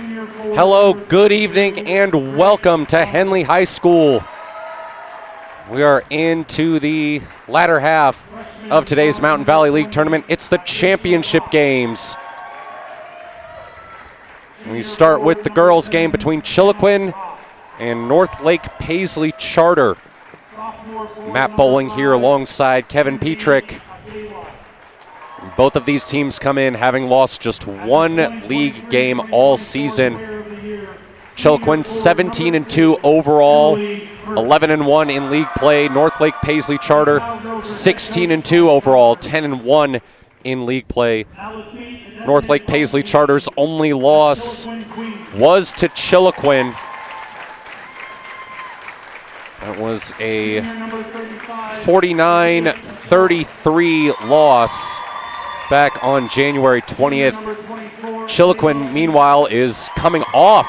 Hello, good evening, and welcome to Henley High School. We are into the latter half of today's Mountain Valley League tournament. It's the championship games. We start with the girls' game between Chiloquin and North Lake Paisley Charter. Matt Bowling here alongside Kevin Petrick. Both of these teams come in having lost just one league game all season. Chiloquin 17-2 overall, 11-1 in league play. North Lake Paisley Charter 16-2 overall, 10-1 in league play. North Lake Paisley Charter's only loss was to Chiloquin. That was a 49-33 loss back on January 20th. Chiloquin, meanwhile, is coming off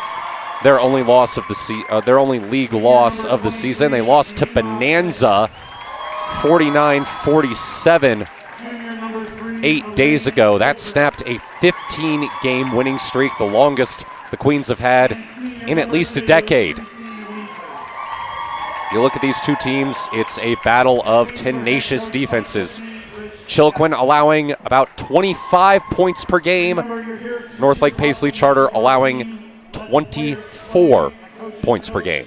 their only loss of the their only league loss of the season. They lost to Bonanza 49-47 8 days ago. That snapped a 15-game winning streak, the longest the Queens have had in at least a decade. You look at these two teams, it's a battle of tenacious defenses. Chiloquin allowing about 25 points per game. North Lake Paisley Charter allowing 24 points per game.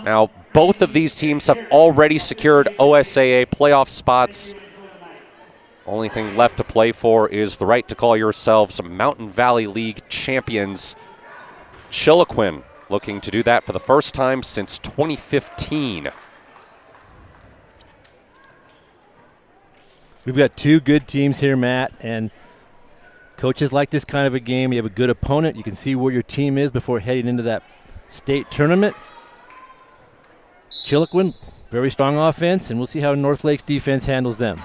Now, both of these teams have already secured OSAA playoff spots. Only thing left to play for is the right to call yourselves Mountain Valley League champions. Chiloquin looking to do that for the first time since 2015. We've got two good teams here, Matt, and coaches like this kind of a game. You have a good opponent. You can see where your team is before heading into that state tournament. Chiloquin, very strong offense, and we'll see how North Lake's defense handles them.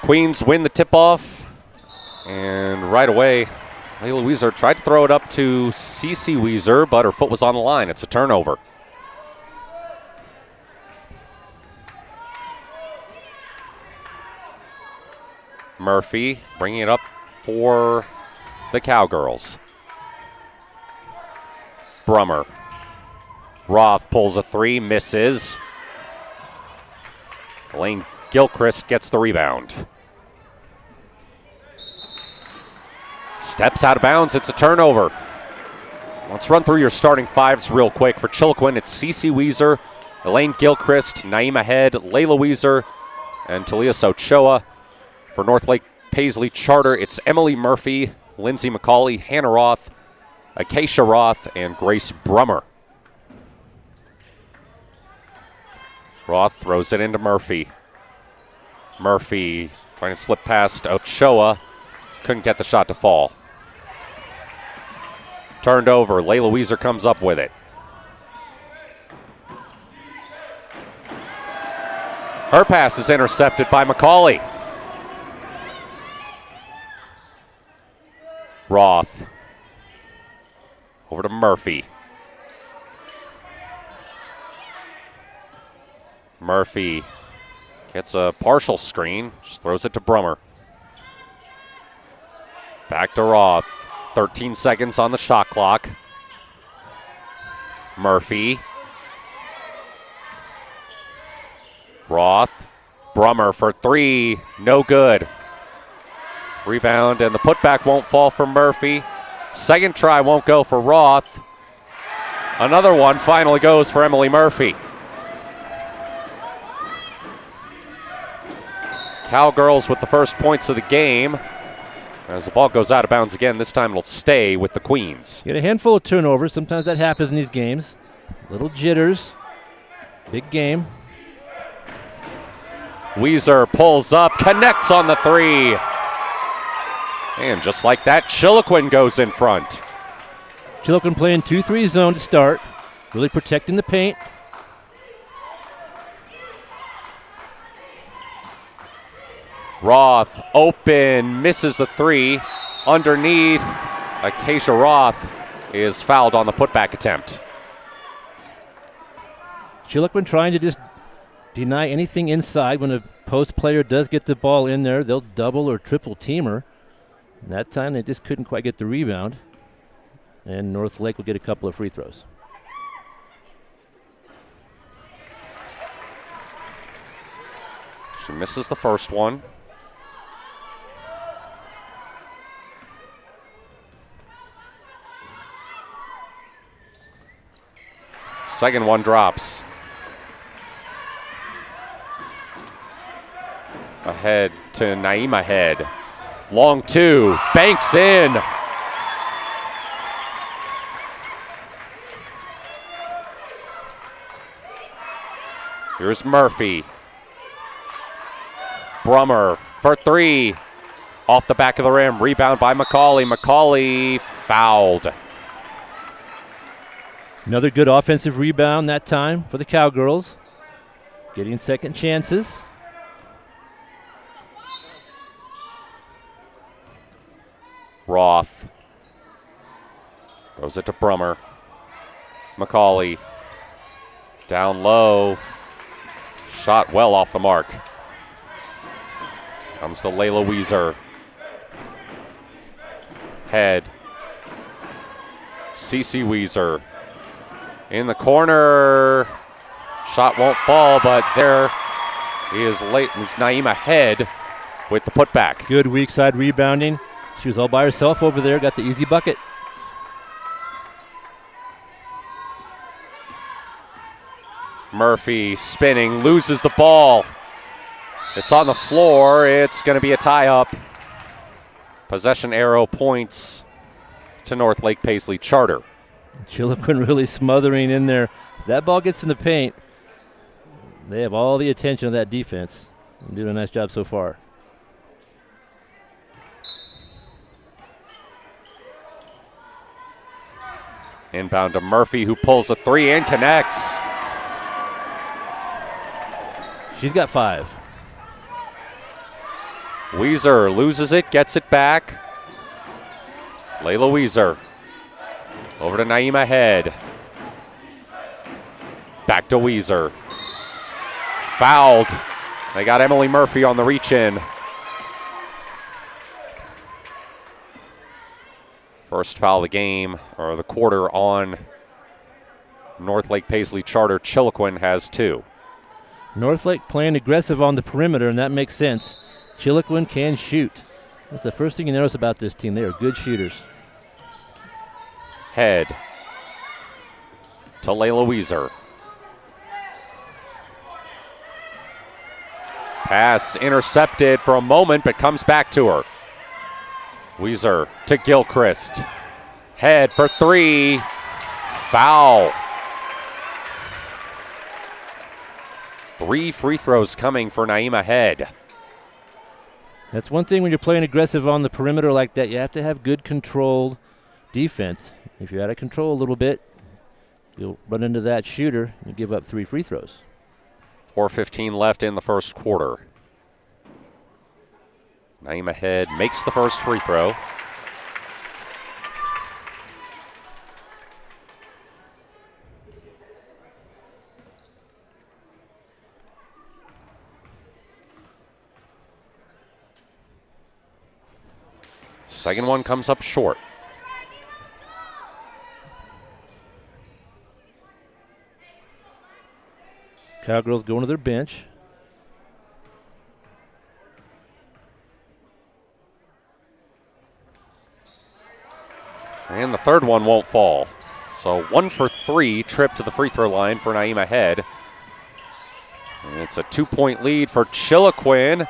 Queens win the tip-off, and right away, Layla Weezer tried to throw it up to Cece Weezer, but her foot was on the line. It's a turnover. Murphy bringing it up for the Cowgirls. Brummer. Roth pulls a three, misses. Elaine Gilchrist gets the rebound. Steps out of bounds, it's a turnover. Let's run through your starting fives real quick. For Chiloquin, it's Cece Weezer, Elaine Gilchrist, Naima Head, Layla Weezer, and Talias Ochoa. For North Lake Paisley Charter, it's Emily Murphy, Lindsay McCauley, Hannah Roth, Acacia Roth, and Grace Brummer. Roth throws it into Murphy. Murphy trying to slip past Ochoa. Couldn't get the shot to fall. Turned over. Layla Weezer comes up with it. Her pass is intercepted by McCauley. Roth. Over to Murphy. Murphy gets a partial screen, just throws it to Brummer. Back to Roth. 13 seconds on the shot clock. Murphy. Roth. Brummer for three. No good. Rebound, and the putback won't fall for Murphy. Second try won't go for Roth. Another one finally goes for Emily Murphy. Cowgirls with the first points of the game. As the ball goes out of bounds again, this time it'll stay with the Queens. You get a handful of turnovers. Sometimes that happens in these games. Little jitters. Big game. Weezer pulls up, connects on the three. And just like that, Chiloquin goes in front. Chiloquin playing 2-3 zone to start. Really protecting the paint. Roth open, misses the three. Underneath, Acacia Roth is fouled on the putback attempt. Chiloquin trying to just deny anything inside. When a post player does get the ball in there, they'll double or triple team her. And that time they just couldn't quite get the rebound. And North Lake will get a couple of free throws. She misses the first one. Second one drops. Ahead to Naima Head. Long two, banks in. Here's Murphy. Brummer for three. Off the back of the rim. Rebound by McCauley. McCauley fouled. Another good offensive rebound that time for the Cowgirls. Getting second chances. Roth throws it to Brummer. McCauley down low. Shot well off the mark. Comes to Layla Weezer. Head. Cece Weezer. In the corner. Shot won't fall, but there is Naima Head with the putback. Good weak side rebounding. She was all by herself over there, got the easy bucket. Murphy spinning, loses the ball. It's on the floor. It's going to be a tie-up. Possession arrow points to North Lake Paisley Charter. Chiloquin really smothering in there. If that ball gets in the paint, they have all the attention of that defense. They're doing a nice job so far. Inbound to Murphy, who pulls a three and connects. She's got 5. Weezer loses it, gets it back. Layla Weezer. Over to Naima Head. Back to Weezer. Fouled. They got Emily Murphy on the reach-in. First foul of the game, or the quarter, on North Lake Paisley Charter. Chiloquin has 2. North Lake playing aggressive on the perimeter, and that makes sense. Chiloquin can shoot. That's the first thing you notice about this team. They are good shooters. Head to Layla Weezer. Pass intercepted for a moment, but comes back to her. Weezer to Gilchrist. Head for 3. Foul. 3 free throws coming for Naima Head. That's one thing when you're playing aggressive on the perimeter like that. You have to have good controlled defense. If you're out of control a little bit, you'll run into that shooter and give up 3 free throws. 4:15 left in the first quarter. Naima Head makes the first free throw. Second one comes up short. Cowgirls going to their bench. And the third one won't fall. So 1 for 3 trip to the free throw line for Naima Head. And it's a 2-point lead for Chiloquin.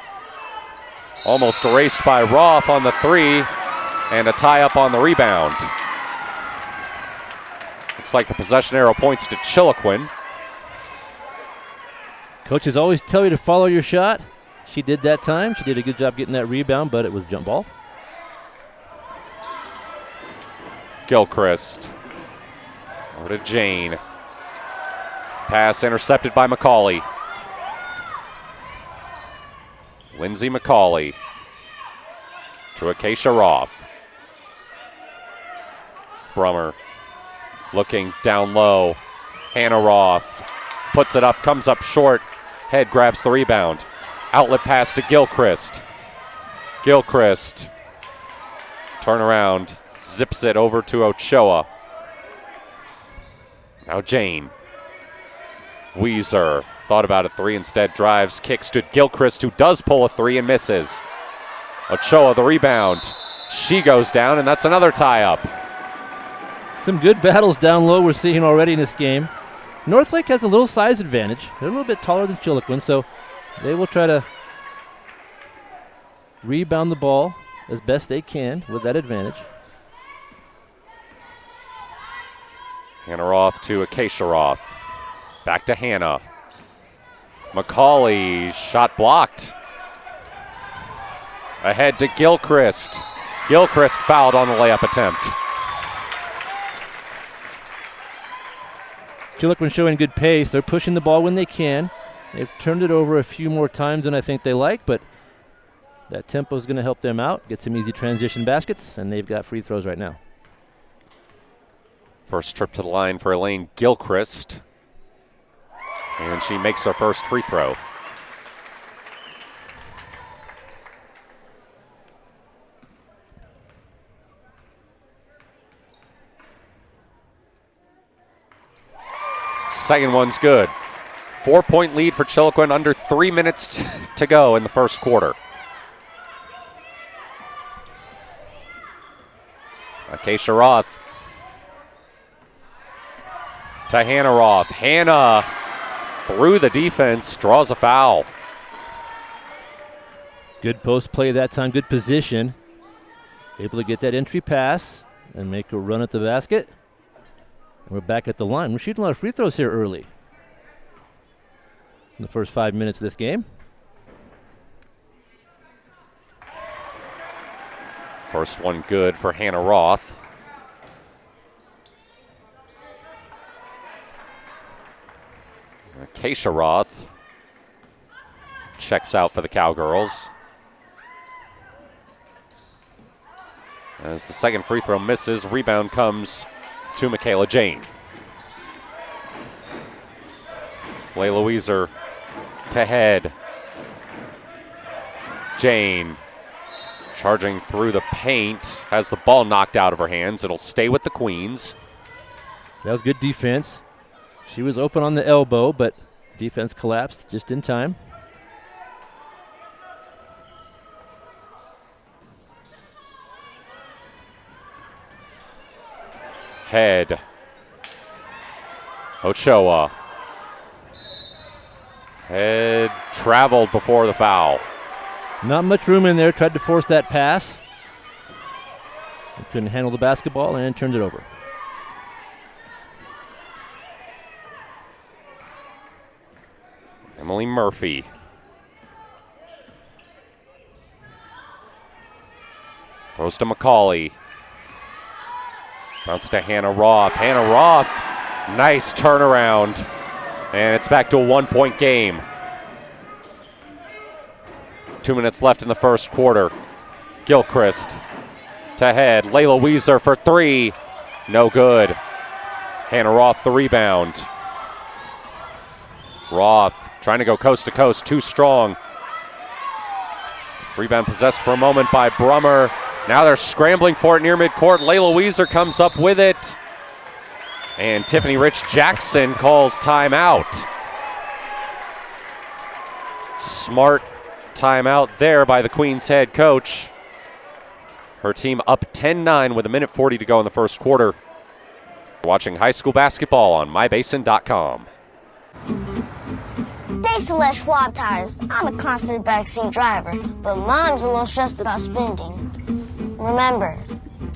Almost erased by Roth on the 3. And a tie up on the rebound. Looks like the possession arrow points to Chiloquin. Coaches always tell you to follow your shot. She did that time. She did a good job getting that rebound, but it was jump ball. Gilchrist. Over to Jane. Pass intercepted by McCauley. Lindsay McCauley to Acacia Roth. Brummer looking down low. Hannah Roth puts it up, comes up short. Head grabs the rebound. Outlet pass to Gilchrist. Gilchrist Turnaround, zips it over to Ochoa. Now Jane. Weezer thought about a three, instead drives, kicks to Gilchrist, who does pull a three and misses. Ochoa the rebound. She goes down, and that's another tie-up. Some good battles down low we're seeing already in this game. Northlake has a little size advantage. They're a little bit taller than Chiloquin, so they will try to rebound the ball as best they can with that advantage. Hannah Roth to Acacia Roth. Back to Hannah. McCauley, shot blocked. Ahead to Gilchrist. Gilchrist fouled on the layup attempt. Chiloquin showing good pace. They're pushing the ball when they can. They've turned it over a few more times than I think they like, but that tempo is going to help them out, get some easy transition baskets, and they've got free throws right now. First trip to the line for Elaine Gilchrist. And she makes her first free throw. Second one's good. 4-point lead for Chiloquin, under 3 minutes to go in the first quarter. Acacia Roth to Hannah Roth. Hannah through the defense, draws a foul. Good post play that time, good position. Able to get that entry pass and make a run at the basket. And we're back at the line. We're shooting a lot of free throws here early in the first 5 minutes of this game. First one good for Hannah Roth. Acacia Roth checks out for the Cowgirls. As the second free throw misses, rebound comes to Michaela Jane. Layla Weezer to head. Jane charging through the paint, has the ball knocked out of her hands. It'll stay with the Queens. That was good defense. She was open on the elbow, but defense collapsed just in time. Head. Ochoa. Head traveled before the foul. Not much room in there. Tried to force that pass. They couldn't handle the basketball and turned it over. Emily Murphy. Throws to McCauley. Bounce to Hannah Roth. Hannah Roth, nice turnaround. And it's back to a 1-point game. 2 minutes left in the first quarter. Gilchrist to head. Layla Weezer for three. No good. Hannah Roth the rebound. Roth trying to go coast to coast, too strong. Rebound possessed for a moment by Brummer. Now they're scrambling for it near midcourt. Layla Weezer comes up with it. And Tiffany Rich Jackson calls timeout. Smart timeout there by the Queens head coach. Her team up 10-9 with 1:40 to go in the first quarter. Watching high school basketball on mybasin.com. Thanks to Les Schwab Tires, I'm a confident backseat driver, but Mom's a little stressed about spending. Remember,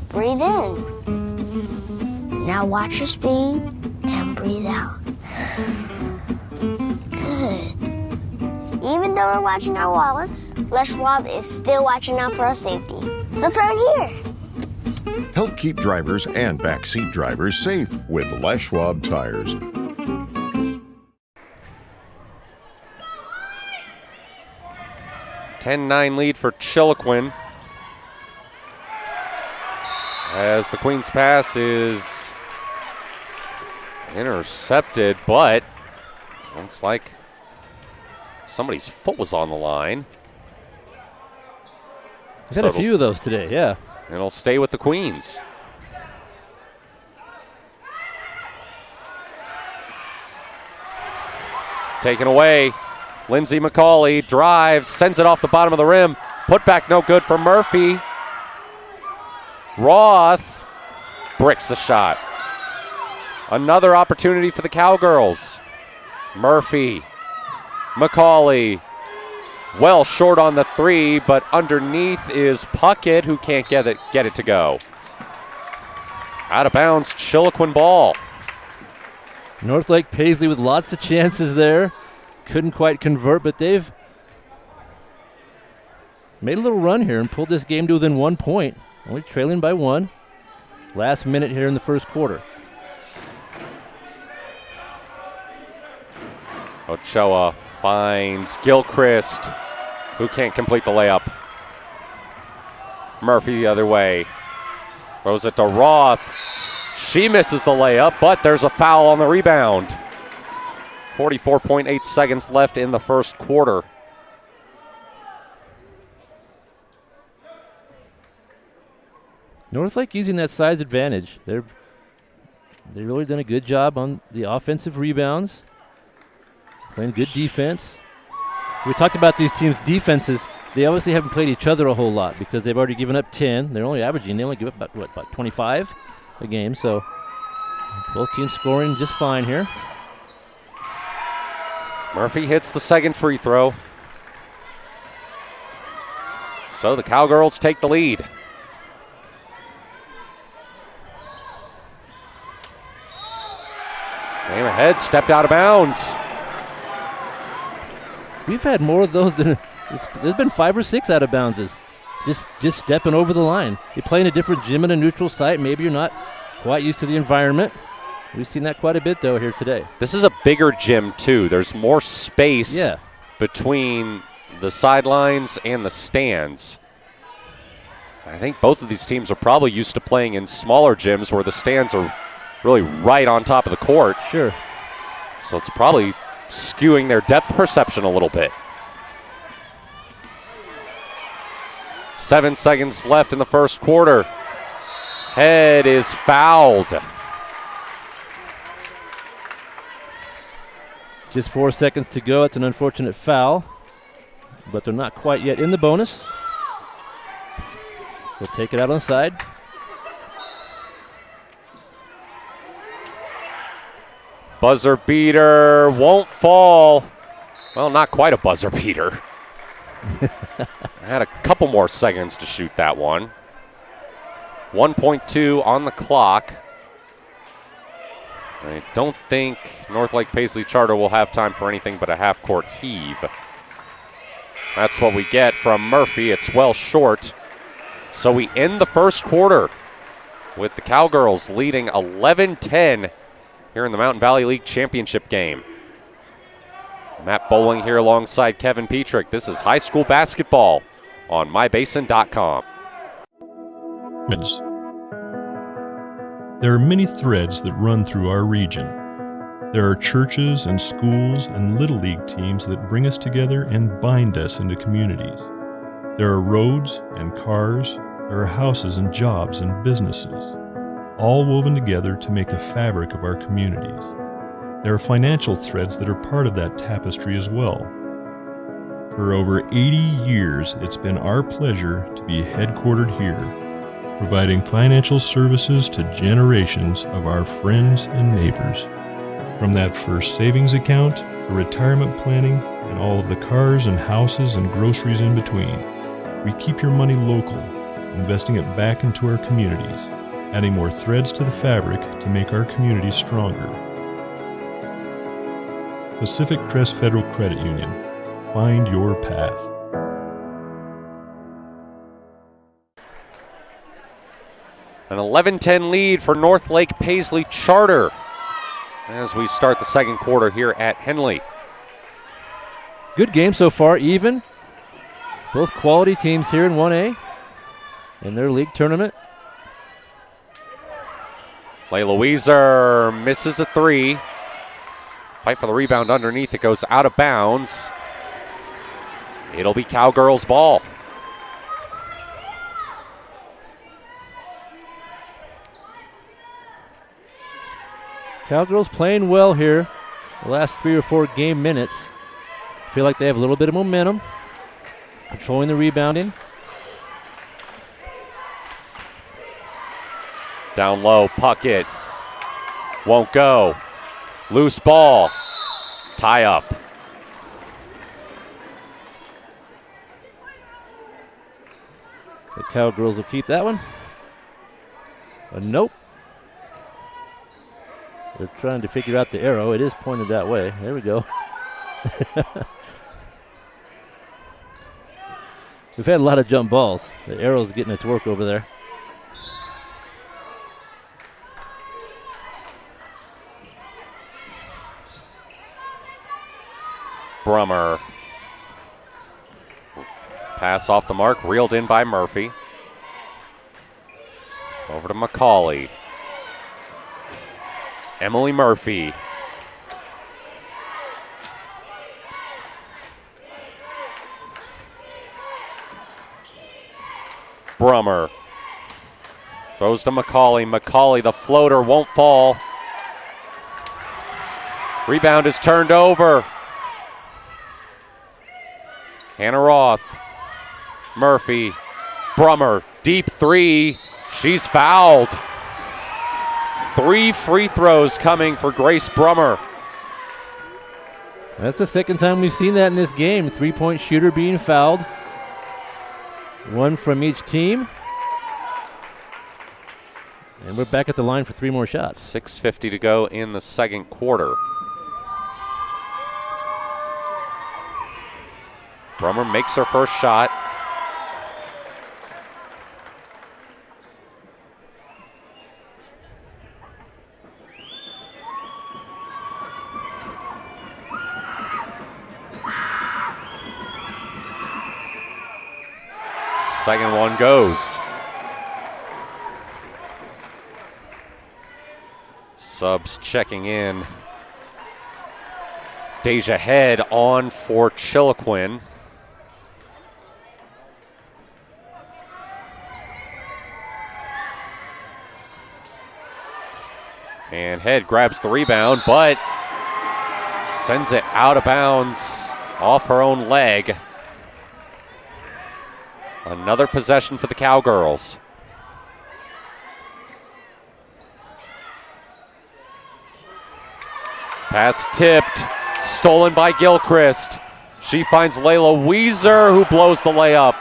breathe in. Now watch your speed and breathe out. Good. Even though we're watching our wallets, Les Schwab is still watching out for our safety. So turn here. Help keep drivers and backseat drivers safe with Les Schwab Tires. 10-9 lead for Chiloquin. As the Queens pass is intercepted, but looks like somebody's foot was on the line. We've had a few of those today, yeah. It'll stay with the Queens. Taken away. Lindsay McCauley drives, sends it off the bottom of the rim. Put back no good for Murphy. Roth bricks the shot. Another opportunity for the Cowgirls. Murphy, McCauley, well short on the three, but underneath is Puckett, who can't get it to go. Out of bounds, Chiloquin ball. Northlake Paisley with lots of chances there. Couldn't quite convert, but they've made a little run here and pulled this game to within 1 point. Only trailing by 1. Last minute here in the first quarter. Ochoa finds Gilchrist, who can't complete the layup. Murphy the other way. Throws it to Roth. She misses the layup, but there's a foul on the rebound. 44.8 seconds left in the first quarter. Northlake using that size advantage. They've really done a good job on the offensive rebounds. Playing good defense. We talked about these teams' defenses. They obviously haven't played each other a whole lot because they've already given up 10. They only give up about 25 a game. So both teams scoring just fine here. Murphy hits the second free throw. So the Cowgirls take the lead. Game ahead, stepped out of bounds. We've had more of those than there's been 5 or 6 out of bounces. Just stepping over the line. You play in a different gym in a neutral site. Maybe you're not quite used to the environment. We've seen that quite a bit, though, here today. This is a bigger gym, too. There's more space between the sidelines and the stands. I think both of these teams are probably used to playing in smaller gyms where the stands are really right on top of the court. Sure. So it's probably skewing their depth perception a little bit. 7 seconds left in the first quarter. Head is fouled. Just 4 seconds to go. It's an unfortunate foul, but they're not quite yet in the bonus. So take it out on the side. Buzzer beater won't fall. Well, not quite a buzzer beater. I had a couple more seconds to shoot that one. 1.2 on the clock. I don't think Northlake Paisley Charter will have time for anything but a half-court heave. That's what we get from Murphy. It's well short. So we end the first quarter with the Cowgirls leading 11-10 here in the Mountain Valley League Championship game. Matt Bowling here alongside Kevin Petrick. This is high school basketball on mybasin.com. There are many threads that run through our region. There are churches and schools and Little League teams that bring us together and bind us into communities. There are roads and cars. There are houses and jobs and businesses, all woven together to make the fabric of our communities. There are financial threads that are part of that tapestry as well. For over 80 years, it's been our pleasure to be headquartered here, providing financial services to generations of our friends and neighbors. From that first savings account, to retirement planning, and all of the cars and houses and groceries in between, we keep your money local, investing it back into our communities, adding more threads to the fabric to make our communities stronger. Pacific Crest Federal Credit Union. Find your path. An 11-10 lead for Northlake Paisley Charter as we start the second quarter here at Henley. Good game so far, even. Both quality teams here in 1A in their league tournament. Layla Weiser misses a three. Fight for the rebound underneath. It goes out of bounds. It'll be Cowgirls ball. Cowgirls playing well here the last 3 or 4 game minutes. Feel like they have a little bit of momentum, controlling the rebounding. Down low, Puckett. Won't go. Loose ball. Tie up. The Cowgirls will keep that one. Nope. They're trying to figure out the arrow. It is pointed that way. There we go. We've had a lot of jump balls. The arrow's getting its work over there. Brummer. Pass off the mark, reeled in by Murphy. Over to McCauley. Emily Murphy. Brummer. Throws to McCauley. McCauley, the floater, won't fall. Rebound is turned over. Hannah Roth. Murphy. Brummer. Deep three. She's fouled. 3 free throws coming for Grace Brummer. That's the second time we've seen that in this game. 3-point shooter being fouled. 1 from each team. And we're back at the line for 3 more shots. 6:50 to go in the second quarter. Brummer makes her first shot. Second one goes. Subs checking in. Deja Head on for Chiloquin. And Head grabs the rebound, but sends it out of bounds off her own leg. Another possession for the Cowgirls. Pass tipped, stolen by Gilchrist. She finds Layla Weezer, who blows the layup.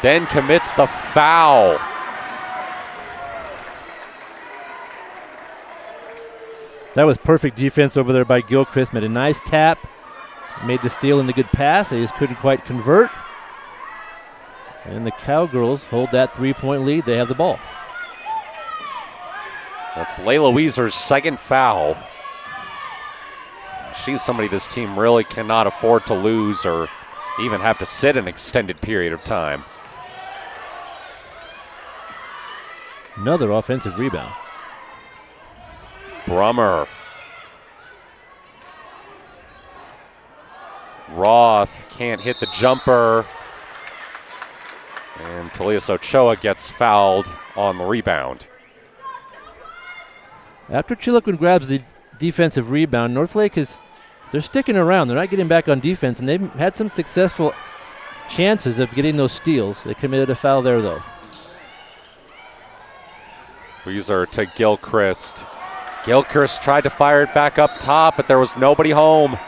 Then commits the foul. That was perfect defense over there by Gilchrist. Made a nice tap. Made the steal and the good pass. They just couldn't quite convert. And the Cowgirls hold that 3-point lead. They have the ball. That's Layla Weezer's second foul. She's somebody this team really cannot afford to lose or even have to sit an extended period of time. Another offensive rebound. Brummer. Roth can't hit the jumper. And Talias Ochoa gets fouled on the rebound. After Chiloquin grabs the defensive rebound, Northlake they're sticking around. They're not getting back on defense, and they've had some successful chances of getting those steals. They committed a foul there, though. Weezer to Gilchrist. Gilchrist tried to fire it back up top, but there was nobody home.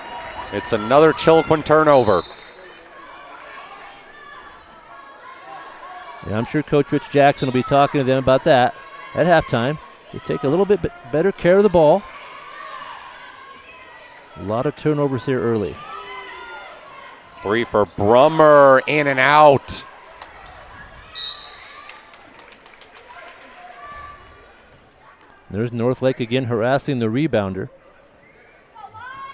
It's another Chiloquin turnover. Yeah, I'm sure Coach Rich Jackson will be talking to them about that at halftime. Just take a little bit better care of the ball. A lot of turnovers here early. 3 for Brummer, in and out. There's Northlake again harassing the rebounder.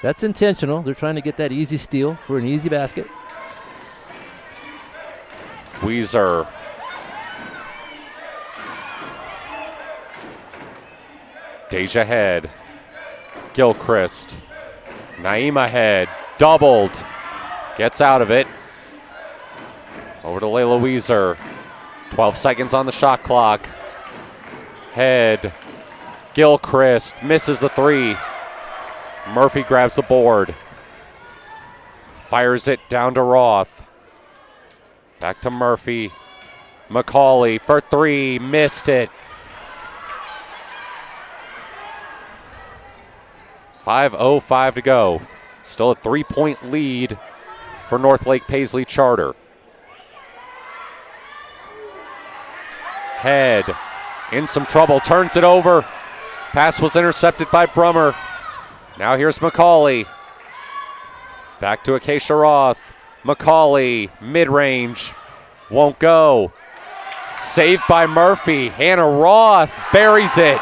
That's intentional. They're trying to get that easy steal for an easy basket. Weezer. Deja Head. Gilchrist. Naima Head. Doubled. Gets out of it. Over to Layla Weezer. 12 seconds on the shot clock. Head. Gilchrist misses the three. Murphy grabs the board. Fires it down to Roth. Back to Murphy. McCauley for three, missed it. 5:05 to go. Still a 3-point lead for North Lake Paisley Charter. Head in some trouble, turns it over. Pass was intercepted by Brummer. Now here's McCauley. Back to Acacia Roth. McCauley, mid-range, won't go. Saved by Murphy. Hannah Roth buries it.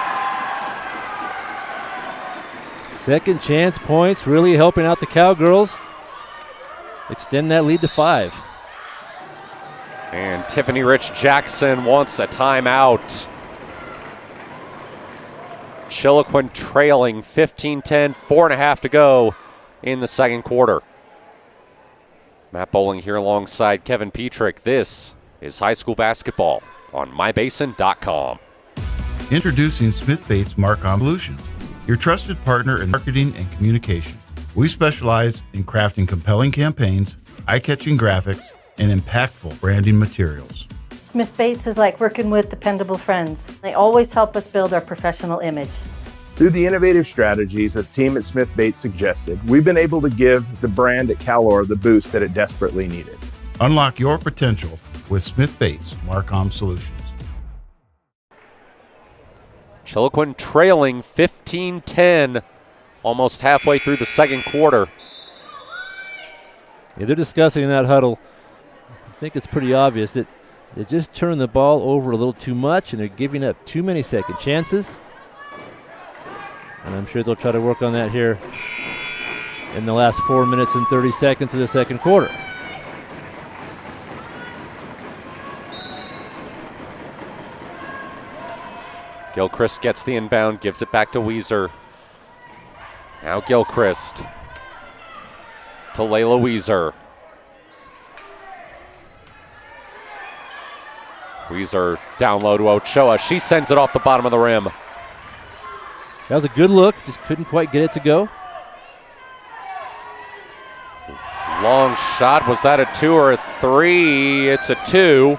Second chance points really helping out the Cowgirls. Extend that lead to 5. And Tiffany Rich Jackson wants a timeout. Chiloquin trailing 15-10, 4.5 to go in the second quarter. Matt Bowling here alongside Kevin Petrick. This is high school basketball on mybasin.com. Introducing Smith Bates Marcom Solutions, your trusted partner in marketing and communication. We specialize in crafting compelling campaigns, eye-catching graphics, and impactful branding materials. Smith Bates is like working with dependable friends. They always help us build our professional image. Through the innovative strategies that the team at Smith Bates suggested, we've been able to give the brand at Calor the boost that it desperately needed. Unlock your potential with Smith Bates Marcom Solutions. Chiloquin trailing 15-10, almost halfway through the second quarter. Yeah, they're discussing in that huddle. I think it's pretty obvious that they just turn the ball over a little too much and they're giving up too many second chances. And I'm sure they'll try to work on that here in the last 4 minutes and 30 seconds of the second quarter. Gilchrist gets the inbound, gives it back to Weiser. Now Gilchrist to Layla Weiser. Weiser down low to Ochoa. She sends it off the bottom of the rim. That was a good look, just couldn't quite get it to go. Long shot, was that a 2 or a 3? It's a 2,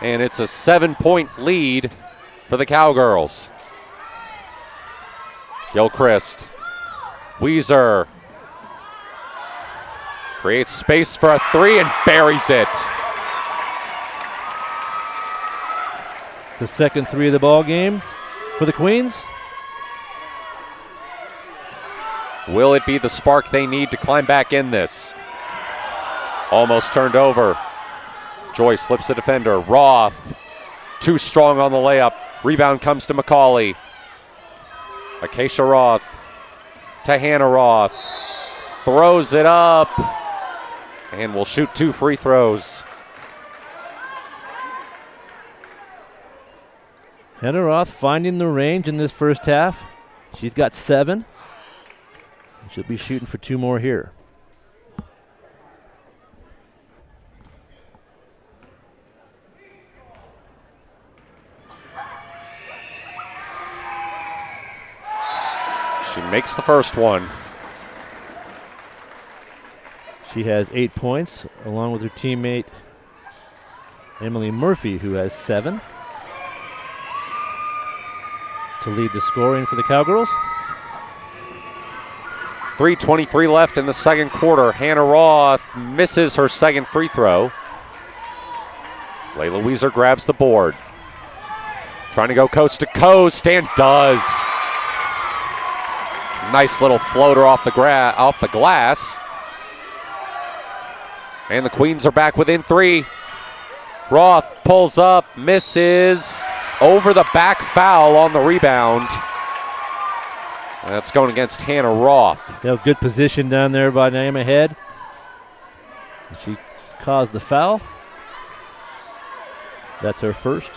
and it's a 7-point lead for the Cowgirls. Gilchrist, Weiser creates space for a 3 and buries it. It's the second 3 of the ball game for the Queens. Will it be the spark they need to climb back in this? Almost turned over. Joy slips the defender. Roth, too strong on the layup. Rebound comes to McCauley. Acacia Roth to Hannah Roth. Throws it up and will shoot 2 free throws. Hannah Roth finding the range in this first half. She's got 7. She'll be shooting for 2 more here. She makes the first one. She has 8 points, along with her teammate Emily Murphy, who has 7, to lead the scoring for the Cowgirls. 3:23 left in the second quarter. Hannah Roth misses her second free throw. Layla Weiser grabs the board. Trying to go coast to coast and does. Nice little floater off the glass. And the Queens are back within 3. Roth pulls up, misses. Over the back foul on the rebound. That's going against Hannah Roth. That was good position down there by Naima Head. She caused the foul. That's her first.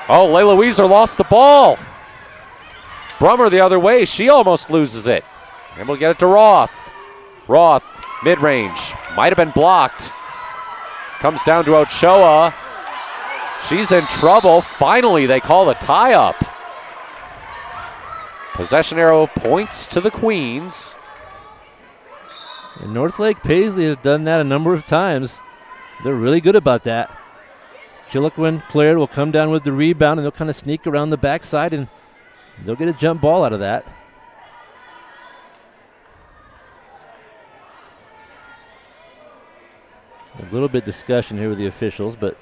Oh, Layla Weiser lost the ball. Brummer the other way. She almost loses it. And we'll get it to Roth. Roth, mid-range. Might have been blocked. Comes down to Ochoa. She's in trouble. Finally, they call the tie-up. Possession arrow points to the Queens. And Northlake Paisley has done that a number of times. They're really good about that. Chiloquin player will come down with the rebound, and they'll kind of sneak around the backside, and they'll get a jump ball out of that. A little bit discussion here with the officials, but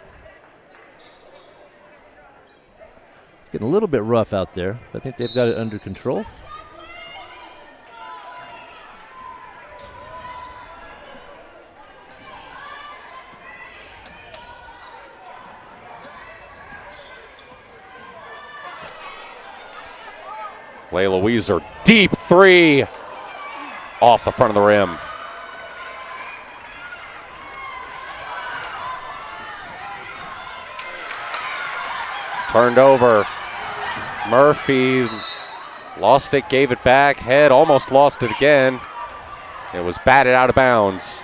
it's getting a little bit rough out there. I think they've got it under control. Layla Weezer, deep three off the front of the rim. Turned over. Murphy lost it, gave it back. Head almost lost it again. It was batted out of bounds.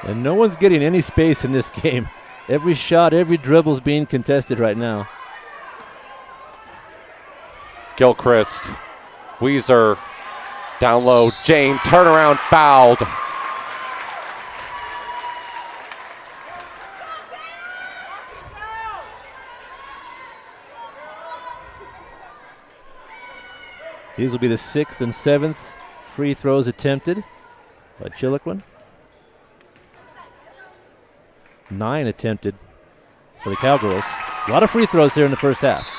And no one's getting any space in this game. Every shot, every dribble is being contested right now. Gilchrist, Weezer, down low. Jane, turnaround, fouled. These will be the 6th and 7th free throws attempted by Chiloquin. 9 attempted for the Cowgirls. A lot of free throws here in the first half.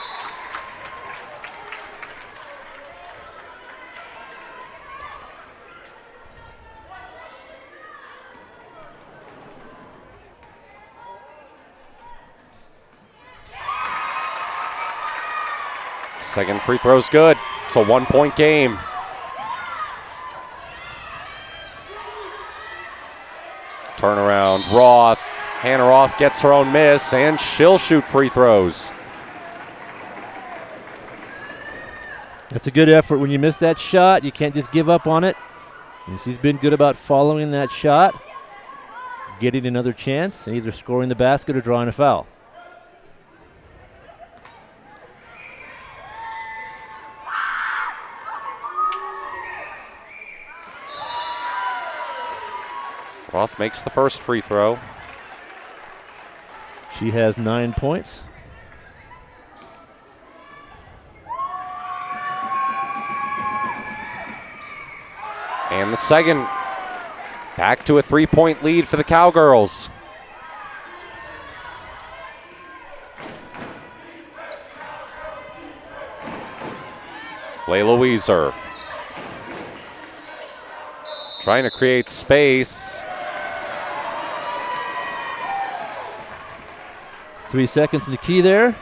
Second free throw's good. It's a 1-point game. Turnaround, Roth. Hannah Roth gets her own miss, and she'll shoot free throws. That's a good effort. When you miss that shot, you can't just give up on it. And she's been good about following that shot, getting another chance, and either scoring the basket or drawing a foul. Roth makes the first free throw. She has 9 points. And the second. Back to a 3-point lead for the Cowgirls. Layla Weezer. Trying to create space. 3 seconds in the key there.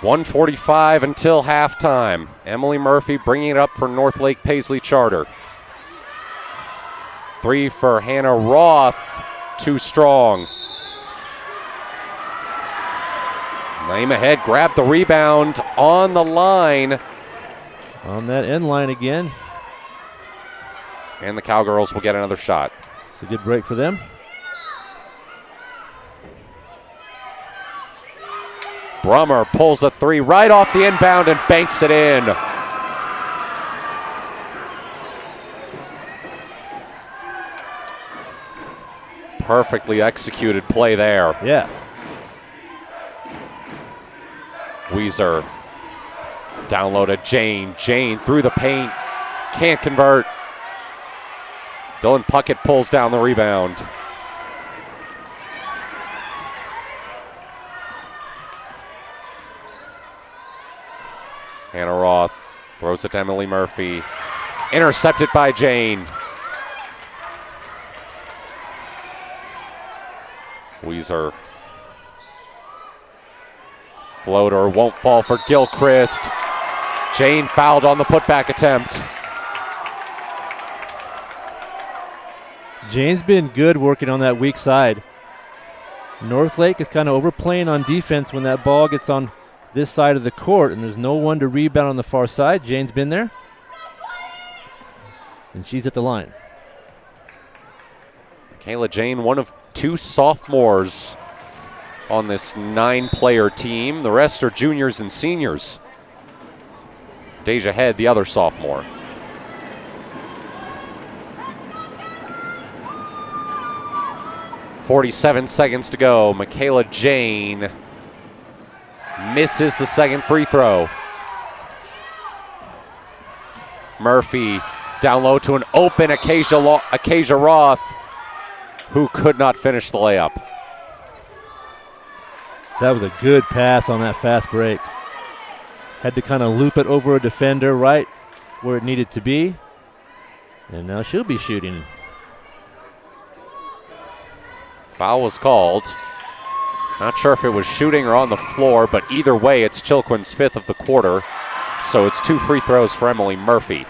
.145 until halftime. Emily Murphy bringing it up for Northlake Paisley Charter. 3 for Hannah Roth, too strong. Naima Head grabbed the rebound on the line. On that end line again. And the Cowgirls will get another shot. It's a good break for them. Brummer pulls a 3 right off the inbound and banks it in. Perfectly executed play there. Yeah. Weezer down low to Jane. Jane through the paint. Can't convert. Dylan Puckett pulls down the rebound. Hannah Roth throws it to Emily Murphy. Intercepted by Jane. Weezer. Floater won't fall for Gilchrist. Jane fouled on the putback attempt. Jane's been good working on that weak side. Northlake is kind of overplaying on defense when that ball gets on this side of the court and there's no one to rebound on the far side. Jane's been there. and she's at the line. Michaela Jane, one of 2 sophomores on this 9-player team. The rest are juniors and seniors. Deja Head, the other sophomore. .47 seconds to go. Michaela Jane misses the second free throw. Murphy down low to an open Acacia Roth, who could not finish the layup. That was a good pass on that fast break. Had to kind of loop it over a defender right where it needed to be. And now she'll be shooting. Foul was called. Not sure if it was shooting or on the floor, but either way, it's Chiloquin's 5th of the quarter. So it's 2 free throws for Emily Murphy.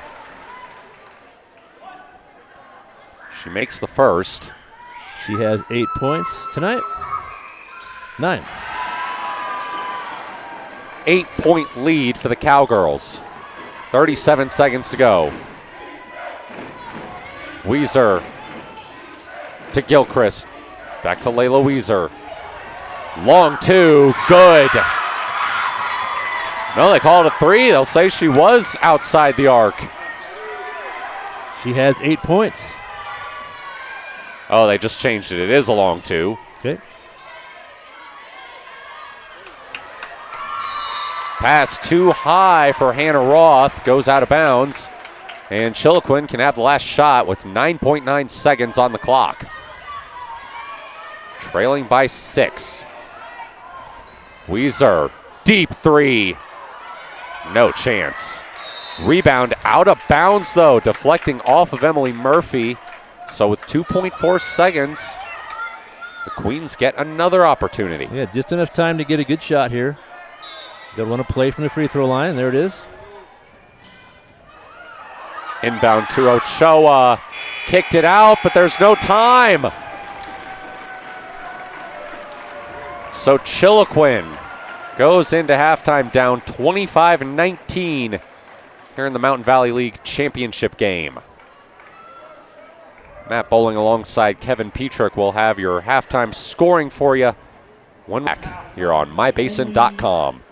She makes the first. She has 8 points tonight. 9. 8-point lead for the Cowgirls. 37 seconds to go. Weiser to Gilchrist. Back to Layla Weiser. Long 2, good. No, they call it a 3. They'll say she was outside the arc. She has 8 points. Oh, they just changed it. It is a long 2. Okay. Pass too high for Hannah Roth. Goes out of bounds. And Chiloquin can have the last shot with 9.9 seconds on the clock. Trailing by 6. Weiser, deep 3. No chance. Rebound out of bounds, though, deflecting off of Emily Murphy. So with 2.4 seconds, the Queens get another opportunity. Yeah, just enough time to get a good shot here. They'll want to play from the free throw line. There it is. Inbound to Ochoa. Kicked it out, but there's no time. So Chiloquin goes into halftime down 25-19 here in the Mountain Valley League championship game. Matt Bowling alongside Kevin Petrick will have your halftime scoring for you. One back here on mybasin.com.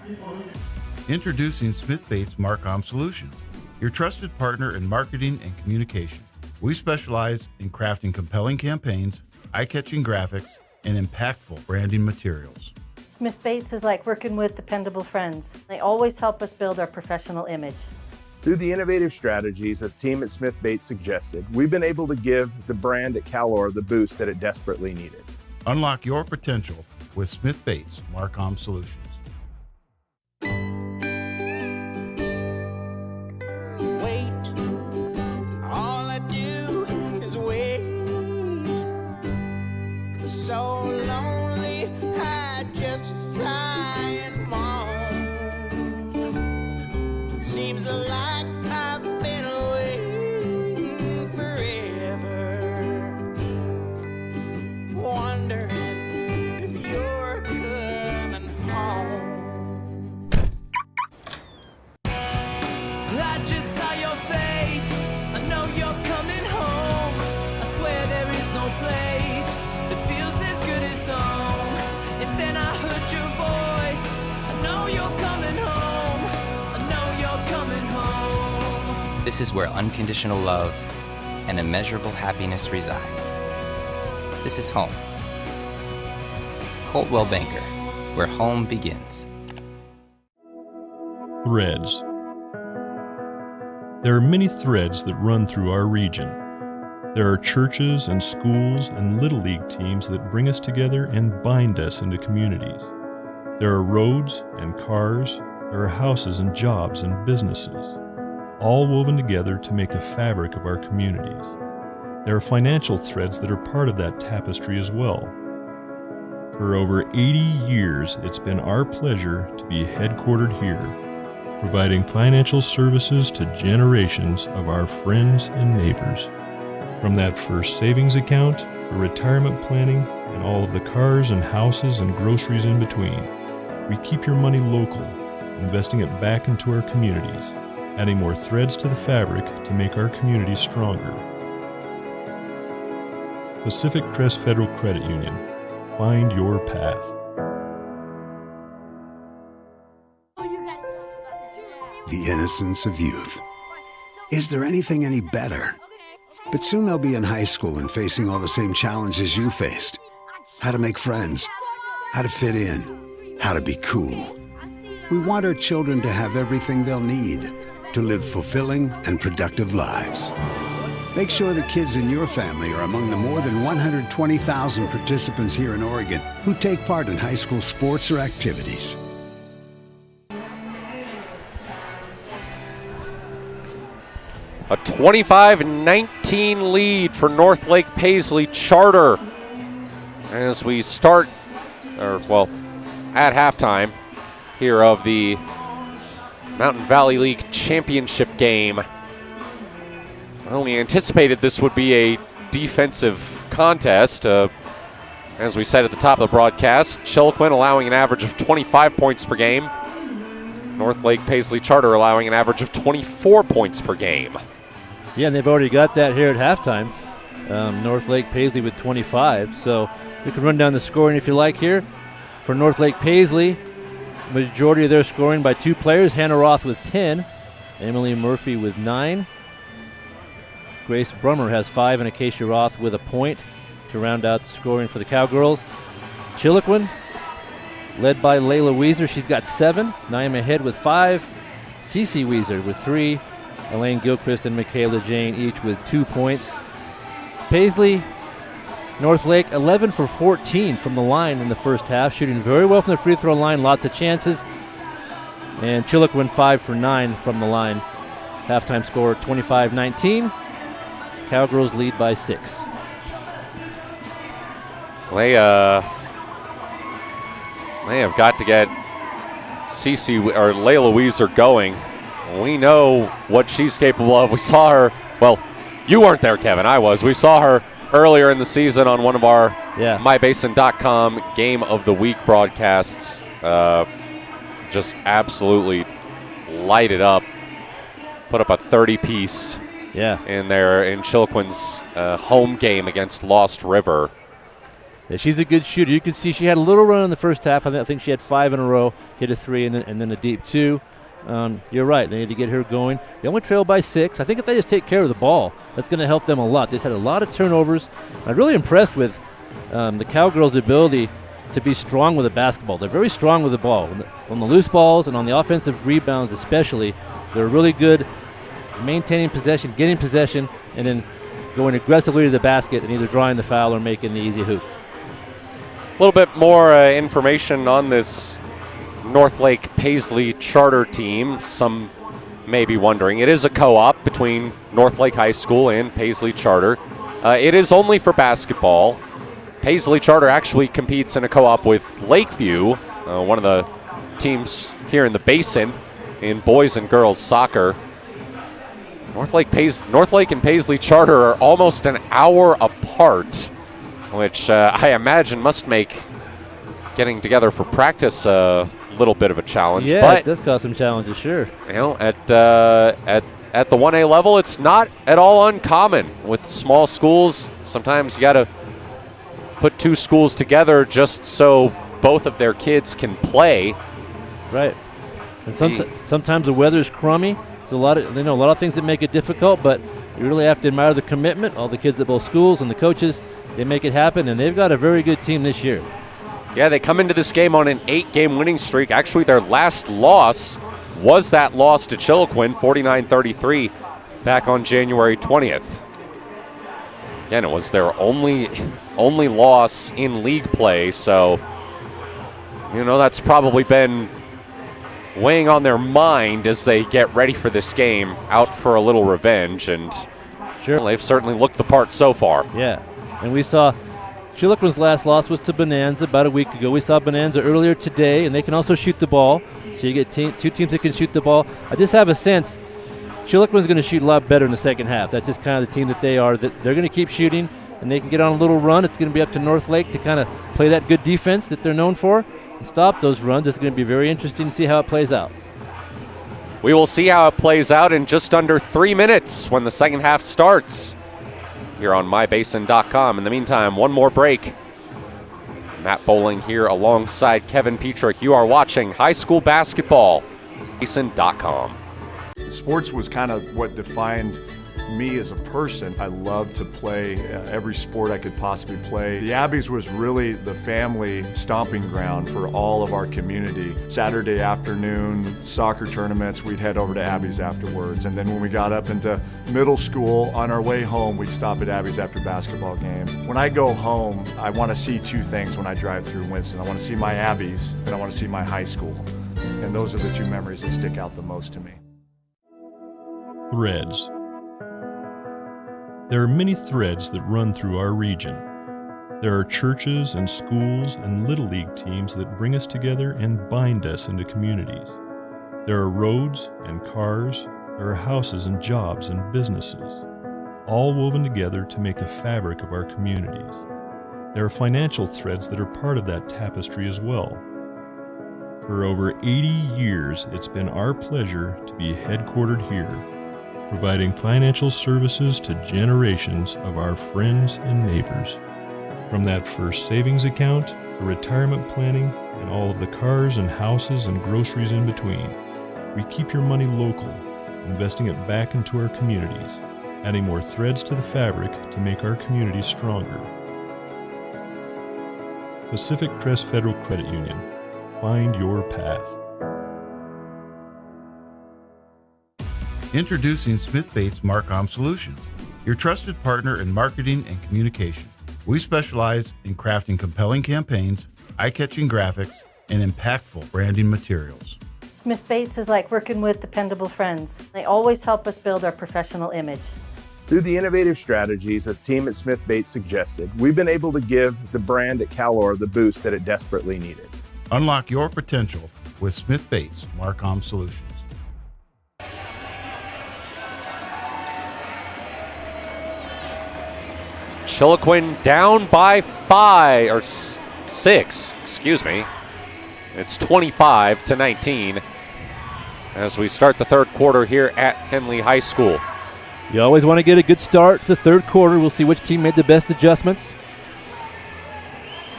Introducing Smith Bates Marcom Solutions, your trusted partner in marketing and communication. We specialize in crafting compelling campaigns, eye-catching graphics, and impactful branding materials. Smith Bates is like working with dependable friends. They always help us build our professional image. Through the innovative strategies that the team at Smith Bates suggested, we've been able to give the brand at Calor the boost that it desperately needed. Unlock your potential with Smith Bates Marcom Solutions. So lonely, I just sigh and moan. Seems like I've been away forever, wondering if you're coming home. I just saw your face, I know you're coming home. I swear there is no place that feels as good as home. And then I heard your voice, I know you're coming home, I know you're coming home. This is where unconditional love and immeasurable happiness reside. This is home. Coltwell Banker, where home begins. Threads. There are many threads that run through our region. There are churches and schools and Little League teams that bring us together and bind us into communities. There are roads and cars, there are houses and jobs and businesses, all woven together to make the fabric of our communities. There are financial threads that are part of that tapestry as well. For over 80 years, it's been our pleasure to be headquartered here, providing financial services to generations of our friends and neighbors. From that first savings account, the retirement planning, and all of the cars and houses and groceries in between, we keep your money local, investing it back into our communities, adding more threads to the fabric to make our community stronger. Pacific Crest Federal Credit Union. Find your path. The innocence of youth. Is there anything any better? But soon they'll be in high school and facing all the same challenges you faced. How to make friends, how to fit in, how to be cool. We want our children to have everything they'll need to live fulfilling and productive lives. Make sure the kids in your family are among the more than 120,000 participants here in Oregon who take part in high school sports or activities. A 25-19 lead for North Lake Paisley Charter as we start, at halftime here of the Mountain Valley League Championship game. Well, we anticipated this would be a defensive contest. As we said at the top of the broadcast, Chiloquin allowing an average of 25 points per game. North Lake Paisley Charter allowing an average of 24 points per game. Yeah, and they've already got that here at halftime. North Lake Paisley with 25. So you can run down the scoring if you like here. For North Lake Paisley, majority of their scoring by 2 players. Hannah Roth with 10. Emily Murphy with 9. Grace Brummer has 5, and Acacia Roth with a point to round out the scoring for the Cowgirls. Chiloquin, led by Layla Weezer. She's got 7. Naima Head with 5. Cece Weezer with 3. Elaine Gilchrist and Michaela Jane each with 2 points. Paisley, North Lake 11 for 14 from the line in the first half, shooting very well from the free throw line, lots of chances. And Chiloquin 5 for 9 from the line. Halftime score 25-19. Cowgirls lead by 6. They have got to get Cece or Layla Weezer going. We know what she's capable of. We saw her, you weren't there, Kevin, I was. We saw her earlier in the season on one of our MyBasin.com Game of the Week broadcasts. Just absolutely lighted up. Put up a 30-piece in Chiloquin's home game against Lost River. Yeah, she's a good shooter. You can see she had a little run in the first half. I think she had 5 in a row, hit a 3 and then a deep 2. You're right. They need to get her going. They only trail by 6. I think if they just take care of the ball, that's going to help them a lot. They've had a lot of turnovers. I'm really impressed with the Cowgirls' ability to be strong with the basketball. They're very strong with the ball. On the loose balls and on the offensive rebounds especially, they're really good maintaining possession, getting possession, and then going aggressively to the basket and either drawing the foul or making the easy hoop. A little bit more information on this North Lake Paisley Charter team. Some may be wondering. It is a co-op between North Lake High School and Paisley Charter. It is only for basketball. Paisley Charter actually competes in a co-op with Lakeview, one of the teams here in the Basin in boys and girls soccer. North Lake and Paisley Charter are almost an hour apart, which I imagine must make getting together for practice a little bit of a challenge. Yeah, but it does cause some challenges, sure. You know, at the 1A level, it's not at all uncommon with small schools. Sometimes you got to put 2 schools together just so both of their kids can play. Right. And sometimes the weather's crummy. There's a lot of things that make it difficult, but you really have to admire the commitment. All the kids at both schools and the coaches, they make it happen, and they've got a very good team this year. Yeah, they come into this game on an 8-game winning streak. Actually, their last loss was that loss to Chiloquin, 49-33, back on January 20th. Again, it was their only loss in league play, so that's probably been weighing on their mind as they get ready for this game, out for a little revenge, and sure, they've certainly looked the part so far. Yeah, and we saw Chiloquin's last loss was to Bonanza about a week ago. We saw Bonanza earlier today, and they can also shoot the ball. So you get 2 teams that can shoot the ball. I just have a sense Chiloquin's going to shoot a lot better in the second half. That's just kind of the team that they are. That they're going to keep shooting, and they can get on a little run. It's going to be up to North Lake to kind of play that good defense that they're known for and stop those runs. It's going to be very interesting to see how it plays out. We will see how it plays out in just under 3 minutes when the second half starts here on mybasin.com. In the meantime, one more break. Matt Bowling here alongside Kevin Petrick. You are watching high school basketball, basin.com. Sports was kind of what defined me as a person. I loved to play every sport I could possibly play. The Abbeys was really the family stomping ground for all of our community. Saturday afternoon soccer tournaments, we'd head over to Abbeys afterwards. And then when we got up into middle school, on our way home, we'd stop at Abbeys after basketball games. When I go home, I want to see two things when I drive through Winston. I want to see my Abbeys and I want to see my high school. And those are the two memories that stick out the most to me. Threads. There are many threads that run through our region. There are churches and schools and Little League teams that bring us together and bind us into communities. There are roads and cars, there are houses and jobs and businesses, all woven together to make the fabric of our communities. There are financial threads that are part of that tapestry as well. For over 80 years, it's been our pleasure to be headquartered here, providing financial services to generations of our friends and neighbors. From that first savings account, to retirement planning, and all of the cars and houses and groceries in between, we keep your money local, investing it back into our communities, adding more threads to the fabric to make our communities stronger. Pacific Crest Federal Credit Union. Find your path. Introducing Smith Bates Marcom Solutions, your trusted partner in marketing and communication. We specialize in crafting compelling campaigns, eye-catching graphics, and impactful branding materials. Smith Bates is like working with dependable friends. They always help us build our professional image. Through the innovative strategies that the team at Smith Bates suggested, we've been able to give the brand at Calor the boost that it desperately needed. Unlock your potential with Smith Bates Marcom Solutions. Chiloquin down by 6, excuse me. It's 25-19 as we start the third quarter here at Henley High School. You always want to get a good start to the third quarter. We'll see which team made the best adjustments.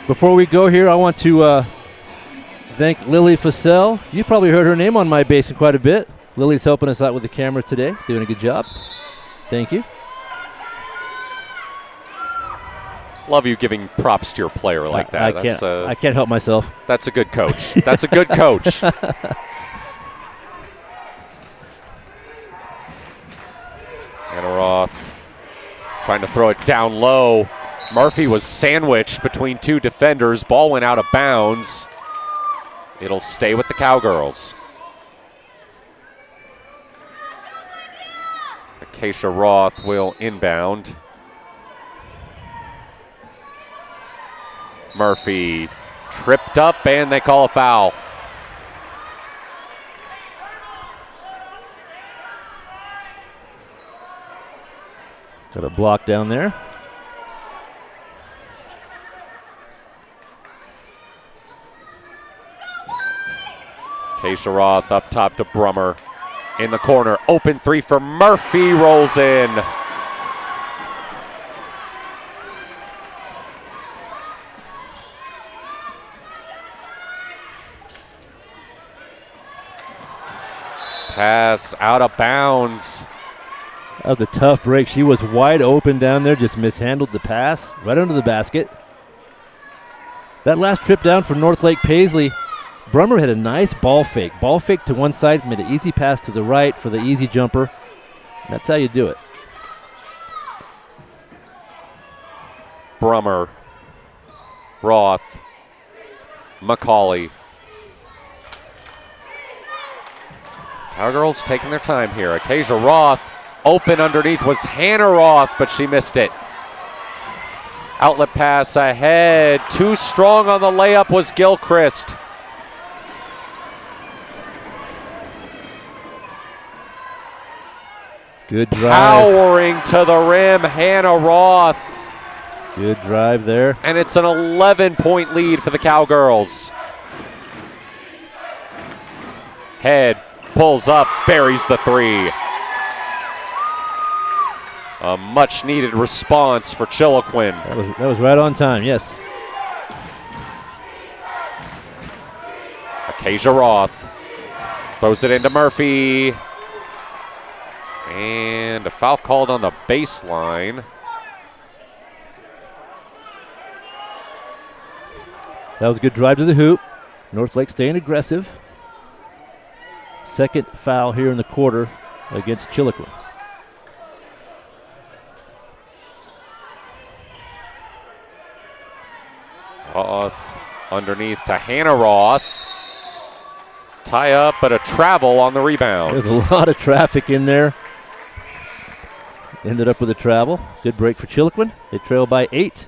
Before we go here, I want to thank Lily Fussell. You probably heard her name on My Basin quite a bit. Lily's helping us out with the camera today, doing a good job. Thank you. Love you giving props to your player like that. I can't help myself. That's a good coach. That's a good coach. Anna Roth trying to throw it down low. Murphy was sandwiched between two defenders. Ball went out of bounds. It'll stay with the Cowgirls. Acacia Roth will inbound. Murphy tripped up and they call a foul. Got a block down there. Acacia Roth up top to Brummer. In the corner, open three for Murphy, rolls in. Pass out of bounds. That was a tough break. She was wide open down there, just mishandled the pass right under the basket. That last trip down for North Lake Paisley, Brummer had a nice ball fake. Ball fake to one side, made an easy pass to the right for the easy jumper. That's how you do it. Brummer, Roth, McCauley. Cowgirls taking their time here. Acacia Roth, open underneath was Hannah Roth, but she missed it. Outlet pass ahead. Too strong on the layup was Gilchrist. Good drive. Powering to the rim, Hannah Roth. Good drive there. And it's an 11-point lead for the Cowgirls. Head pulls up, buries the three. A much-needed response for Chiloquin. That was right on time, yes. Acacia Roth throws it into Murphy. And a foul called on the baseline. That was a good drive to the hoop. Northlake staying aggressive. Second foul here in the quarter against Chiloquin. Roth underneath to Hannah Roth. Tie up, but a travel on the rebound. There's a lot of traffic in there. Ended up with a travel. Good break for Chiloquin. They trail by 8.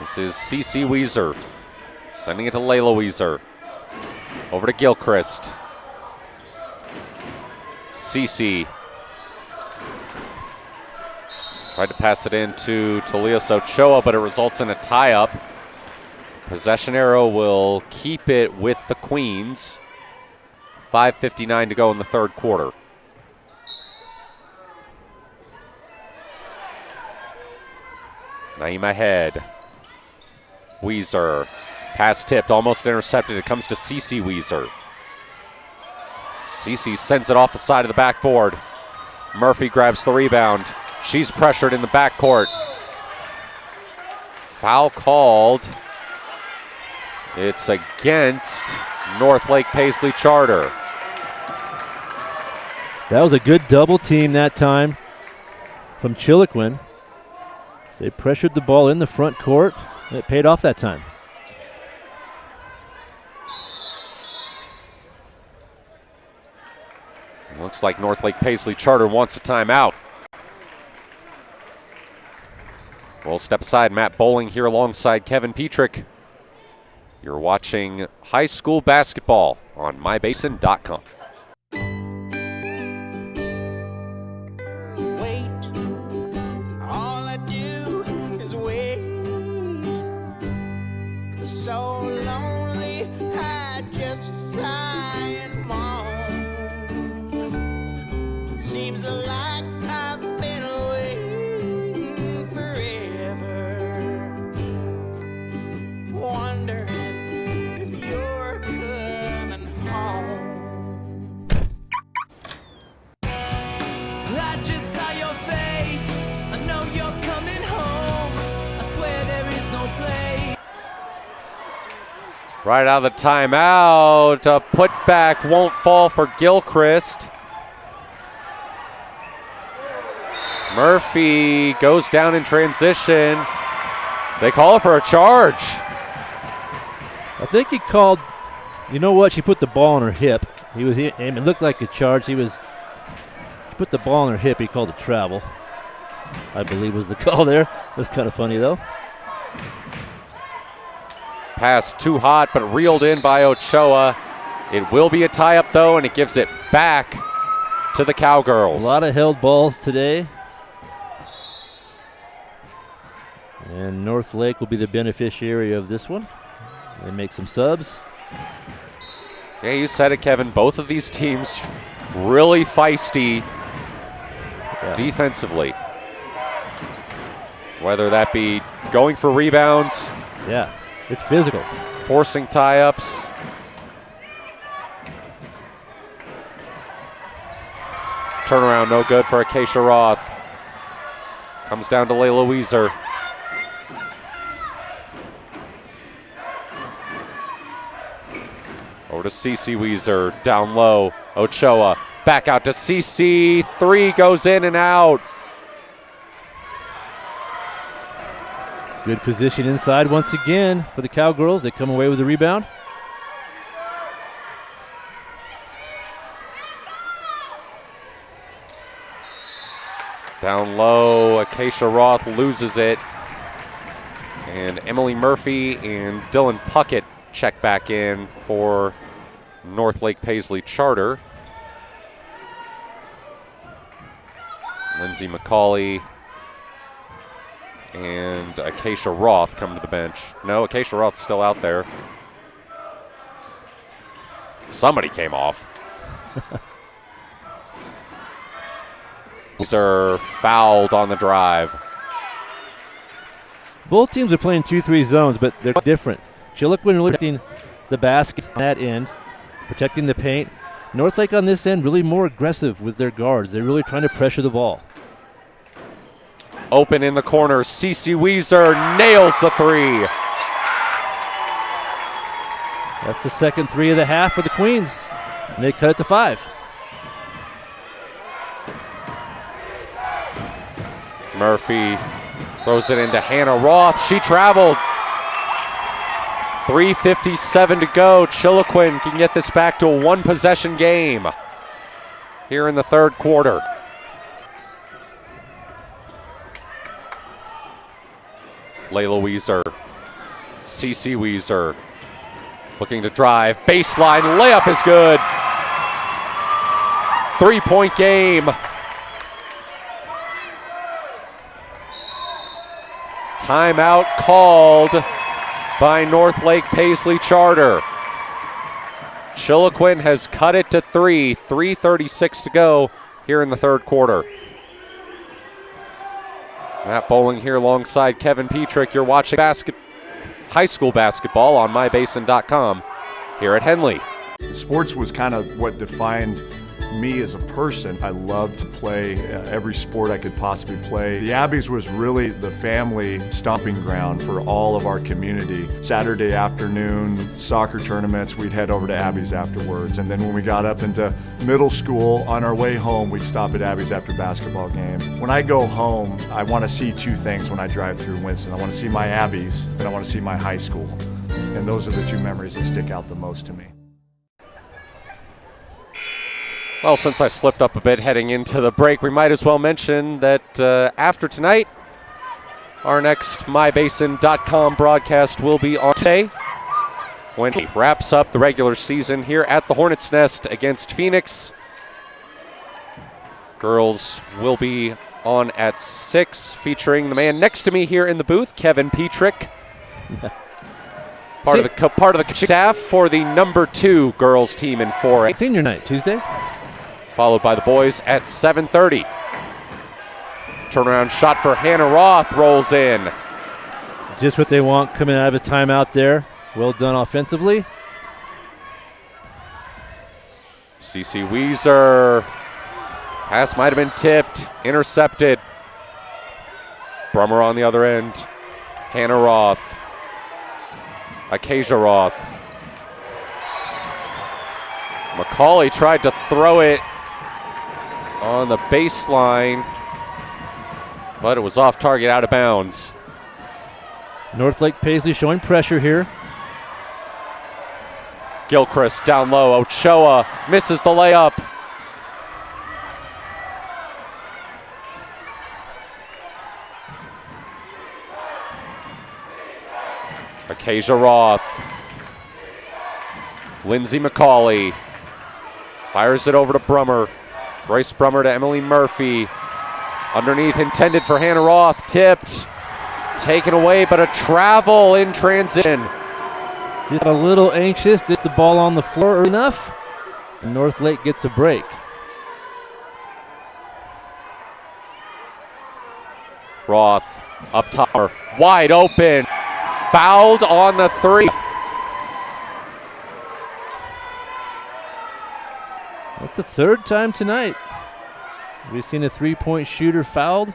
This is CeCe Weezer sending it to Layla Weezer. Over to Gilchrist. CeCe tried to pass it into Talias Ochoa, but it results in a tie-up. Possession arrow will keep it with the Queens. 5:59 to go in the third quarter. Naima Head. Weezer. Pass tipped, almost intercepted. It comes to CeCe Weezer. CeCe sends it off the side of the backboard. Murphy grabs the rebound. She's pressured in the backcourt. Foul called. It's against Northlake Paisley Charter. That was a good double team that time from Chiloquin. So they pressured the ball in the front court, and it paid off that time. Looks like Northlake Paisley Charter wants a timeout. We'll step aside. Matt Bowling here alongside Kevin Petrick. You're watching high school basketball on mybasin.com. So lonely, I just sigh and moan. Seems like I've been away forever. Wondering if you're coming home. I just saw your face. I know you're coming home. I swear there is no place. Right out of the timeout, a putback won't fall for Gilchrist. Murphy goes down in transition. They call for a charge. I think he called, you know what, she put the ball on her hip. It looked like a charge. She put the ball on her hip, he called a travel. I believe was the call there. That's kind of funny though. Pass too hot, but reeled in by Ochoa. It will be a tie-up, though, and it gives it back to the Cowgirls. A lot of held balls today. And Northlake will be the beneficiary of this one. They make some subs. Yeah, you said it, Kevin. Both of these teams really feisty defensively. Whether that be going for rebounds. Yeah. It's physical. Forcing tie-ups. Turnaround no good for Acacia Roth. Comes down to Layla Weezer. Over to CeCe Weezer. Down low. Ochoa. Back out to CeCe. Three goes in and out. Good position inside once again for the Cowgirls. They come away with the rebound. Down low, Acacia Roth loses it. And Emily Murphy and Dylan Puckett check back in for Northlake Paisley Charter. Lindsay McCauley and Acacia Roth come to the bench. No, Acacia Roth's still out there. Somebody came off. These are fouled on the drive. Both teams are playing 2-3 zones, but they're different. Chiloquin really protecting the basket on that end, protecting the paint. Northlake on this end really more aggressive with their guards. They're really trying to pressure the ball. Open in the corner, Cece Weezer nails the three. That's the second three of the half for the Queens, and they cut it to 5. Murphy throws it into Hannah Roth. She traveled. 3:57 to go. Chiloquin can get this back to a one-possession game here in the third quarter. Layla Weezer, Cece Weezer, looking to drive. Baseline layup is good. 3-point game. Timeout called by Northlake Paisley Charter. Chiloquin has cut it to 3. 3:36 to go here in the third quarter. Matt Bowling here alongside Kevin Petrick. You're watching high school basketball on mybasin.com here at Henley. Sports was kind of what defined me as a person. I loved to play every sport I could possibly play. The Abbeys was really the family stomping ground for all of our community. Saturday afternoon, soccer tournaments, we'd head over to Abbeys afterwards. And then when we got up into middle school, on our way home, we'd stop at Abbeys after basketball games. When I go home, I want to see two things when I drive through Winston. I want to see my Abbeys, and I want to see my high school. And those are the two memories that stick out the most to me. Well, since I slipped up a bit heading into the break, we might as well mention that after tonight, our next MyBasin.com broadcast will be on today when he wraps up the regular season here at the Hornets' Nest against Phoenix. Girls will be on at 6, featuring the man next to me here in the booth, Kevin Petrick. Part of the staff for the number 2 girls team in 4A. Senior night, Tuesday. Followed by the boys at 7:30. Turnaround shot for Hannah Roth rolls in. Just what they want coming out of a timeout there. Well done offensively. Cece Weezer. Pass might have been tipped, intercepted. Brummer on the other end. Hannah Roth. Acacia Roth. McCauley tried to throw it on the baseline, but it was off target, out of bounds. Northlake Paisley showing pressure here. Gilchrist down low. Ochoa misses the layup. Acacia Roth. Lindsay McCauley fires it over to Brummer. Bryce Brummer to Emily Murphy. Underneath, intended for Hannah Roth. Tipped. Taken away, but a travel in transition. Just a little anxious. Did the ball on the floor enough? And Northlake gets a break. Roth up top. Wide open. Fouled on the 3. That's the third time tonight we've seen a three-point shooter fouled.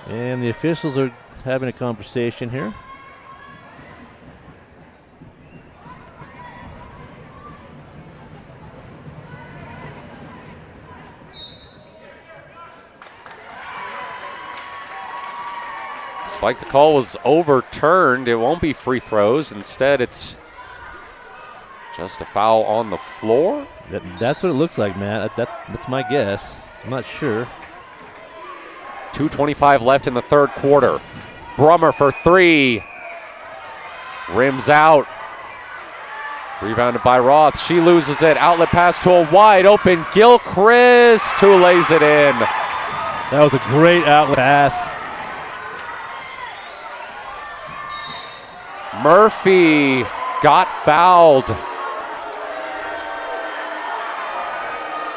And the officials are having a conversation here. Looks like the call was overturned. It won't be free throws. Instead, it's just a foul on the floor. That's what it looks like, man. That's my guess. I'm not sure. 2:25 left in the third quarter. Brummer for 3. Rims out. Rebounded by Roth. She loses it. Outlet pass to a wide open Gilchrist, who lays it in. That was a great outlet pass. Murphy got fouled.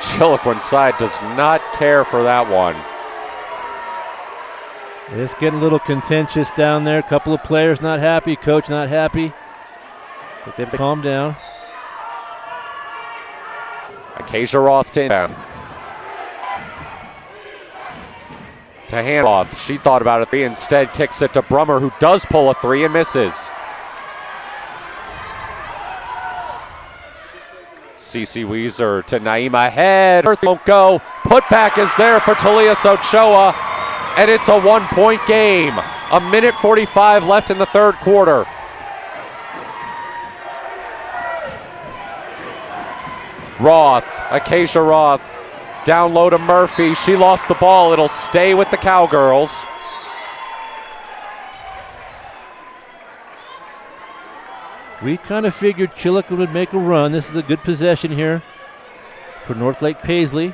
Chiloquin side does not care for that one. It's getting a little contentious down there. A couple of players not happy, coach not happy. But they've calmed down. Acacia Roth to inbound. To Hanroth. She thought about a three, instead kicks it to Brummer, who does pull a three and misses. Cece Weezer to Naima Head. Earth won't go. Putback is there for Talia Ochoa, and it's a 1-point game. 1:45 left in the third quarter. Roth, Acacia Roth, down low to Murphy. She lost the ball. It'll stay with the Cowgirls. We kind of figured Chiloquin would make a run. This is a good possession here for North Lake Paisley.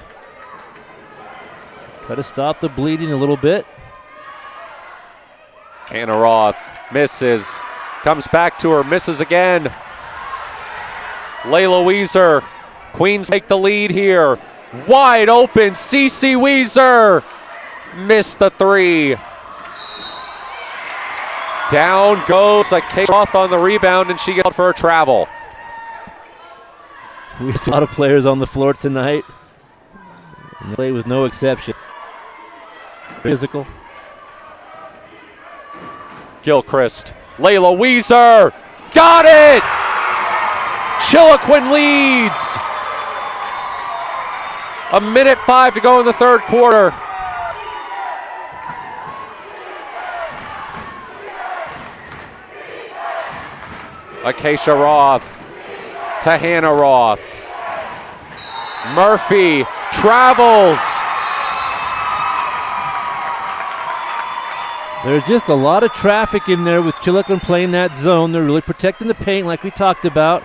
Try to stop the bleeding a little bit. Hannah Roth misses. Comes back to her, misses again. Layla Weezer. Queens take the lead here. Wide open, Cece Weezer. Missed the three. Down goes Acacia Roth on the rebound, and she gets out for a travel. We have a lot of players on the floor tonight. And the play was no exception. Physical. Gilchrist. Layla Weezer. Got it! Chiloquin leads. 1:05 to go in the third quarter. Acacia Roth to Hannah Roth. Murphy travels. There's just a lot of traffic in there with Chiloquin playing that zone. They're really protecting the paint like we talked about.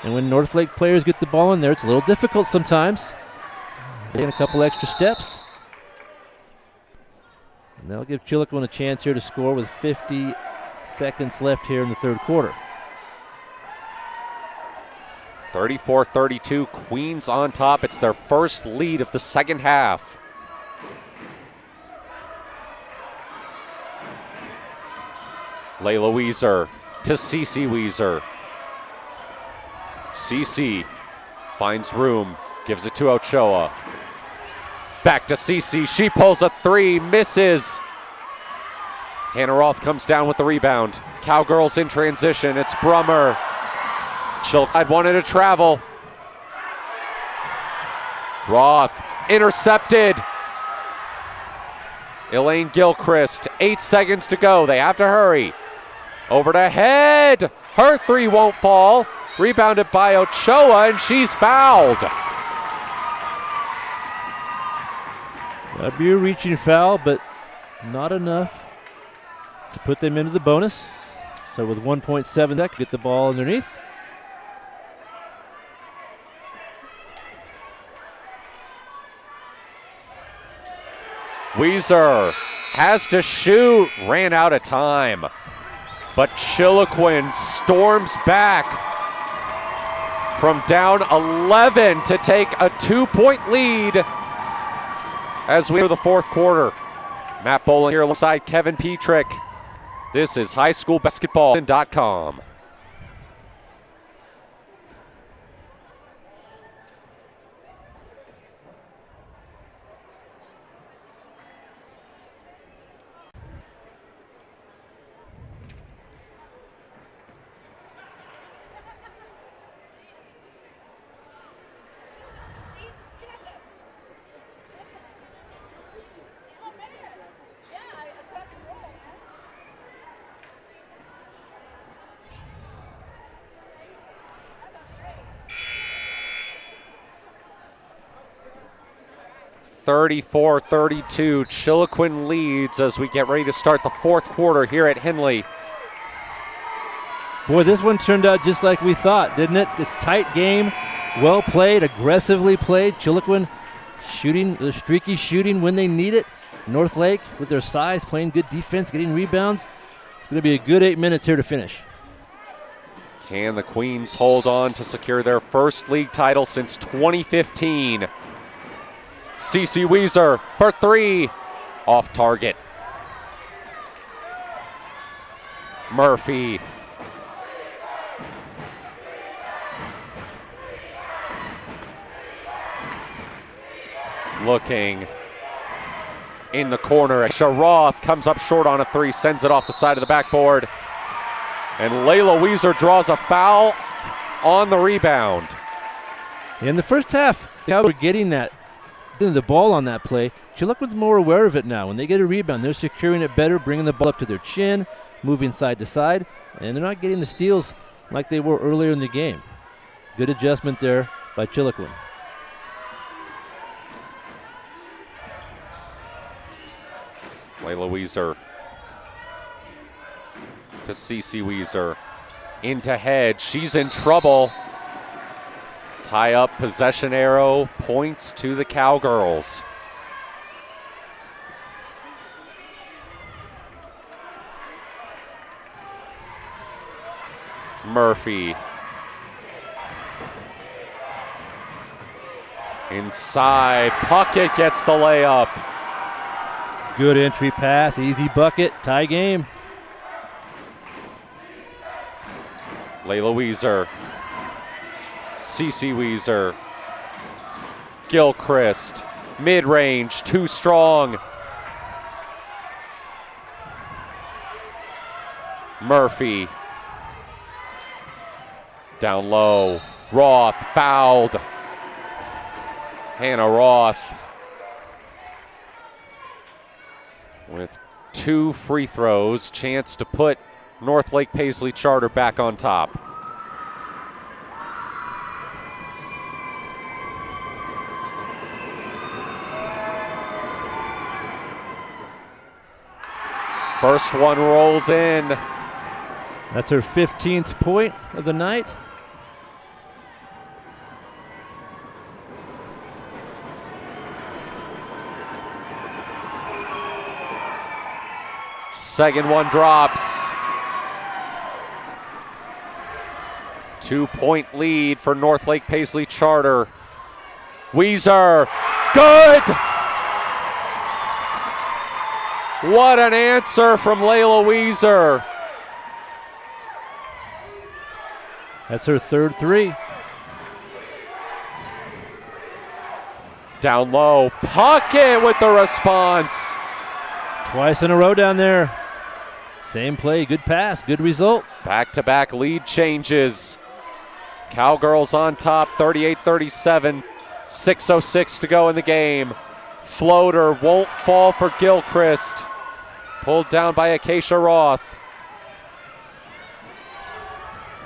And when North Lake players get the ball in there, it's a little difficult sometimes. Taking a couple extra steps. And that'll give Chiloquin a chance here to score with 50 seconds left here in the third quarter. 34-32, Queens on top. It's their first lead of the second half. Layla Weezer to Cece Weezer. Cece finds room, gives it to Ochoa. Back to Cece, she pulls a three, misses. Hannah Roth comes down with the rebound. Cowgirls in transition, it's Brummer. Chiloquin wanted to travel. Roth intercepted. Elaine Gilchrist, 8 seconds to go. They have to hurry. Over to Head. Her three won't fall. Rebounded by Ochoa, and she's fouled. That'd be a reaching foul, but not enough to put them into the bonus. So with 1.7 seconds, get the ball underneath. Weezer has to shoot, ran out of time. But Chiloquin storms back from down 11 to take a 2-point lead as we enter the fourth quarter. Matt Bowling here alongside Kevin Petrick. This is highschoolbasketball.com. (34-32). Chiloquin leads as we get ready to start the fourth quarter here at Henley. Boy, this one turned out just like we thought, didn't it? It's tight game, well played, aggressively played. Chiloquin shooting, the streaky shooting when they need it. Northlake with their size, playing good defense, getting rebounds. It's going to be a good 8 minutes here to finish. Can the Queens hold on to secure their first league title since 2015? Cece Weezer for three, off target. Murphy. Looking in the corner. Roth comes up short on a three, sends it off the side of the backboard. And Layla Weezer draws a foul on the rebound. In the first half, the Cowboys were getting the ball on that play. Chiloquin's more aware of it now. When they get a rebound, they're securing it better, bringing the ball up to their chin, moving side to side, and they're not getting the steals like they were earlier in the game. Good adjustment there by Chiloquin. Layla Weezer to Cece Weezer. Into Head. She's in trouble. Tie up, possession arrow, points to the Cowgirls. Murphy. Inside. Puckett gets the layup. Good entry pass, easy bucket, tie game. Layla Weezer. Cece Weezer. Gilchrist. Mid-range, too strong. Murphy. Down low. Roth fouled. Hannah Roth with 2 free throws. Chance to put Northlake Paisley Charter back on top. First one rolls in. That's her 15th point of the night. Second one drops. 2-point lead for Northlake Paisley Charter. Weezer, good! What an answer from Layla Weezer. That's her third three. Down low, Puckett with the response. Twice in a row down there. Same play, good pass, good result. Back-to-back lead changes. Cowgirls on top, 38-37. 6:06 to go in the game. Floater won't fall for Gilchrist. Pulled down by Acacia Roth.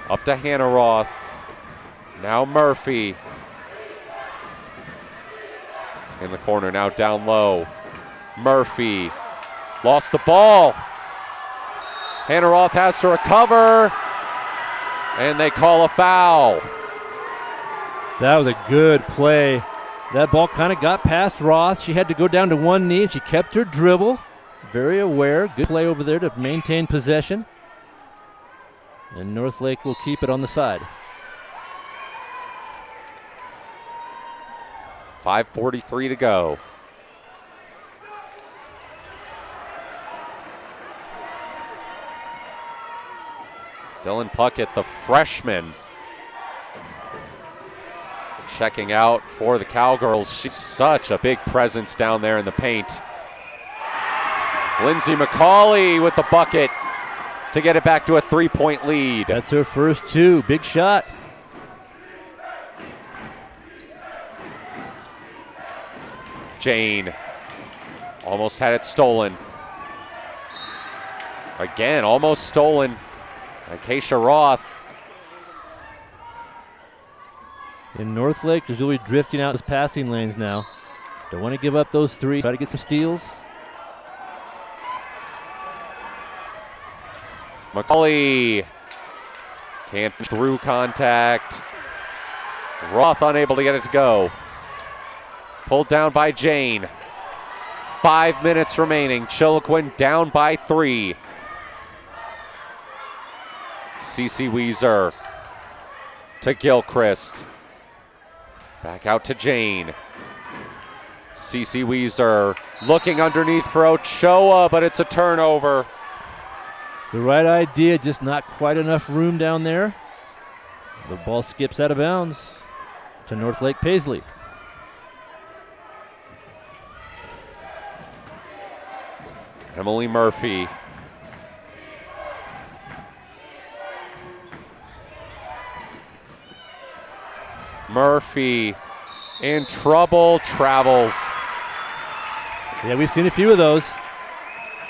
Up to Hannah Roth. Now Murphy. In the corner, now down low. Murphy. Lost the ball. Hannah Roth has to recover. And they call a foul. That was a good play. That ball kind of got past Roth. She had to go down to one knee, and she kept her dribble. Very aware. Good play over there to maintain possession. And Northlake will keep it on the side. 5:43 to go. Dylan Puckett, the freshman, checking out for the Cowgirls. She's such a big presence down there in the paint. Lindsay McCauley with the bucket to get it back to a 3-point lead. That's her first two. Big shot. Jane almost had it stolen. Again, almost stolen. Acacia Roth. In Northlake, there's really drifting out his passing lanes now. Don't want to give up those three. Try to get some steals. McCauley Can't through contact. Roth unable to get it to go. Pulled down by Jane. 5 minutes remaining. Chiloquin down by 3. Cece Weezer to Gilchrist. Back out to Jane. Cece Weezer looking underneath for Ochoa, but it's a turnover. The right idea, just not quite enough room down there. The ball skips out of bounds to North Lake Paisley. Emily Murphy. Murphy in trouble, travels. Yeah, we've seen a few of those.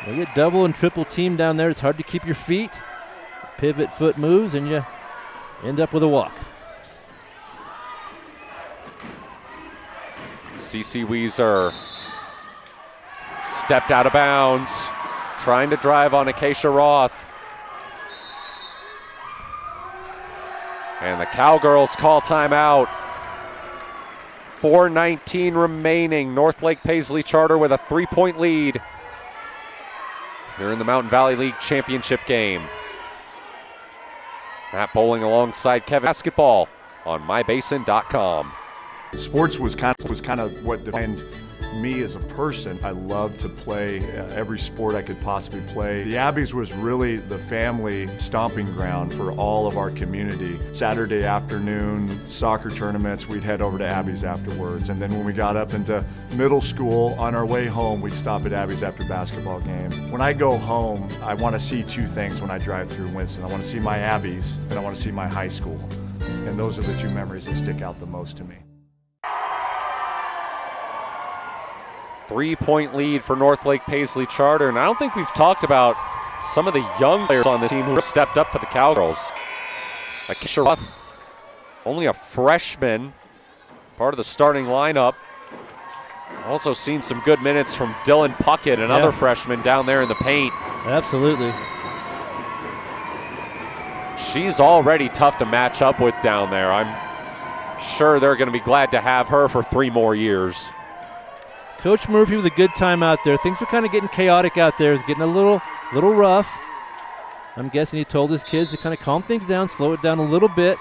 They get double and triple team down there. It's hard to keep your feet. Pivot foot moves, and you end up with a walk. Cece Weezer stepped out of bounds, trying to drive on Acacia Roth. And the Cowgirls call timeout. 4:19 remaining. North Lake Paisley Charter with a 3-point lead here in the Mountain Valley League Championship game. Matt Bowling alongside Kevin. Basketball on mybasin.com. Sports was kind of what defined me as a person. I loved to play every sport I could possibly play. The Abbeys was really the family stomping ground for all of our community. Saturday afternoon soccer tournaments, we'd head over to Abbeys afterwards. And then when we got up into middle school, on our way home, we'd stop at Abbeys after basketball games. When I go home, I want to see two things when I drive through Winston. I want to see my Abbeys and I want to see my high school. And those are the two memories that stick out the most to me. 3-point lead for North Lake Paisley Charter, and I don't think we've talked about some of the young players on this team who stepped up for the Cowgirls. Acacia Roth, only a freshman, part of the starting lineup. Also seen some good minutes from Dylan Puckett, another freshman down there in the paint. Absolutely. She's already tough to match up with down there. I'm sure they're going to be glad to have her for 3 more years. Coach Murphy with a good time out there. Things were kind of getting chaotic out there. It's getting a little rough. I'm guessing he told his kids to kind of calm things down, slow it down a little bit,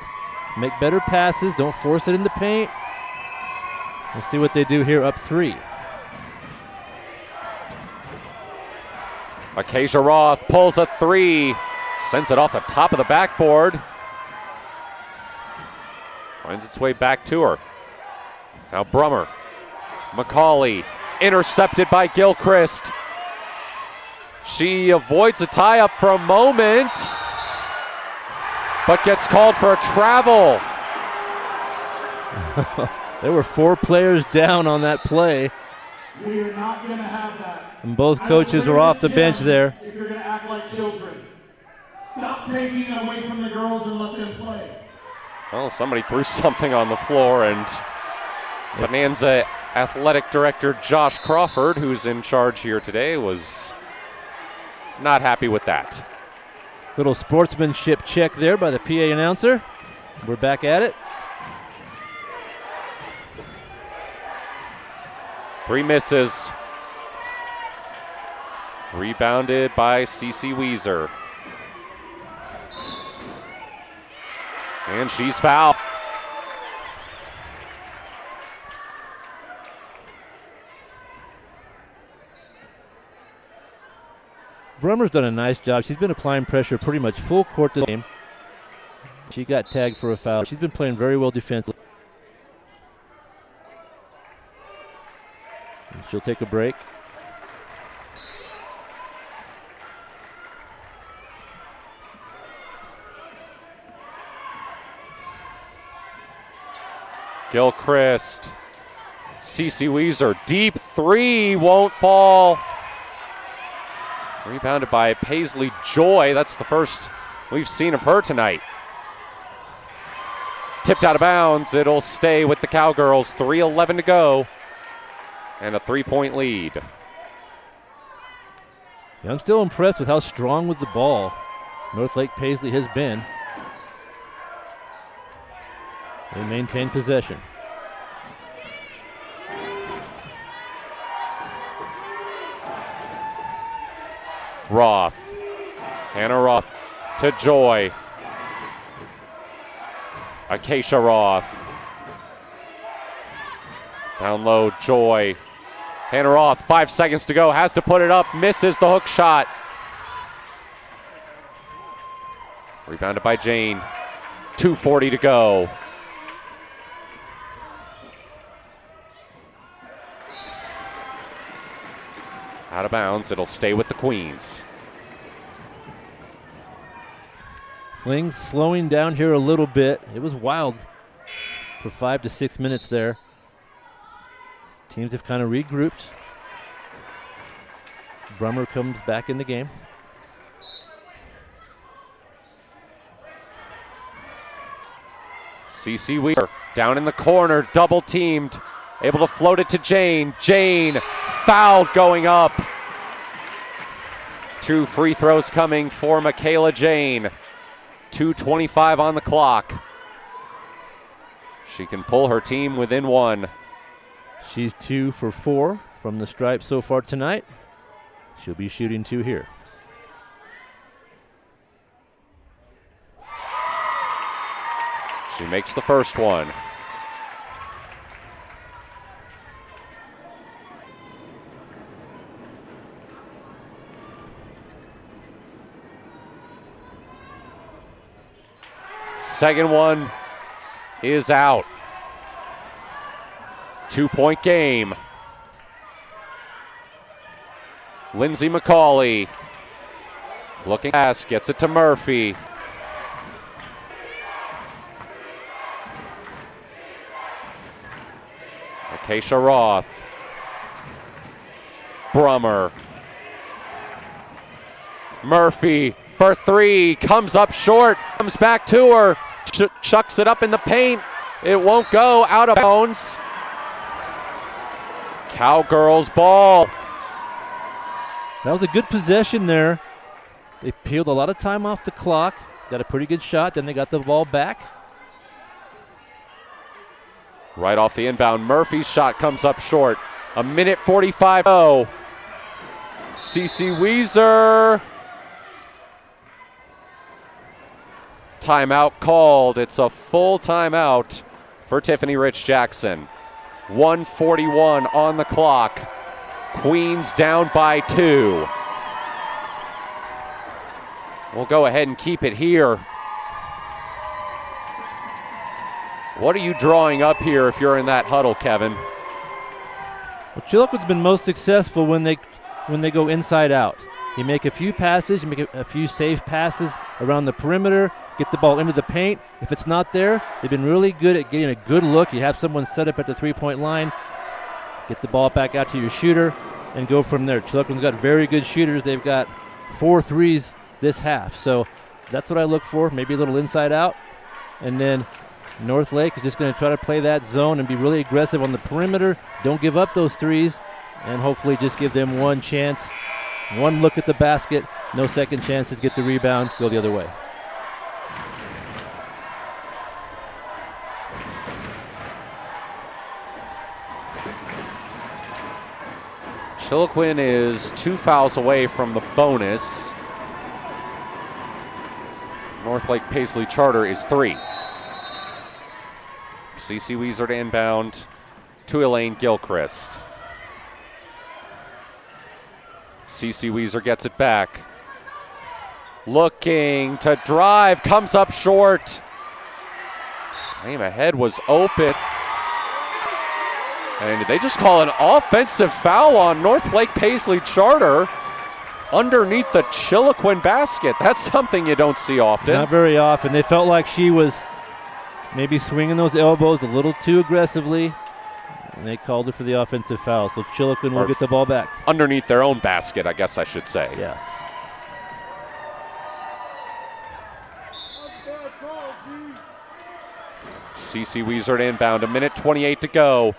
make better passes, don't force it in the paint. We'll see what they do here up 3. Acacia Roth pulls a 3, sends it off the top of the backboard. Finds its way back to her. Now Brummer. McCauley intercepted by Gilchrist. She avoids a tie-up for a moment, but gets called for a travel. There were 4 players down on that play. We are not going to have that. And both coaches were off the bench there. If you're going to act like children, stop taking it away from the girls and let them play. Well, somebody threw something on the floor, and Bonanza Athletic Director Josh Crawford, who's in charge here today, was not happy with that. Little sportsmanship check there by the PA announcer. We're back at it. 3 misses. Rebounded by Cece Weezer. And she's fouled. Brummer's done a nice job. She's been applying pressure pretty much full court this game. She got tagged for a foul. She's been playing very well defensively. And she'll take a break. Gilchrist. Cece Weezer, deep 3, won't fall. Rebounded by Paisley Joy. That's the first we've seen of her tonight. Tipped out of bounds. It'll stay with the Cowgirls. 3:11 to go. And a 3-point lead. Yeah, I'm still impressed with how strong with the ball North Lake Paisley has been. They maintain possession. Roth. Hannah Roth to Joy. Acacia Roth. Down low, Joy. Hannah Roth, 5 seconds to go, has to put it up, misses the hook shot. Rebounded by Jane. 2:40 to go. Out of bounds, it'll stay with the Queens. Things slowing down here a little bit. It was wild for 5 to 6 minutes there. Teams have kind of regrouped. Brummer comes back in the game. CC Weaver down in the corner, double teamed, able to float it to Jane. Jane fouled going up. 2 free throws coming for Michaela Jane. 2:25 on the clock. She can pull her team within 1. She's 2 for 4 from the stripe so far tonight. She'll be shooting 2 here. She makes the first one. Second one is out. 2-point game. Lindsay McCauley looking pass, gets it to Murphy. Acacia Roth. Brummer. Murphy for 3, comes up short, comes back to her, chucks it up in the paint. It won't go, out of bounds. Cowgirls ball. That was a good possession there. They peeled a lot of time off the clock, got a pretty good shot, then they got the ball back. Right off the inbound, Murphy's shot comes up short. 1:45 to go. CC Weezer. Timeout called. It's a full timeout for Tiffany Rich Jackson. 1:41 on the clock. Queens down by 2. We'll go ahead and keep it here. What are you drawing up here if you're in that huddle, Kevin? Well, Chiloquin's been most successful when they go inside out. You make a few passes, you make a few safe passes around the perimeter, get the ball into the paint. If it's not there, they've been really good at getting a good look. You have someone set up at the three-point line, get the ball back out to your shooter, and go from there. Chiloquin's got very good shooters. They've got 4 threes this half. So that's what I look for, maybe a little inside out. And then North Lake is just going to try to play that zone and be really aggressive on the perimeter. Don't give up those threes, and hopefully just give them one chance, one look at the basket, no second chances, get the rebound, go the other way. Chiloquin is 2 fouls away from the bonus. North Lake Paisley Charter is 3. CC Weezer to inbound to Elaine Gilchrist. CC Weezer gets it back. Looking to drive, comes up short. Aim ahead was open. And did they just call an offensive foul on North Lake Paisley Charter underneath the Chiloquin basket? That's something you don't see often. Not very often. They felt like she was maybe swinging those elbows a little too aggressively, and they called her for the offensive foul. So Chiloquin will get the ball back. Underneath their own basket, I guess I should say. Yeah. CC Weezer to inbound, 1:28 to go.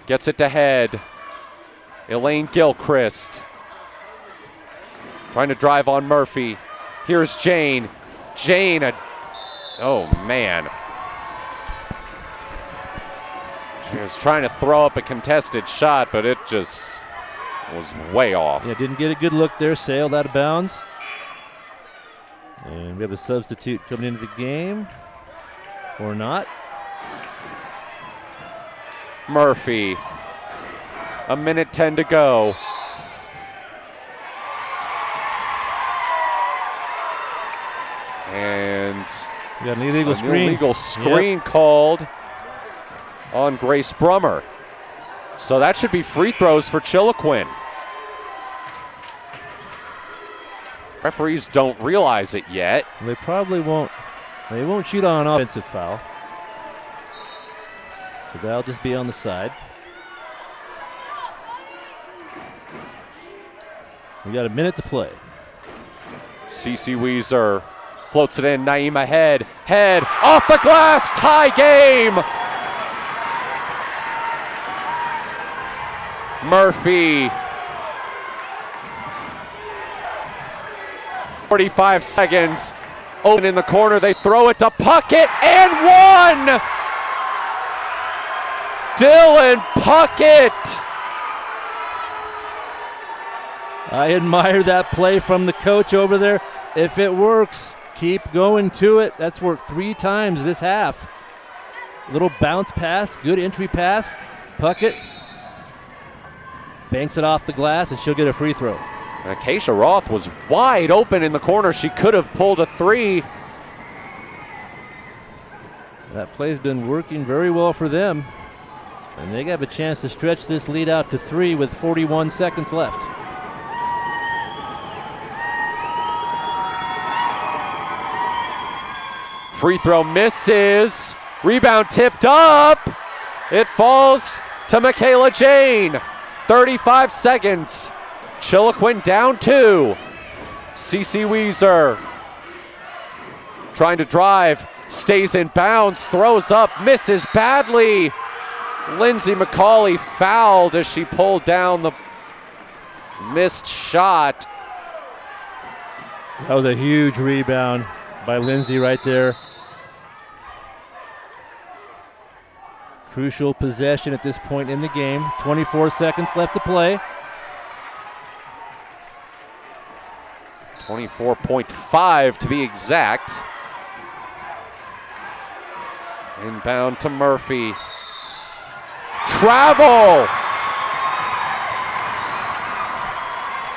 Gets it to head. Elaine Gilchrist trying to drive on Murphy. Here's Jane. Jane, oh man. He was trying to throw up a contested shot, but it just was way off. Yeah, didn't get a good look there. Sailed out of bounds. And we have a substitute coming into the game. Or not. Murphy. 1:10 to go. And we got an illegal screen. Illegal screen called on Grace Brummer. So that should be free throws for Chiloquin. Referees don't realize it yet. They probably won't. They won't shoot on an offensive foul. So that'll just be on the side. We got a minute to play. CC Weezer floats it in. Naima head off the glass. Tie game. Murphy. 45 seconds. Open in the corner. They throw it to Puckett and one. Dylan Puckett. I admire that play from the coach over there. If it works, keep going to it. That's worked 3 times this half. Little bounce pass, good entry pass. Puckett banks it off the glass, and she'll get a free throw. Acacia Roth was wide open in the corner. She could have pulled a 3. That play's been working very well for them. And they have a chance to stretch this lead out to 3 with 41 seconds left. Free throw misses. Rebound tipped up. It falls to Michaela Jane. 35 seconds. Chiloquin down 2. CC Weezer trying to drive. Stays in bounds. Throws up. Misses badly. Lindsay McCauley fouled as she pulled down the missed shot. That was a huge rebound by Lindsay right there. Crucial possession at this point in the game. 24 seconds left to play. 24.5 to be exact. Inbound to Murphy. Travel!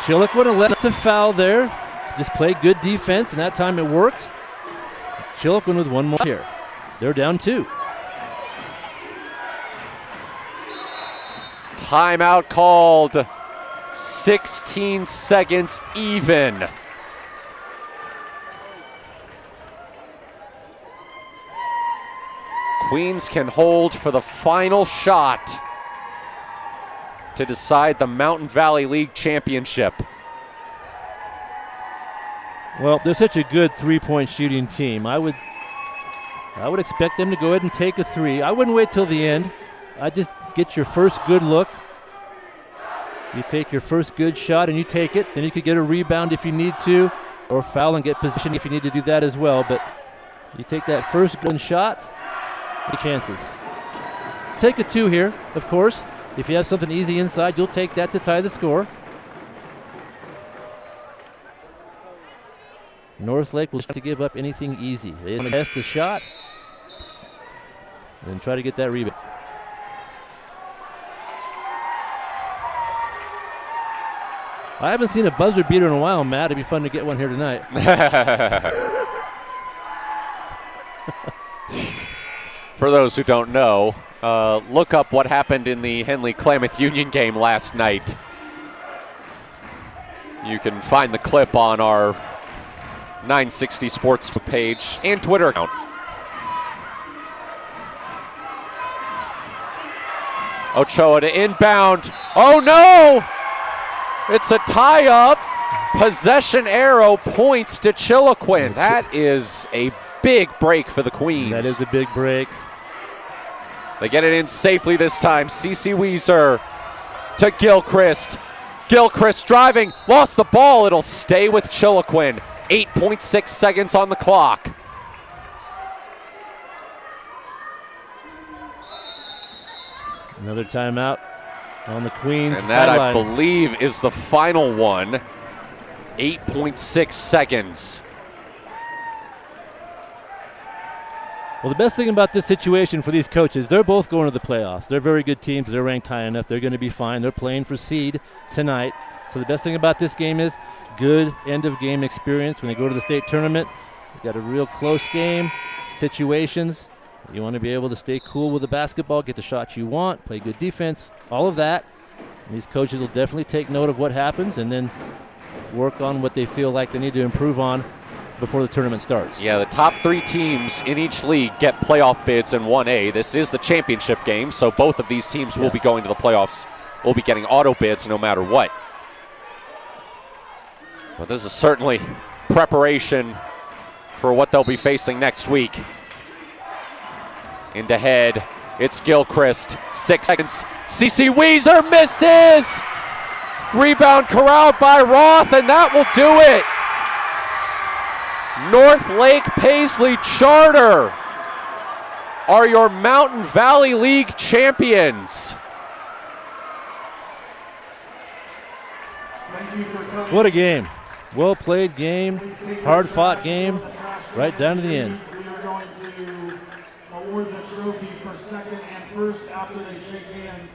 Chiloquin let to foul there. Just played good defense, and that time it worked. Chiloquin with one more here. They're down 2. Timeout called. 16 seconds even. Queens can hold for the final shot to decide the Mountain Valley League Championship. Well, they're such a good three-point shooting team. I would expect them to go ahead and take a 3. I wouldn't wait till the end. I'd just get your first good look. You take your first good shot and you take it. Then you could get a rebound if you need to, or foul and get position if you need to do that as well. But you take that first good shot, the chances. Take a 2 here, of course. If you have something easy inside, you'll take that to tie the score. Northlake will try to give up anything easy. They want to test the shot and try to get that rebound. I haven't seen a buzzer beater in a while, Matt. It'd be fun to get one here tonight. For those who don't know, look up what happened in the Henley-Klamath Union game last night. You can find the clip on our 960 Sports page and Twitter account. Ochoa to inbound. Oh no! It's a tie-up. Possession arrow points to Chiloquin. That is a big break for the Queens. That is a big break. They get it in safely this time. CC Weezer to Gilchrist. Gilchrist driving, lost the ball. It'll stay with Chiloquin. 8.6 seconds on the clock. Another timeout on the Queens And that, I sideline. believe, is the final one. 8.6 seconds. Well, the best thing about this situation for these coaches, they're both going to the playoffs. They're very good teams. They're ranked high enough. They're going to be fine. They're playing for seed tonight. So the best thing about this game is good end-of-game experience. When they go to the state tournament, you've got a real close game, situations. You want to be able to stay cool with the basketball, get the shots you want, play good defense, all of that. And these coaches will definitely take note of what happens and then work on what they feel like they need to improve on before the tournament starts. Yeah, the top 3 teams in each league get playoff bids in 1A. This is the championship game, so both of these teams will be going to the playoffs, will be getting auto bids no matter what. But this is certainly preparation for what they'll be facing next week. Into head, it's Gilchrist, 6 seconds. CeCe Weezer misses! Rebound corralled by Roth, and that will do it. North Lake Paisley Charter are your Mountain Valley League champions. What a game. Well played game, hard fought game, right down to the end. We are going to award the trophy for second and first after they shake hands.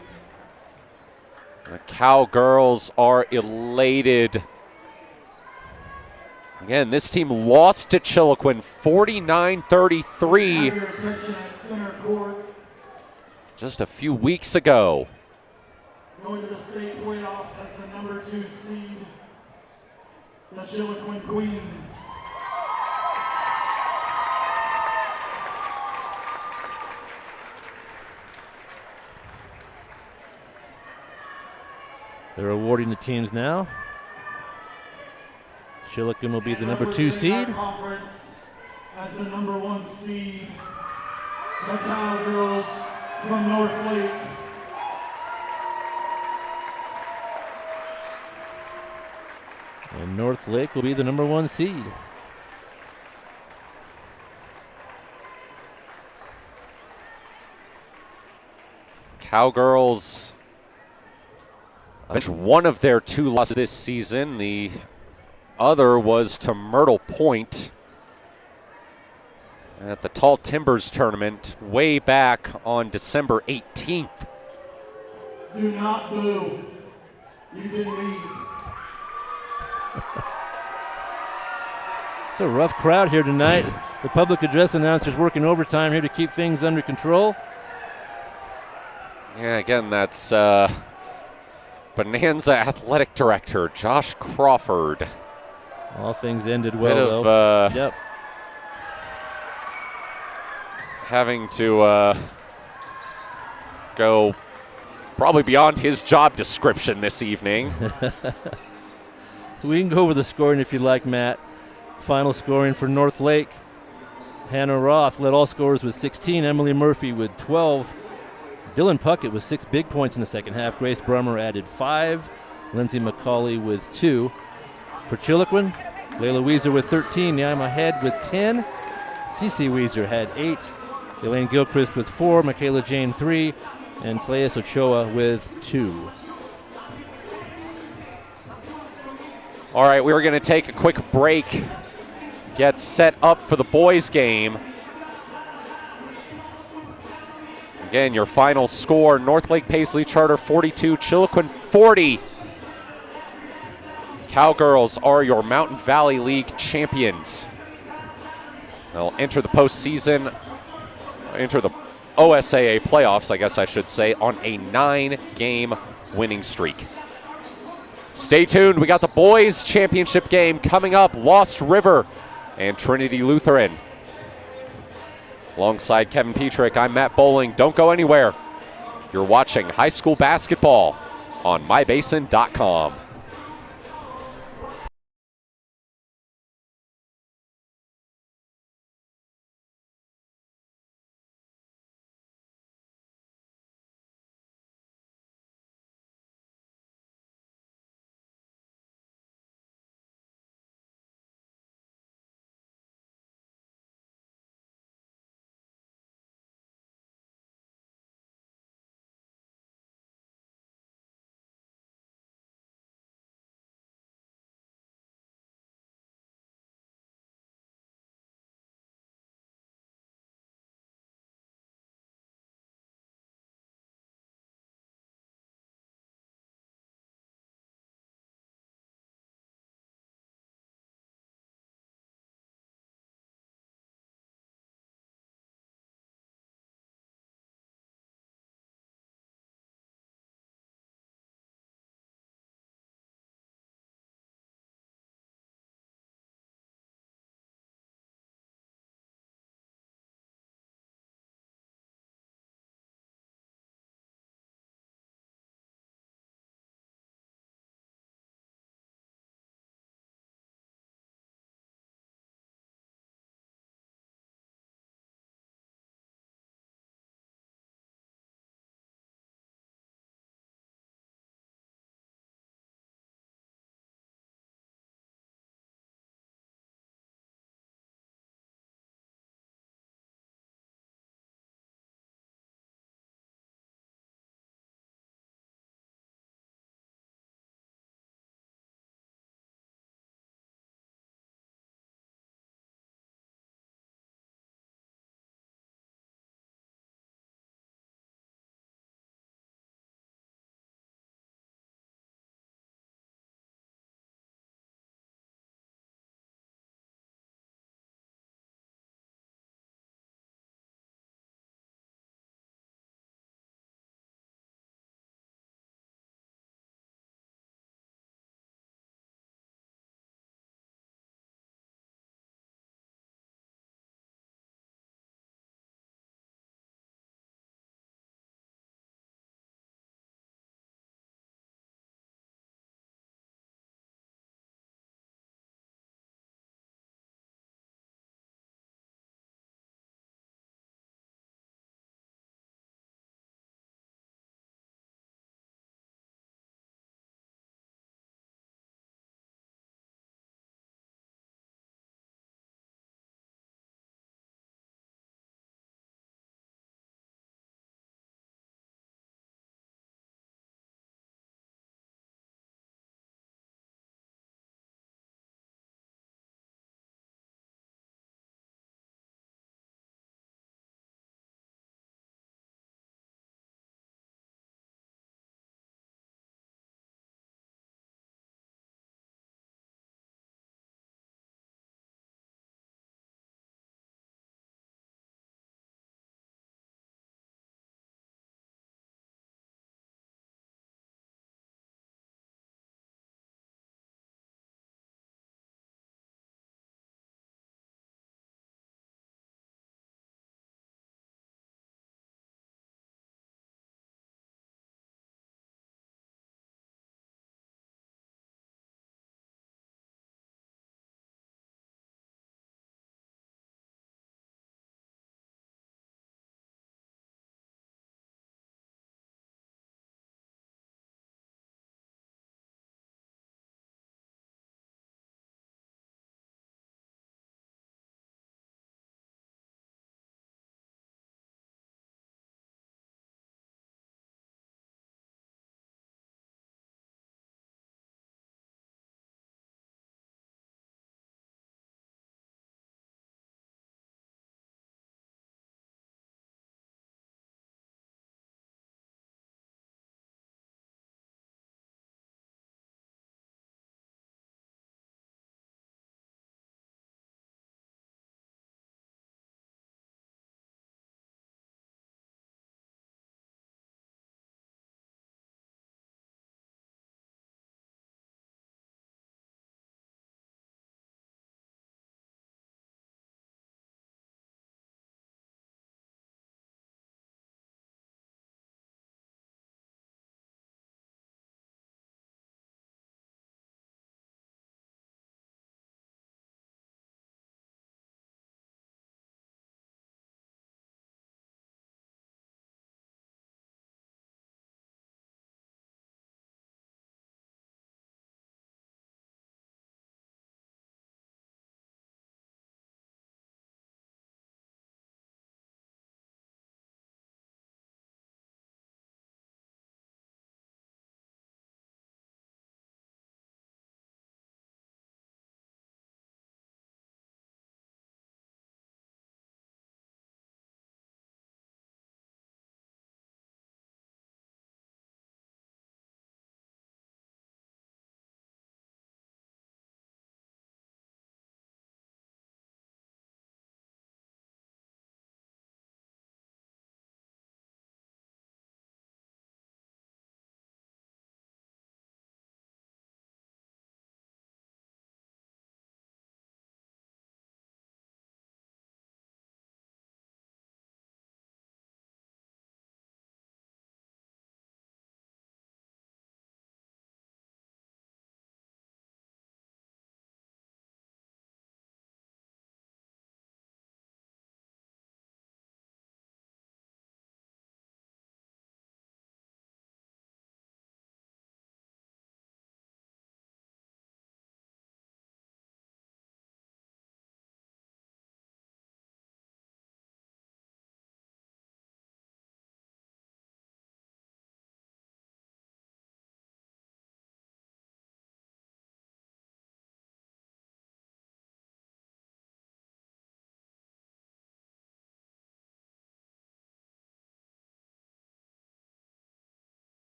The Cowgirls are elated. Again, this team lost to Chiloquin 49-33 just a few weeks ago. Going to the state playoffs as the number 2 seed, the Chiloquin Queens. They're awarding the teams now. Chiloquin will be the number 2 seed. Conference as the number 1 seed, the Cowgirls from North Lake. And North Lake will be the number 1 seed. Cowgirls, one of their 2 losses this season. The other was to Myrtle Point at the Tall Timbers tournament way back on December 18th. Do not boo. You can leave. It's a rough crowd here tonight. The public address announcer's working overtime here to keep things under control. Yeah, again, that's Bonanza Athletic Director Josh Crawford. All things ended well, Bit of, though. Yep. Having to go probably beyond his job description this evening. We can go over the scoring if you like, Matt. Final scoring for North Lake. Hannah Roth led all scorers with 16. Emily Murphy with 12. Dylan Puckett with 6 big points in the second half. Grace Brummer added 5. Lindsay McCauley with 2. For Chiloquin, Layla Weezer with 13. Naima Head with 10. CeCe Weezer had 8. Elaine Gilchrist with 4. Michaela Jane 3. And Cleas Ochoa with 2. All right, we're going to take a quick break, get set up for the boys' game. Again, your final score, North Lake Paisley Charter 42, Chiloquin 40. Cowgirls are your Mountain Valley League champions. They'll enter the postseason, enter the OSAA playoffs, I guess I should say, on a 9-game winning streak. Stay tuned. We got the boys' championship game coming up. Lost River and Trinity Lutheran. Alongside Kevin Petrick, I'm Matt Bowling. Don't go anywhere. You're watching high school basketball on mybasin.com.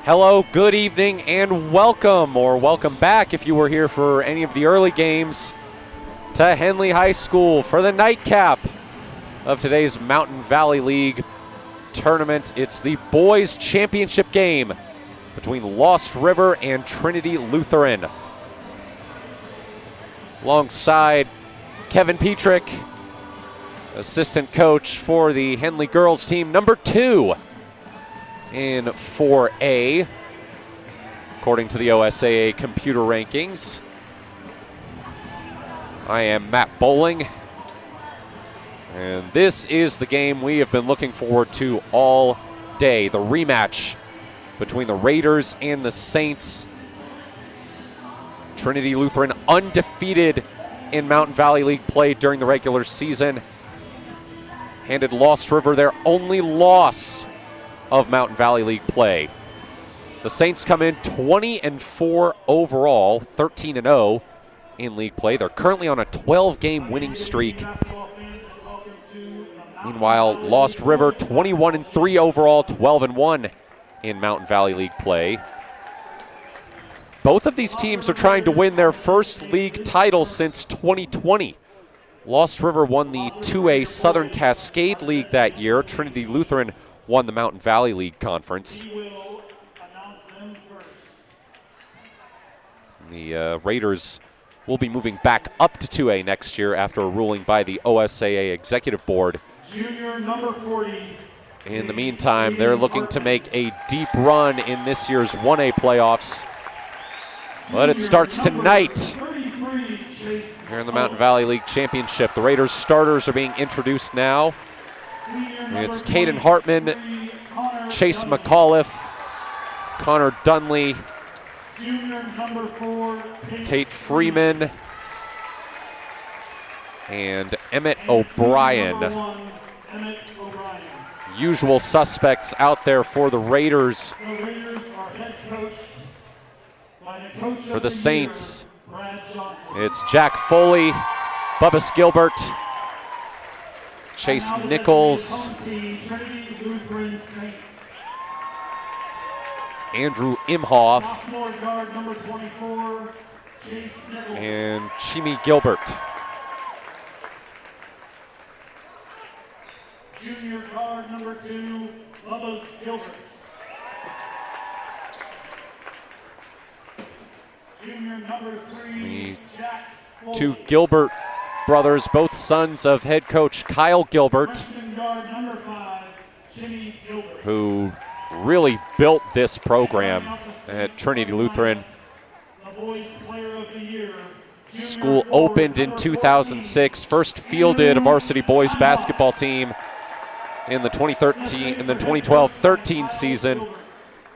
Hello, good evening, and welcome, or welcome back if you were here for any of the early games, to Henley High School for the nightcap of today's Mountain Valley League tournament. It's the boys' championship game between Lost River and Trinity Lutheran. Alongside Kevin Petrick, assistant coach for the Henley girls team, number 2 in 4A, according to the OSAA computer rankings. I am Matt Bowling, and this is the game we have been looking forward to all day, the rematch between the Raiders and the Saints. Trinity Lutheran undefeated in Mountain Valley League play during the regular season. Handed Lost River their only loss of Mountain Valley League play. The Saints come in 20-4 overall, 13-0 in league play. They're currently on a 12-game winning streak. Meanwhile, Lost River 21-3 overall, 12-1 in Mountain Valley League play. Both of these teams are trying to win their first league title since 2020. Lost River won the 2A Southern Cascade League that year. Trinity Lutheran won the Mountain Valley League Conference. The Raiders will be moving back up to 2A next year after a ruling by the OSAA Executive Board. Junior number 40. In the meantime, they're looking to make a deep run in this year's 1A playoffs. But it starts tonight here in the Mountain Valley League Championship. The Raiders starters are being introduced now. It's Caden Hartman, Chase McAuliffe, Connor Dunley, Tate Freeman, and Emmett O'Brien. Usual suspects out there for the Raiders. For the Saints, it's Jack Foley, Bubba Gilbert, Chase Nichols, Andrew Imhoff, and Chimmy Gilbert. Junior guard number 2, Bubba Gilbert. Junior number 3, Jack Foley. Two Gilbert brothers, both sons of head coach Kyle Gilbert, Guard number 5, Jimmy Gilbert. who really built this program at Trinity Lutheran. The boys player of the year. School opened in 2006, first fielded a varsity boys basketball team in the 2012-13 season.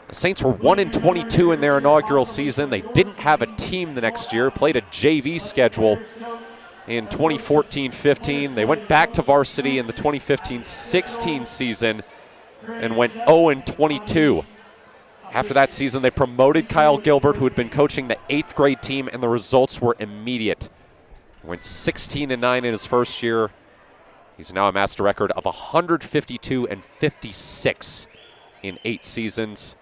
The Saints were 1-22 in their inaugural season. They didn't have a team the next year, played a JV schedule in 2014-15. They went back to varsity in the 2015-16 season and went 0-22. After that season, they promoted Kyle Gilbert, who had been coaching the 8th grade team, and the results were immediate. He went 16-9 in his first year. He's now amassed a record of 152-56 in 8 seasons.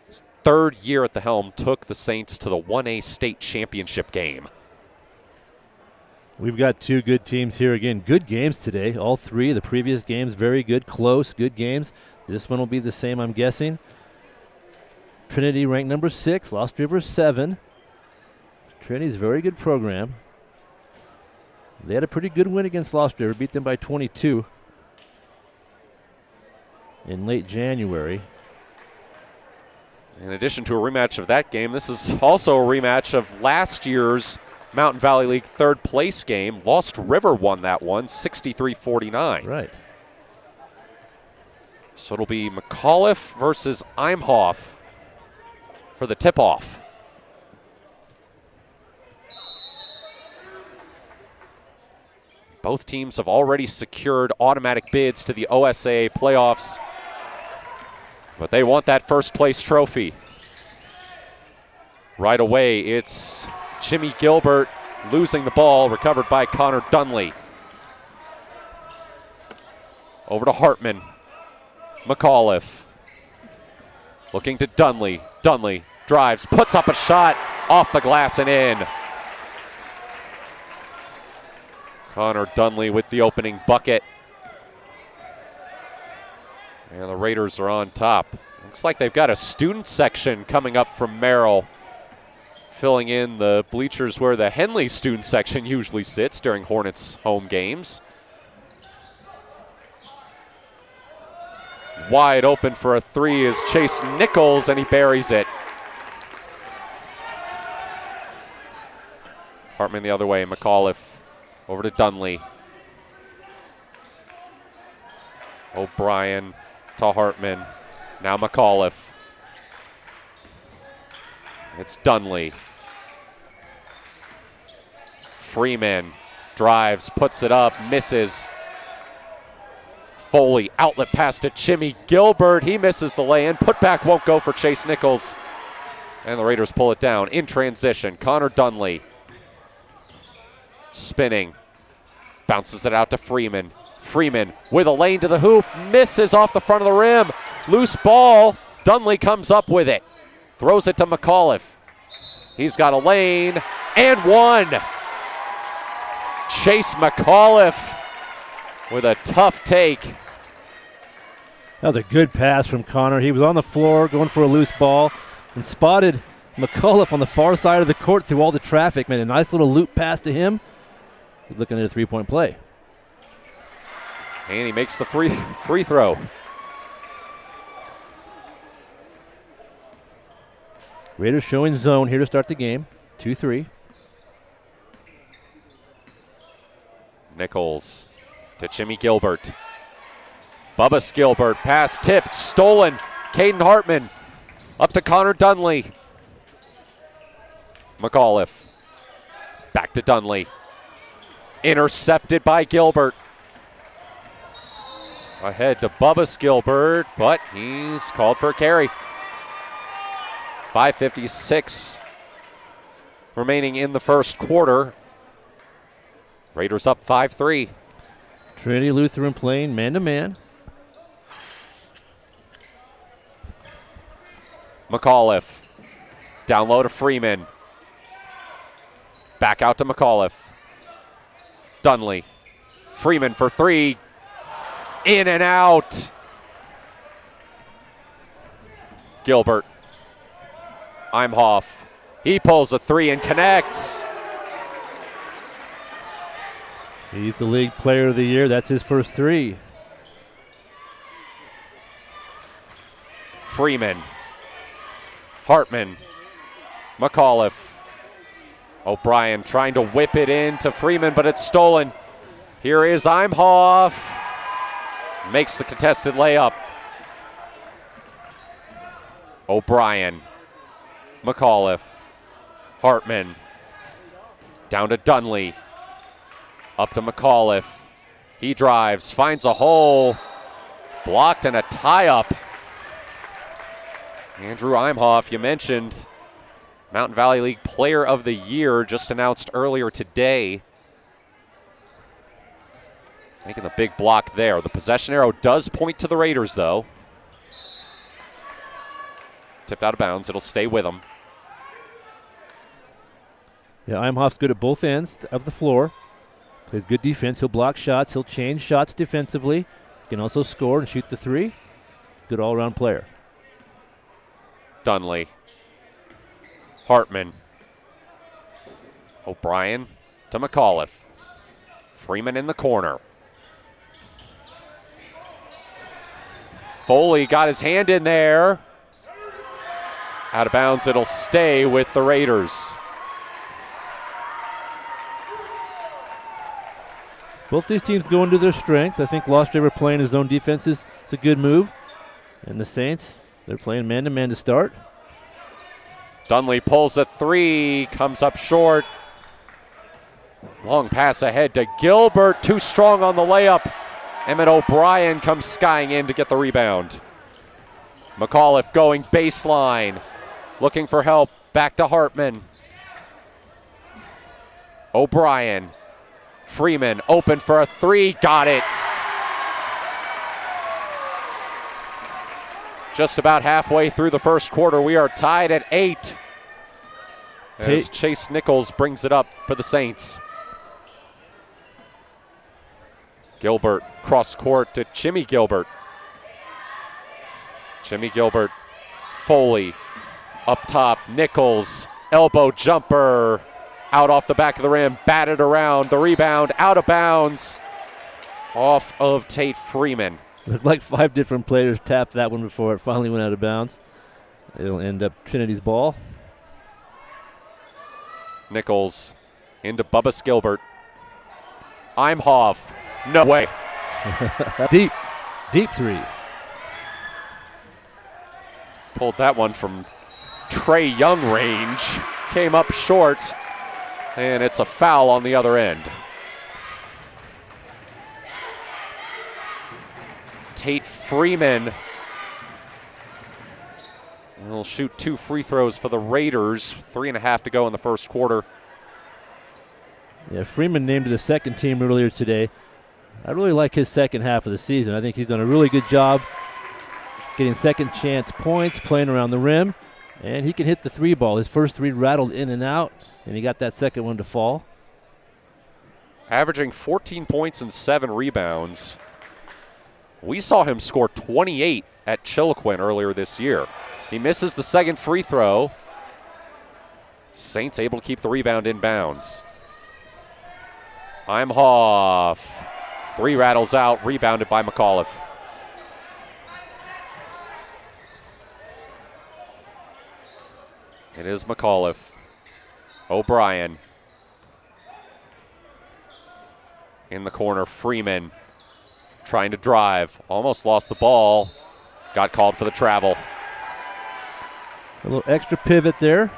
His 3rd year at the helm took the Saints to the 1A state championship game. We've got 2 good teams here again. Good games today. All 3 of the previous games, very good, close, good games. This one will be the same, I'm guessing. Trinity ranked number 6, Lost River 7. Trinity's a very good program. They had a pretty good win against Lost River, beat them by 22 in late January. In addition to a rematch of that game, this is also a rematch of last year's Mountain Valley League 3rd place game. Lost River won that one, 63-49. Right. So it'll be McAuliffe versus Imhoff for the tip-off. Both teams have already secured automatic bids to the OSAA playoffs, but they want that first place trophy. Right away, it's Jimmy Gilbert losing the ball, recovered by Connor Dunley. Over to Hartman. McAuliffe. Looking to Dunley. Dunley drives, puts up a shot off the glass and in. Connor Dunley with the opening bucket. And the Raiders are on top. Looks like they've got a student section coming up from Merrill, filling in the bleachers where the Henley student section usually sits during Hornets home games. Wide open for a three is Chase Nichols, and he buries it. Hartman the other way, McAuliffe over to Dunley. O'Brien to Hartman. Now McAuliffe. It's Dunley. Freeman drives, puts it up, misses. Foley, outlet pass to Jimmy Gilbert. He misses the lay-in. Putback won't go for Chase Nichols. And the Raiders pull it down in transition. Connor Dunley spinning. Bounces it out to Freeman. Freeman with a lane to the hoop. Misses off the front of the rim. Loose ball. Dunley comes up with it. Throws it to McAuliffe. He's got a lane and one. Chase McAuliffe with a tough take. That was a good pass from Connor. He was on the floor going for a loose ball and spotted McAuliffe on the far side of the court through all the traffic. Made a nice little loop pass to him. He's looking at a three-point play. And he makes the free throw. Raiders showing zone here to start the game. 2-3. Nichols to Jimmy Gilbert. Bubba Gilbert, pass tipped, stolen. Caden Hartman up to Connor Dunley. McAuliffe back to Dunley. Intercepted by Gilbert. Ahead to Bubba Gilbert, but he's called for a carry. 5:56 remaining in the first quarter. Raiders up 5-3. Trinity Lutheran playing man-to-man. McAuliffe. Down low to Freeman. Back out to McAuliffe. Dunley. Freeman for three. In and out. Gilbert. Imhoff. He pulls a three and connects. He's the league player of the year. That's his first three. Freeman. Hartman. McAuliffe. O'Brien trying to whip it in to Freeman, but it's stolen. Here is Imhoff. Makes the contested layup. O'Brien. McAuliffe. Hartman. Down to Dunley. Up to McAuliffe. He drives, finds a hole. Blocked and a tie-up. Andrew Imhoff, you mentioned, Mountain Valley League Player of the Year, just announced earlier today. Making the big block there. The possession arrow does point to the Raiders, though. Tipped out of bounds. It'll stay with them. Yeah, Imhoff's good at both ends of the floor. Plays good defense. He'll block shots. He'll change shots defensively. He can also score and shoot the three. Good all-around player. Dunley. Hartman. O'Brien to McAuliffe. Freeman in the corner. Foley got his hand in there. Out of bounds, it'll stay with the Raiders. Both these teams go into their strength. I think Lost River playing his own defense is a good move. And the Saints, they're playing man-to-man to start. Dunley pulls a three, comes up short. Long pass ahead to Gilbert, too strong on the layup. Emmett O'Brien comes skying in to get the rebound. McAuliffe going baseline, looking for help, back to Hartman. O'Brien. Freeman open for a three, got it. Just about halfway through the first quarter. We are tied at 8. As Chase Nichols brings it up for the Saints. Gilbert cross court to Jimmy Gilbert. Jimmy Gilbert, Foley, up top, Nichols, elbow jumper, out off the back of the rim, batted around, the rebound, out of bounds, off of Tate Freeman. Looked like 5 different players tapped that one before it finally went out of bounds. It'll end up Trinity's ball. Nichols into Bubba Gilbert. Imhoff, no way. Deep three. Pulled that one from Trey Young range. Came up short, and it's a foul on the other end. Tate Freeman will shoot 2 free throws for the Raiders. 3.5 to go in the first quarter. Yeah, Freeman named to the second team earlier today. I really like his second half of the season. I think he's done a really good job getting second chance points, playing around the rim, and he can hit the 3 ball. His first 3 rattled in and out, and he got that second one to fall. Averaging 14 points and 7 rebounds. We saw him score 28 at Chiloquin earlier this year. He misses the second free throw. Saints able to keep the rebound in bounds. Imhoff. 3 rattles out, rebounded by McAuliffe. It is McAuliffe. O'Brien. In the corner, Freeman trying to drive. Almost lost the ball. Got called for the travel. A little extra pivot there.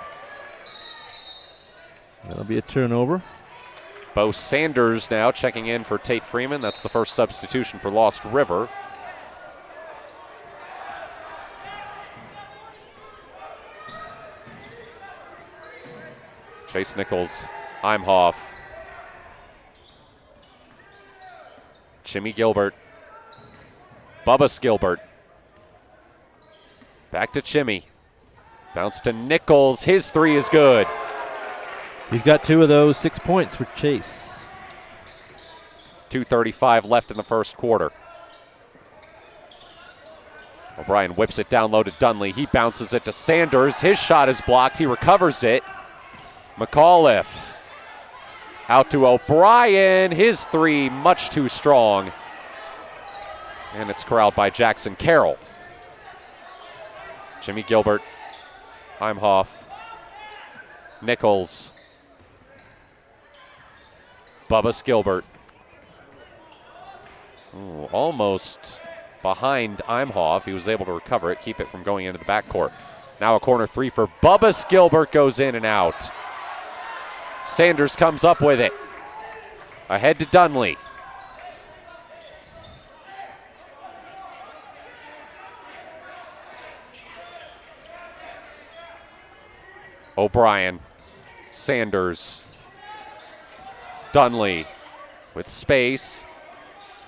That'll be a turnover. Bo Sanders now checking in for Tate Freeman. That's the first substitution for Lost River. Chase Nichols, Imhoff. Jimmy Gilbert. Bubba Gilbert. Back to Jimmy. Bounce to Nichols. His 3 is good. He's got 2 of those, 6 points for Chase. 2:35 left in the first quarter. O'Brien whips it down low to Dunley. He bounces it to Sanders. His shot is blocked. He recovers it. McAuliffe out to O'Brien. His 3 much too strong. And it's corralled by Jackson Carroll. Jimmy Gilbert. Imhoff. Nichols. Bubba Gilbert. Ooh, almost behind Imhoff. He was able to recover it, keep it from going into the backcourt. Now a corner 3 for Bubba Gilbert, goes in and out. Sanders comes up with it. Ahead to Dunley. O'Brien. Sanders. Dunley with space.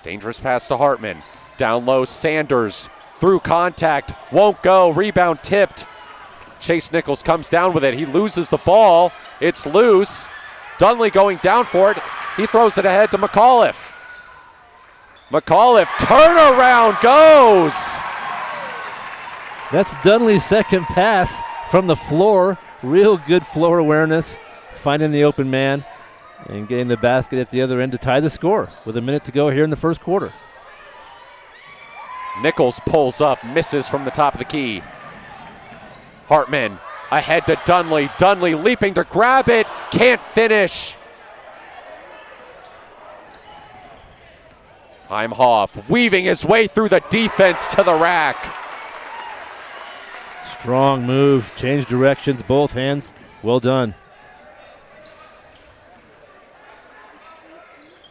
Dangerous pass to Hartman. Down low, Sanders. Through contact. Won't go. Rebound tipped. Chase Nichols comes down with it. He loses the ball. It's loose. Dunley going down for it. He throws it ahead to McAuliffe. McAuliffe, turnaround goes. That's Dunley's second pass from the floor. Real good floor awareness, finding the open man and getting the basket at the other end to tie the score with a minute to go here in the first quarter. Nichols pulls up, misses from the top of the key. Hartman ahead to Dunley. Dunley leaping to grab it, can't finish. Imhoff weaving his way through the defense to the rack. Strong move, change directions, both hands. Well done.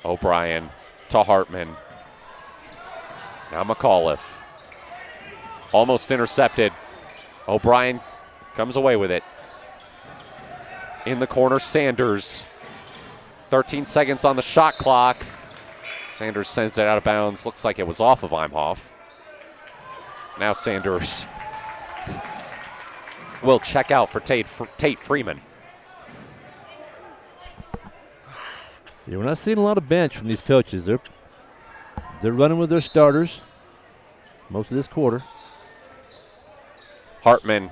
O'Brien to Hartman. Now McAuliffe. Almost intercepted. O'Brien comes away with it. In the corner, Sanders. 13 seconds on the shot clock. Sanders sends it out of bounds. Looks like it was off of Imhoff. Now Sanders will check out for Tate Freeman. Yeah, we're not seeing a lot of bench from these coaches. They're running with their starters most of this quarter. Hartman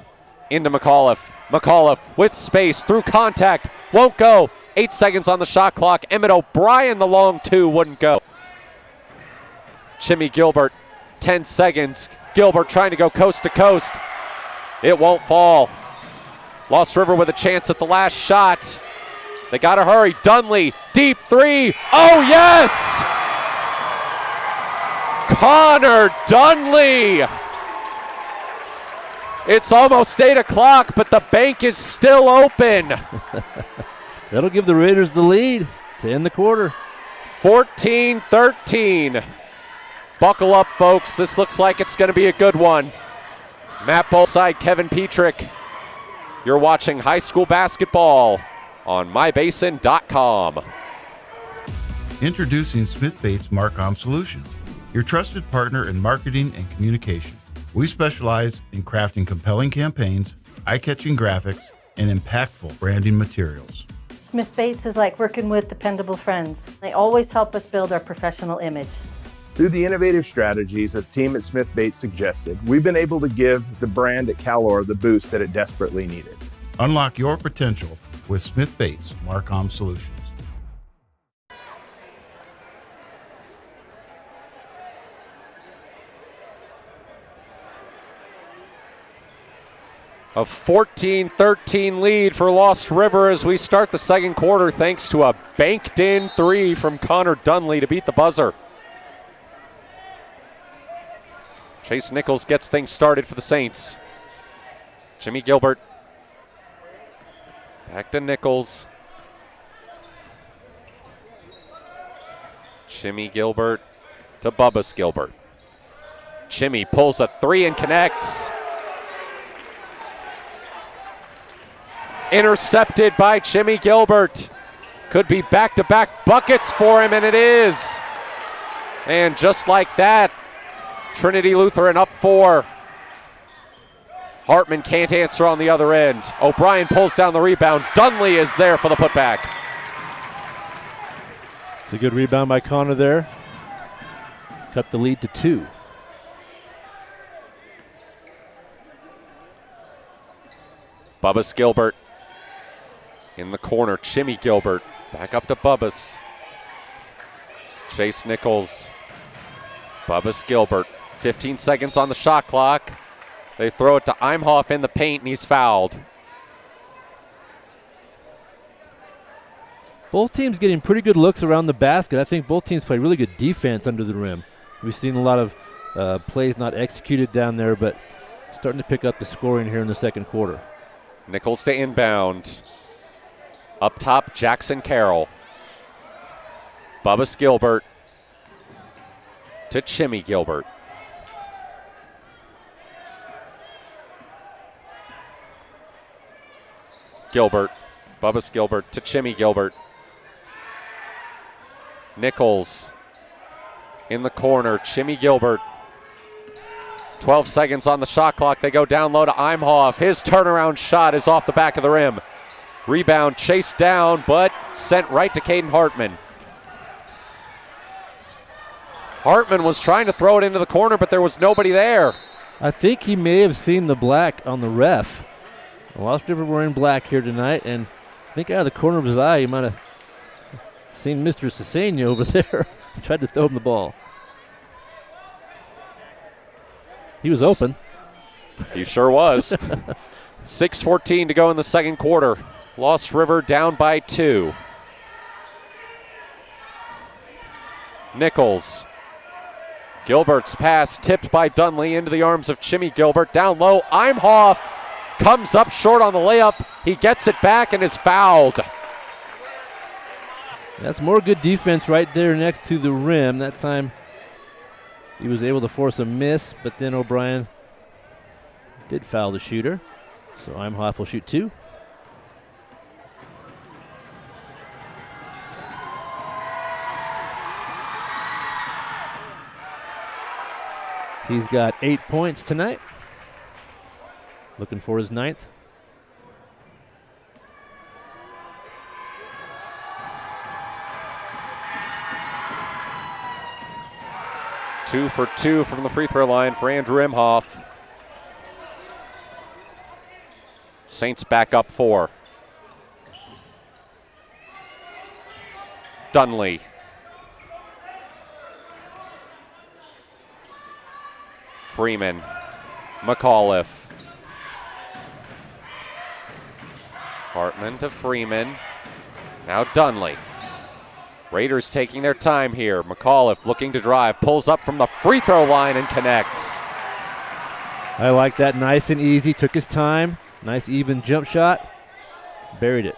into McAuliffe. McAuliffe with space through contact. Won't go. 8 seconds on the shot clock. Emmett O'Brien, the long two, wouldn't go. Jimmy Gilbert, 10 seconds. Gilbert trying to go coast to coast. It won't fall. Lost River with a chance at the last shot. They got to hurry. Dunley, deep three. Oh, yes! Connor Dunley. It's almost 8 o'clock, but the bank is still open. That'll give the Raiders the lead to end the quarter. 14-13. Buckle up, folks. This looks like it's going to be a good one. Matt Bullside, Kevin Petrick. You're watching high school basketball on mybasin.com. Introducing Smith Bates Marcom Solutions, your trusted partner in marketing and communication. We specialize in crafting compelling campaigns, eye-catching graphics, and impactful branding materials. Smith Bates is like working with dependable friends. They always help us build our professional image. Through the innovative strategies that the team at Smith Bates suggested, we've been able to give the brand at Calor the boost that it desperately needed. Unlock your potential with Smith Bates Marcom Solutions. A 14-13 lead for Lost River as we start the second quarter thanks to a banked-in three from Connor Dunley to beat the buzzer. Chase Nichols gets things started for the Saints. Jimmy Gilbert. Back to Nichols. Jimmy Gilbert to Bubba's Gilbert. Jimmy pulls a three and connects. Intercepted by Jimmy Gilbert. Could be back-to-back buckets for him, and it is. And just like that, Trinity Lutheran up 4. Hartman can't answer on the other end. O'Brien pulls down the rebound. Dunley is there for the putback. It's a good rebound by Connor there. Cut the lead to 2. Bubba's Gilbert in the corner. Jimmy Gilbert back up to Bubba's. Chase Nichols. Bubba's Gilbert. 15 seconds on the shot clock. They throw it to Imhoff in the paint, and he's fouled. Both teams getting pretty good looks around the basket. I think both teams play really good defense under the rim. We've seen a lot of plays not executed down there, but starting to pick up the scoring here in the second quarter. Nichols to inbound. Up top, Jackson Carroll. Bubba's Gilbert to Jimmy Gilbert. Gilbert. Bubba's Gilbert to Jimmy Gilbert. Nichols in the corner. Jimmy Gilbert. 12 seconds on the shot clock. They go down low to Imhoff. His turnaround shot is off the back of the rim. Rebound chased down, but sent right to Caden Hartman. Hartman was trying to throw it into the corner, but there was nobody there. I think he may have seen the black on the ref. Lost River wearing black here tonight, and I think out of the corner of his eye, he might have seen Mr. Cesena over there. Tried to throw him the ball. He was open. He sure was. 6:14 to go in the second quarter. Lost River down by 2. Nichols. Gilbert's pass tipped by Dunley into the arms of Jimmy Gilbert. Down low, Imhoff comes up short on the layup. He gets it back and is fouled. That's more good defense right there next to the rim. That time he was able to force a miss, but then O'Brien did foul the shooter. So Imhoff will shoot 2. He's got 8 points tonight. Looking for his 9th. Two for two from the free throw line for Andrew Imhoff. Saints back up 4. Dunley. Freeman. McAuliffe. Hartman to Freeman. Now Dunley. Raiders taking their time here. McAuliffe looking to drive. Pulls up from the free throw line and connects. I like that. Nice and easy. Took his time. Nice even jump shot. Buried it.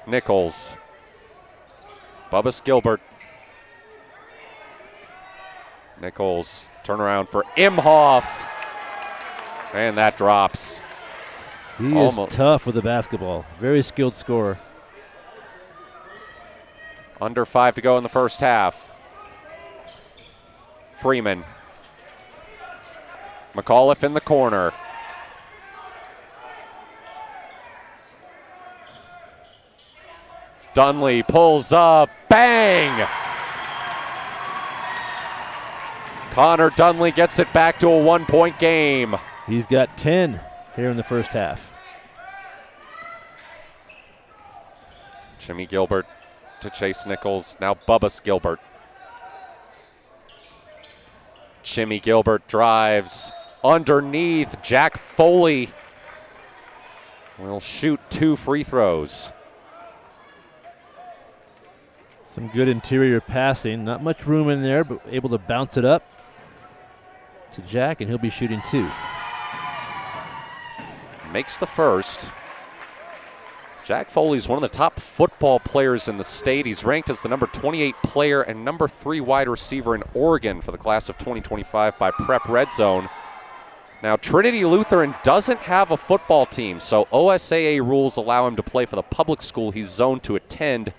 Nichols. Bubba Gilbert. Nichols, turnaround for Imhoff. And that drops. He is tough with the basketball. Very skilled scorer. Under 5 to go in the first half. Freeman. McAuliffe in the corner. Dunley pulls up. Bang! Connor Dunley gets it back to a 1-point game. He's got 10 here in the first half. Jimmy Gilbert to Chase Nichols. Now Bubba Gilbert. Jimmy Gilbert drives underneath. Jack Foley will shoot 2 free throws. Some good interior passing. Not much room in there, but able to bounce it up to Jack, and he'll be shooting 2. Makes the first. Jack Foley's one of the top football players in the state. He's ranked as the number 28 player and number 3 wide receiver in Oregon for the class of 2025 by Prep Red Zone. Now, Trinity Lutheran doesn't have a football team, so OSAA rules allow him to play for the public school he's zoned to attend.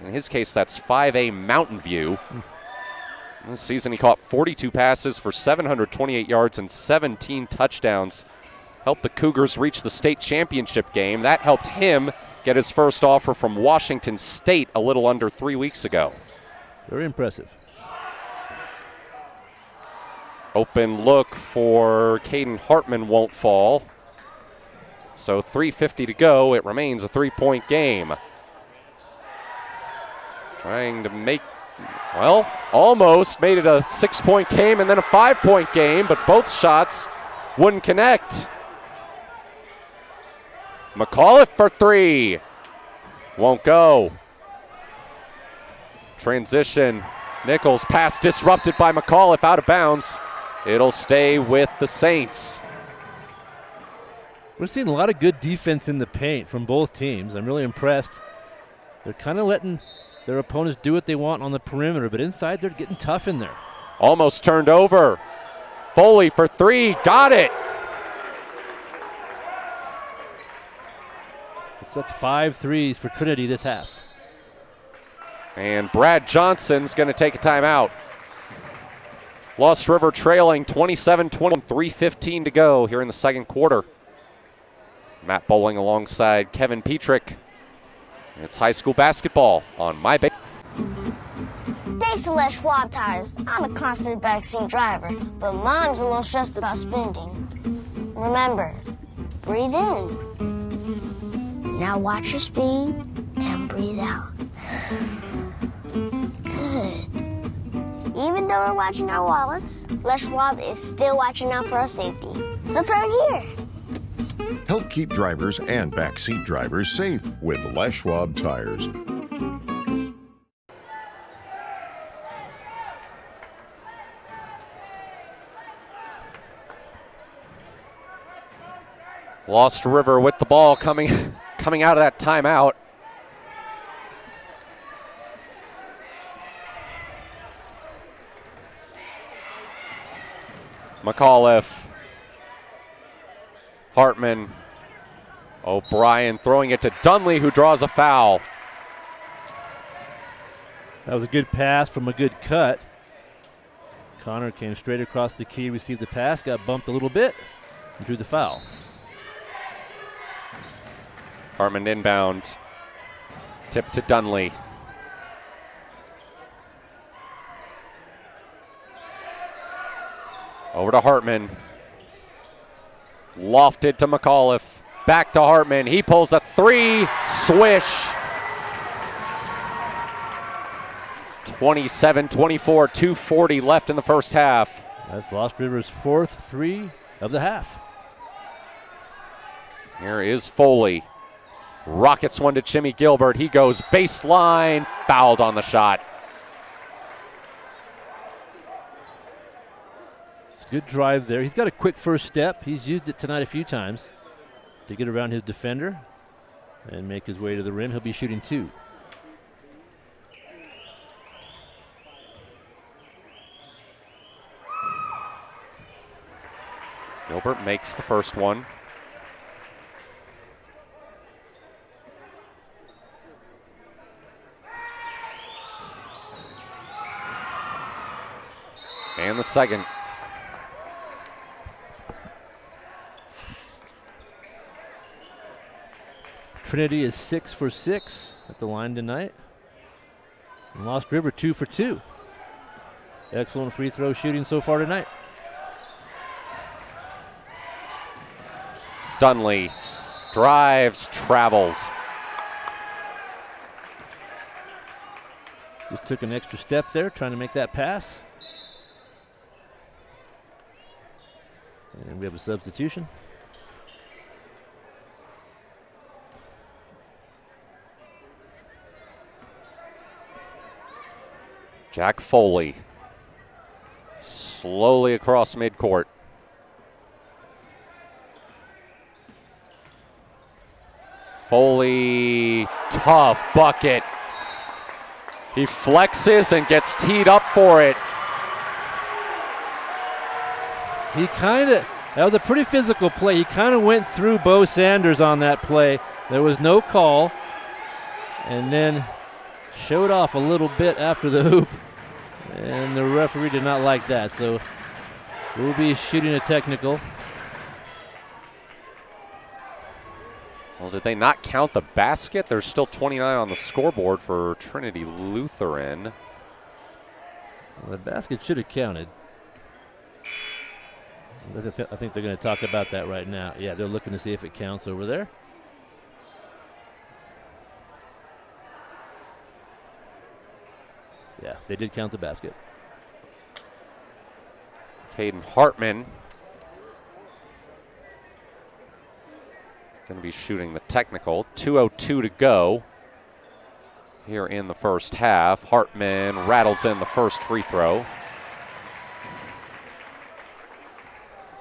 In his case, that's 5A Mountain View. This season, he caught 42 passes for 728 yards and 17 touchdowns. Helped the Cougars reach the state championship game. That helped him get his first offer from Washington State a little under 3 weeks ago. Very impressive. Open look for Caden Hartman won't fall. So 3:50 to go. It remains a 3-point game. Trying to make, well, almost made it a 6-point game and then a 5-point game, but both shots wouldn't connect. McAuliffe for 3. Won't go. Transition. Nichols, pass disrupted by McAuliffe, out of bounds. It'll stay with the Saints. We're seeing a lot of good defense in the paint from both teams. I'm really impressed. They're kind of letting their opponents do what they want on the perimeter, but inside they're getting tough in there. Almost turned over. Foley for 3, got it. That's 5 threes for Trinity this half. And Brad Johnson's going to take a timeout. Lost River trailing 27-20, 3:15 to go here in the second quarter. Matt Bowling alongside Kevin Petrick. It's high school basketball on My Bay. Thanks to Les Schwab tires, I'm a confident backseat driver, but Mom's a little stressed about spending. Remember, breathe in. Now watch your speed and breathe out. Good. Even though we're watching our wallets, Les Schwab is still watching out for our safety. So turn here. Help keep drivers and backseat drivers safe with Les Schwab tires. Lost River with the ball coming out of that timeout. McAuliffe. Hartman. O'Brien throwing it to Dunley, who draws a foul. That was a good pass from a good cut. Connor came straight across the key, received the pass, got bumped a little bit, and drew the foul. Hartman inbound. Tip to Dunley. Over to Hartman. Lofted to McAuliffe. Back to Hartman. He pulls a three. Swish. 27-24, 2:40 left in the first half. That's Lost River's fourth three of the half. Here is Foley. Rockets one to Jimmy Gilbert. He goes baseline. Fouled on the shot. It's a good drive there. He's got a quick first step. He's used it tonight a few times to get around his defender and make his way to the rim. He'll be shooting two. Gilbert makes the first one. And the second. Trinity is 6 for 6 at the line tonight. And Lost River 2 for 2. Excellent free throw shooting so far tonight. Dunley drives, travels. Just took an extra step there, trying to make that pass. And we have a substitution. Jack Foley slowly across midcourt. Foley, tough bucket. He flexes and gets teed up for it. That was a pretty physical play. He kind of went through Bo Sanders on that play. There was no call. And then showed off a little bit after the hoop. And the referee did not like that. So we'll be shooting a technical. Well, did they not count the basket? There's still 29 on the scoreboard for Trinity Lutheran. Well, the basket should have counted. I think they're going to talk about that right now. Yeah, they're looking to see if it counts over there. Yeah, they did count the basket. Caden Hartman going to be shooting the technical. 2:02 to go here in the first half. Hartman rattles in the first free throw.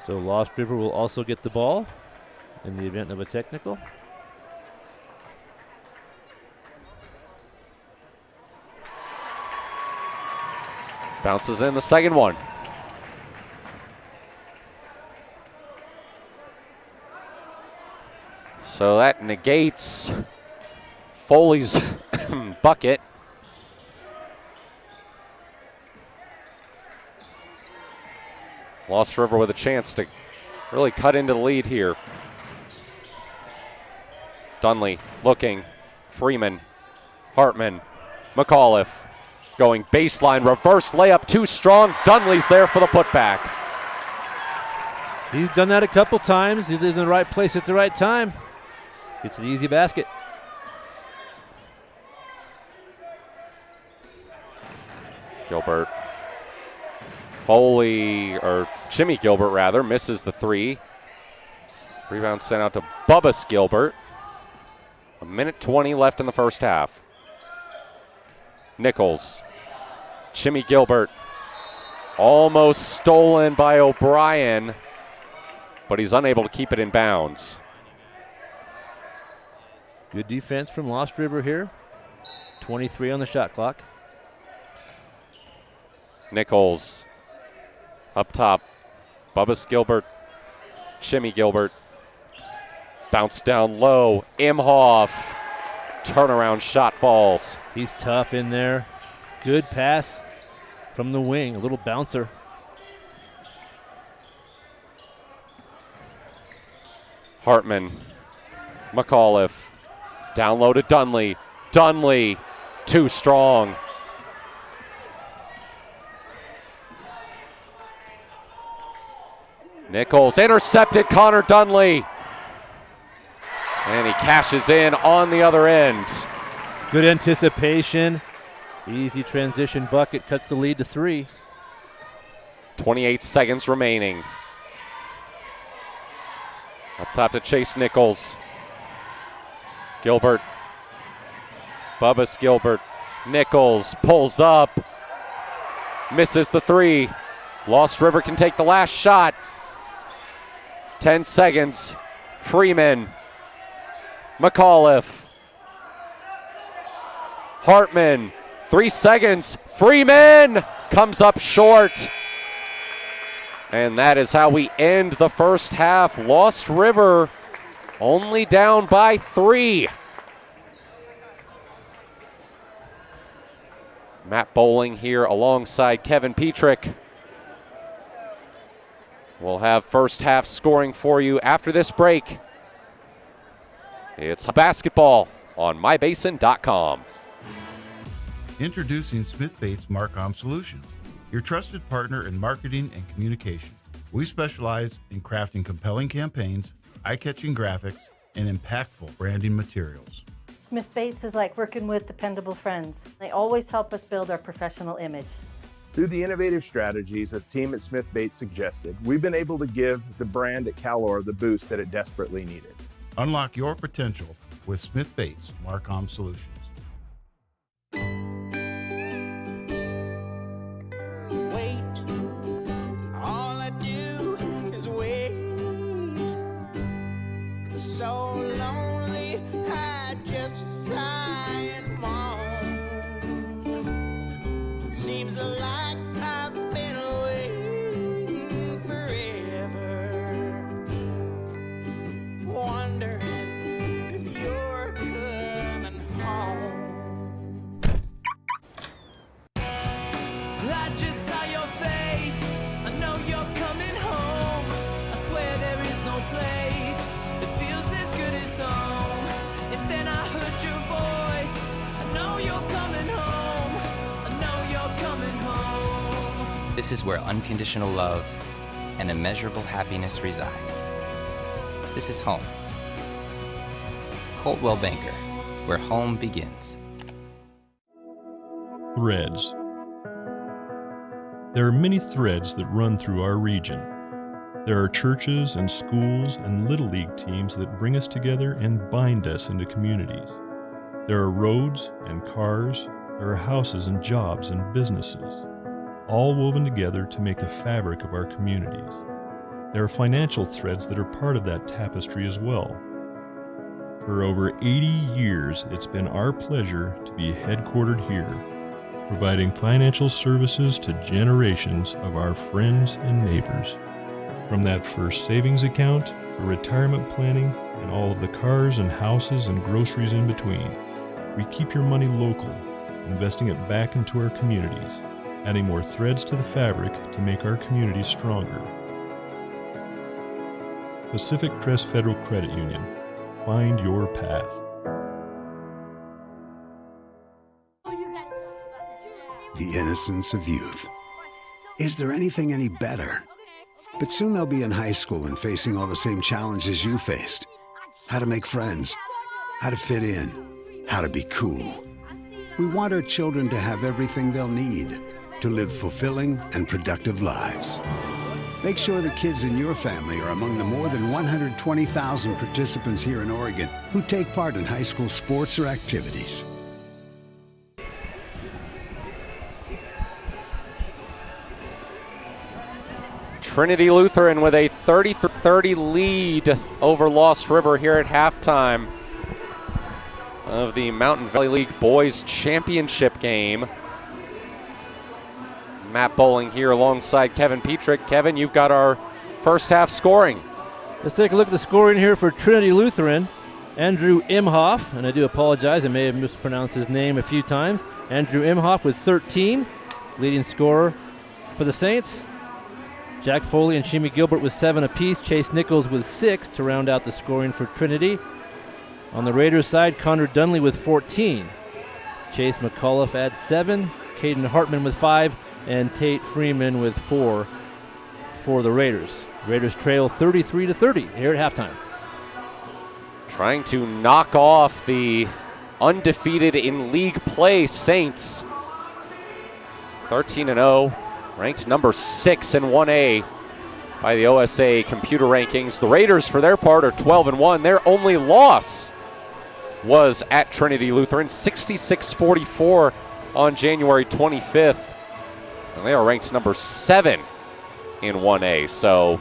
So Lost River will also get the ball in the event of a technical. Bounces in the second one. So that negates Foley's bucket. Lost River with a chance to really cut into the lead here. Dunley looking. Freeman. Hartman. McAuliffe. Going baseline. Reverse layup. Too strong. Dunley's there for the putback. He's done that a couple times. He's in the right place at the right time. Gets the easy basket. Gilbert. Foley, or Jimmy Gilbert rather, misses the three. Rebound sent out to Bubba's Gilbert. 1:20 left in the first half. Nichols. Jimmy Gilbert. Almost stolen by O'Brien, but he's unable to keep it in bounds. Good defense from Lost River here. 23 on the shot clock. Nichols. Up top. Bubba's Gilbert. Jimmy Gilbert. Bounce down low. Imhoff. Turnaround shot falls. He's tough in there. Good pass from the wing, a little bouncer. Hartman, McAuliffe, down low to Dunley. Dunley, too strong. Nichols intercepted Connor Dunley. And he cashes in on the other end. Good anticipation. Easy transition bucket, cuts the lead to 3. 28 seconds remaining. Up top to Chase Nichols. Gilbert. Bubba's Gilbert. Nichols pulls up. Misses the 3. Lost River can take the last shot. 10 seconds. Freeman. McAuliffe. Hartman. 3 seconds. Freeman comes up short. And that is how we end the first half. Lost River only down by 3. Matt Bowling here alongside Kevin Petrick. We'll have first half scoring for you after this break. It's basketball on mybasin.com. Introducing Smith Bates Marcom Solutions, your trusted partner in marketing and communication. We specialize in crafting compelling campaigns, eye-catching graphics, and impactful branding materials. Smith Bates is like working with dependable friends. They always help us build our professional image. Through the innovative strategies that the team at Smith Bates suggested, we've been able to give the brand at Calor the boost that it desperately needed. Unlock your potential with Smith Bates Marcom Solutions. Wait, all I do is wait. So lonely, I just sigh and moan. Seems like I've been waiting forever, wondering if you're coming home. I just saw your face, I know you're coming home. I swear there is no place that feels as good as home. And then I heard your voice, I know you're coming home. I know you're coming home. This is where unconditional love and immeasurable happiness reside. This is home. Coltwell Banker, where home begins. Threads. There are many threads that run through our region. There are churches and schools and Little League teams that bring us together and bind us into communities. There are roads and cars, there are houses and jobs and businesses, all woven together to make the fabric of our communities. There are financial threads that are part of that tapestry as well. For over 80 years, it's been our pleasure to be headquartered here, providing financial services to generations of our friends and neighbors. From that first savings account, to retirement planning, and all of the cars and houses and groceries in between, we keep your money local, investing it back into our communities, adding more threads to the fabric to make our communities stronger. Pacific Crest Federal Credit Union. Find your path. The innocence of youth. Is there anything any better? But soon they'll be in high school and facing all the same challenges you faced. How to make friends, how to fit in, how to be cool. We want our children to have everything they'll need to live fulfilling and productive lives. Make sure the kids in your family are among the more than 120,000 participants here in Oregon who take part in high school sports or activities. Trinity Lutheran with a 30-30 lead over Lost River here at halftime of the Mountain Valley League Boys Championship game. Matt Bowling here alongside Kevin Petrick. Kevin, you've got our first half scoring. Let's take a look at the scoring here for Trinity Lutheran. Andrew Imhoff, and I do apologize, I may have mispronounced his name a few times. Andrew Imhoff with 13, leading scorer for the Saints. Jack Foley and Shimi Gilbert with 7 apiece. Chase Nichols with 6 to round out the scoring for Trinity. On the Raiders side, Connor Dunley with 14. Chase McAuliffe adds 7. Caden Hartman with 5. And Tate Freeman with 4 for the Raiders. Raiders trail 33-30 here at halftime. Trying to knock off the undefeated in league play Saints. 13-0, ranked number 6 in 1A by the OSA computer rankings. The Raiders, for their part, are 12-1. Their only loss was at Trinity Lutheran, 66-44 on January 25th. And they are ranked number 7 in 1A. So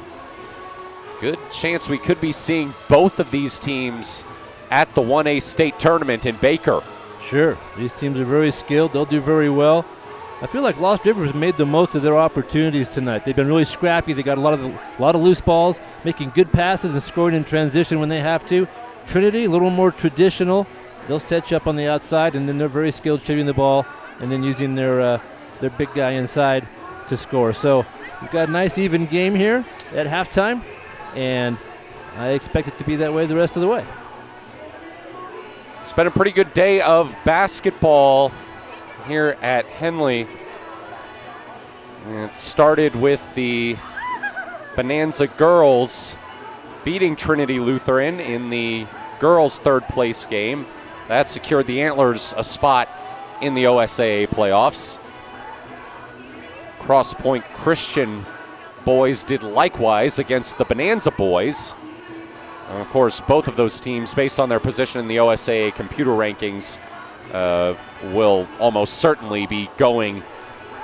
good chance we could be seeing both of these teams at the 1A state tournament in Baker. Sure, these teams are very skilled. They'll do very well. I feel like Lost River has made the most of their opportunities tonight. They've been really scrappy. They got a lot of loose balls, making good passes and scoring in transition when they have to. Trinity, a little more traditional. They'll set you up on the outside, and then they're very skilled shooting the ball and then using their big guy inside to score. So we've got a nice even game here at halftime, and I expect it to be that way the rest of the way. It's been a pretty good day of basketball here at Henley. And it started with the Bonanza girls beating Trinity Lutheran in the girls' third place game. That secured the Antlers a spot in the OSAA playoffs. Cross Point Christian boys did likewise against the Bonanza boys. And of course, both of those teams, based on their position in the OSAA computer rankings, will almost certainly be going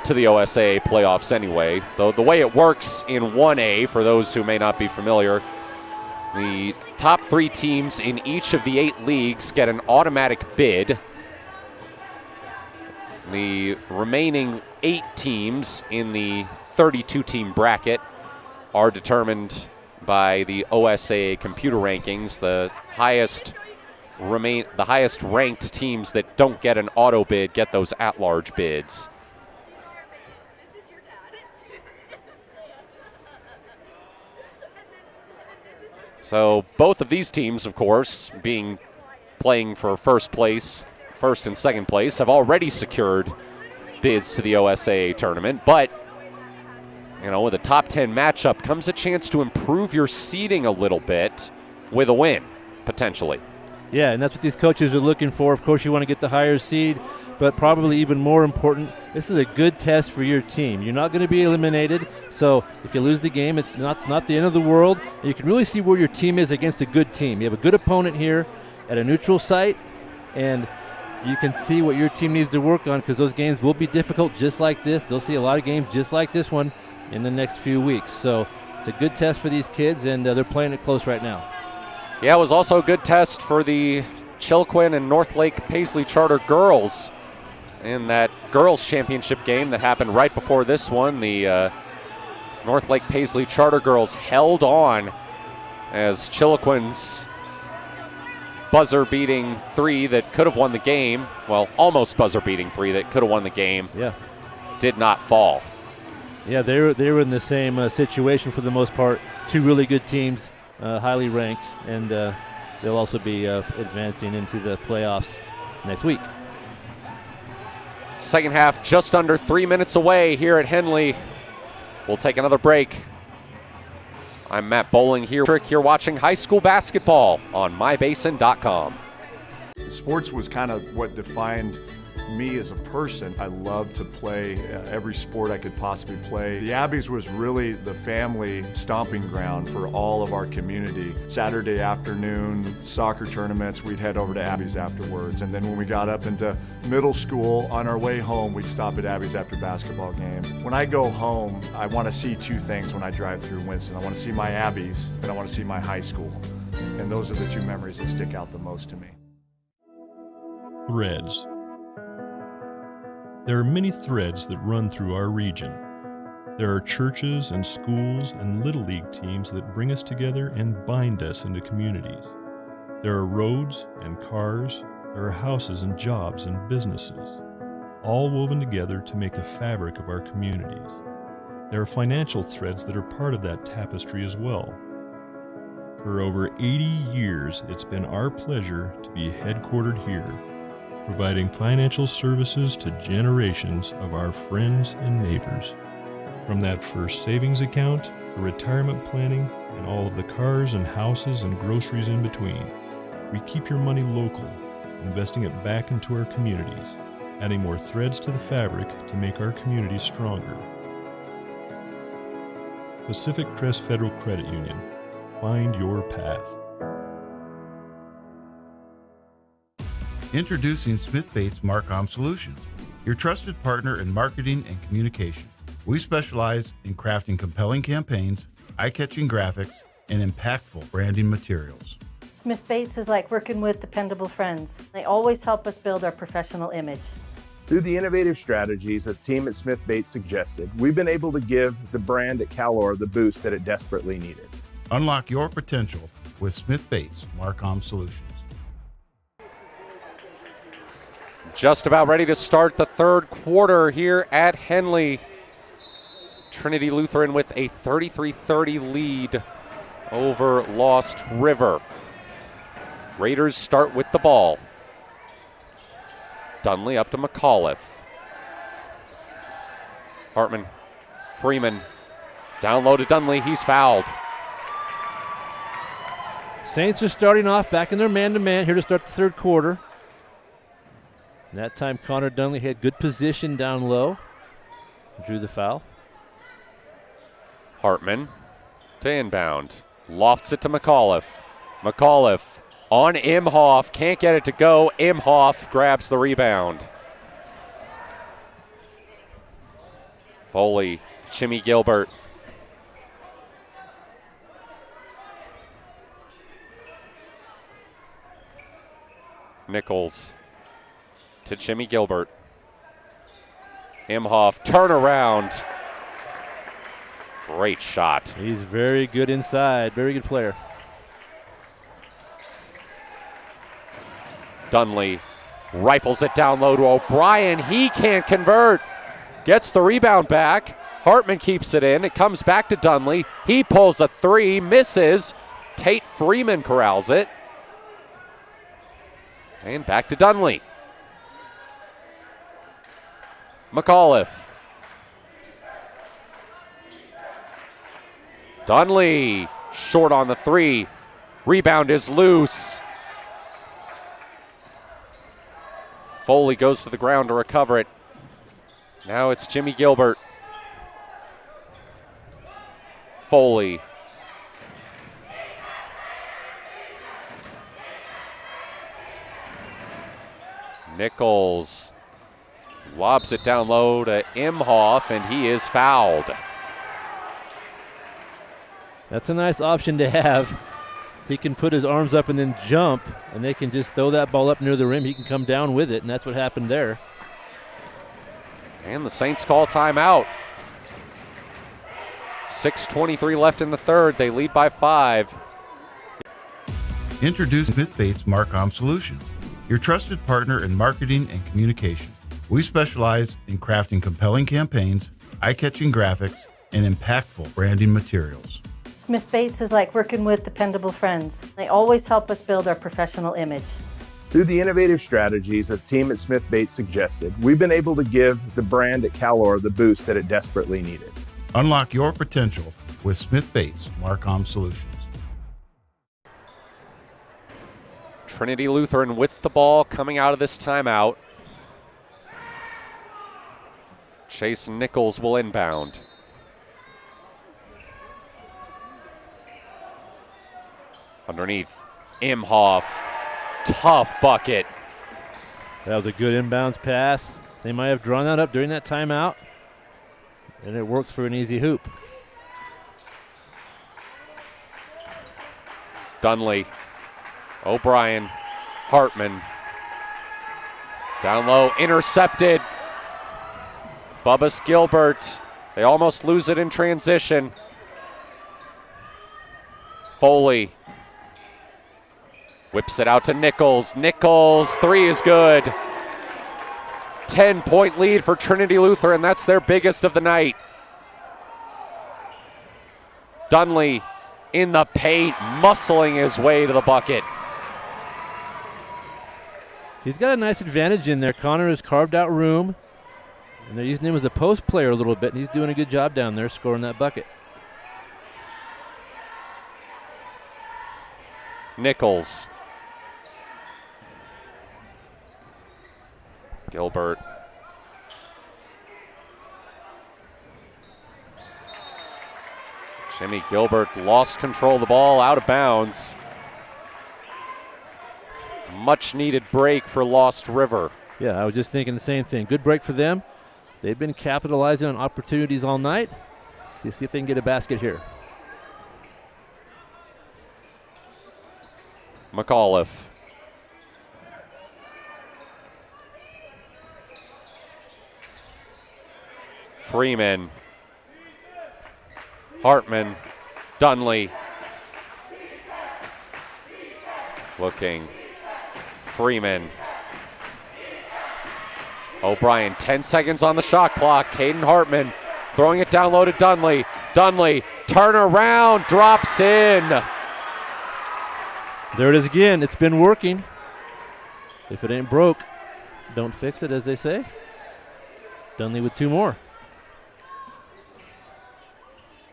to the OSAA playoffs anyway. Though the way it works in 1A, for those who may not be familiar, the top 3 teams in each of the 8 leagues get an automatic bid. The remaining 8 teams in the 32-team bracket are determined by the OSAA computer rankings. The highest ranked teams that don't get an auto bid get those at-large bids. So both of these teams, of course, playing for first and second place, have already secured bids to the OSAA tournament. But, with a top 10 matchup comes a chance to improve your seeding a little bit with a win, potentially. Yeah, and that's what these coaches are looking for. Of course, you want to get the higher seed, but probably even more important, this is a good test for your team. You're not going to be eliminated, so if you lose the game, it's not the end of the world. You can really see where your team is against a good team. You have a good opponent here at a neutral site, and you can see what your team needs to work on, because those games will be difficult just like this. They'll see a lot of games just like this one in the next few weeks. So it's a good test for these kids, and they're playing it close right now. Yeah, it was also a good test for the Chiloquin and North Lake Paisley Charter girls in that girls championship game that happened right before this one. The North Lake Paisley Charter girls held on as Chiloquin's buzzer-beating 3 that could have won the game, well, almost buzzer-beating 3 that could have won the game, did not fall. Yeah, they were in the same situation for the most part. 2 really good teams, highly ranked, and they'll also be advancing into the playoffs next week. Second half just under 3 minutes away here at Henley. We'll take another break. I'm Matt Bowling here. You're watching high school basketball on mybasin.com. Sports was kind of what defined me as a person. I loved to play every sport I could possibly play. The Abbeys was really the family stomping ground for all of our community. Saturday afternoon soccer tournaments, we'd head over to Abbeys afterwards. And then when we got up into middle school, on our way home, we'd stop at Abbeys after basketball games. When I go home, I want to see 2 things when I drive through Winston. I want to see my Abbeys, and I want to see my high school. And those are the 2 memories that stick out the most to me. Threads. There are many threads that run through our region. There are churches and schools and Little League teams that bring us together and bind us into communities. There are roads and cars. There are houses and jobs and businesses. all woven together to make the fabric of our communities. There are financial threads that are part of that tapestry as well. For over 80 years, it's been our pleasure to be headquartered here, providing financial services to generations of our friends and neighbors. From that first savings account, to retirement planning, and all of the cars and houses and groceries in between, we keep your money local, investing it back into our communities, adding more threads to the fabric to make our communities stronger. Pacific Crest Federal Credit Union. Find your path. Introducing Smith Bates Marcom Solutions, your trusted partner in marketing and communication. We specialize in crafting compelling campaigns, eye-catching graphics, and impactful branding materials. Smith Bates is like working with dependable friends. They always help us build our professional image. Through the innovative strategies the team at Smith Bates suggested, we've been able to give the brand at Calor the boost that it desperately needed. Unlock your potential with Smith Bates Marcom Solutions. Just about ready to start the third quarter here at Henley. Trinity Lutheran with a 33-30 lead over Lost River. Raiders start with the ball. Dunley up to McAuliffe. Hartman, Freeman, down low to Dunley, he's fouled. Saints are starting off back in their man-to-man here to start the third quarter. And that time Connor Dunley had good position down low. Drew the foul. Hartman to inbound. Lofts it to McAuliffe. McAuliffe on Imhoff. Can't get it to go. Imhoff grabs the rebound. Foley, Jimmy Gilbert. Nichols to Jimmy Gilbert. Imhoff, turnaround. Great shot. He's very good inside, very good player. Dunley rifles it down low to O'Brien. He can't convert. Gets the rebound back. Hartman keeps it in. It comes back to Dunley. He pulls a three, misses. Tate Freeman corrals it. And back to Dunley. McAuliffe. Dunley short on the three. Rebound is loose. Foley goes to the ground to recover it. Now it's Jimmy Gilbert. Foley. Nichols lobs it down low to Imhoff, and he is fouled. That's a nice option to have. He can put his arms up and then jump, and they can just throw that ball up near the rim. He can come down with it, and that's what happened there. And the Saints call timeout. 6:23 left in the third. They lead by 5. Introduce Smith Bates Marcom Solutions, your trusted partner in marketing and communication. We specialize in crafting compelling campaigns, eye-catching graphics, and impactful branding materials. Smith Bates is like working with dependable friends. They always help us build our professional image. Through the innovative strategies the team at Smith Bates suggested, we've been able to give the brand at Calor the boost that it desperately needed. Unlock your potential with Smith Bates Marcom Solutions. Trinity Lutheran with the ball coming out of this timeout. Chase Nichols will inbound. Underneath, Imhoff. Tough bucket. That was a good inbounds pass. They might have drawn that up during that timeout, and it works for an easy hoop. Dunley, O'Brien, Hartman. Down low, intercepted. Bubba's Gilbert. They almost lose it in transition. Foley whips it out to Nichols. Nichols, three is good. 10-point lead for Trinity Lutheran. That's their biggest of the night. Dunley in the paint, muscling his way to the bucket. He's got a nice advantage in there. Connor has carved out room, and they're using him as a post player a little bit, and he's doing a good job down there scoring that bucket. Nichols. Gilbert. Jimmy Gilbert lost control of the ball, out of bounds. Much needed break for Lost River. Yeah, I was just thinking the same thing. Good break for them. They've been capitalizing on opportunities all night. See if they can get a basket here. McAuliffe. Freeman. Hartman. Dunley. Looking. Freeman. O'Brien, 10 seconds on the shot clock. Caden Hartman throwing it down low to Dunley. Dunley, turn around, drops in. There it is again. It's been working. If it ain't broke, don't fix it, as they say. Dunley with 2 more.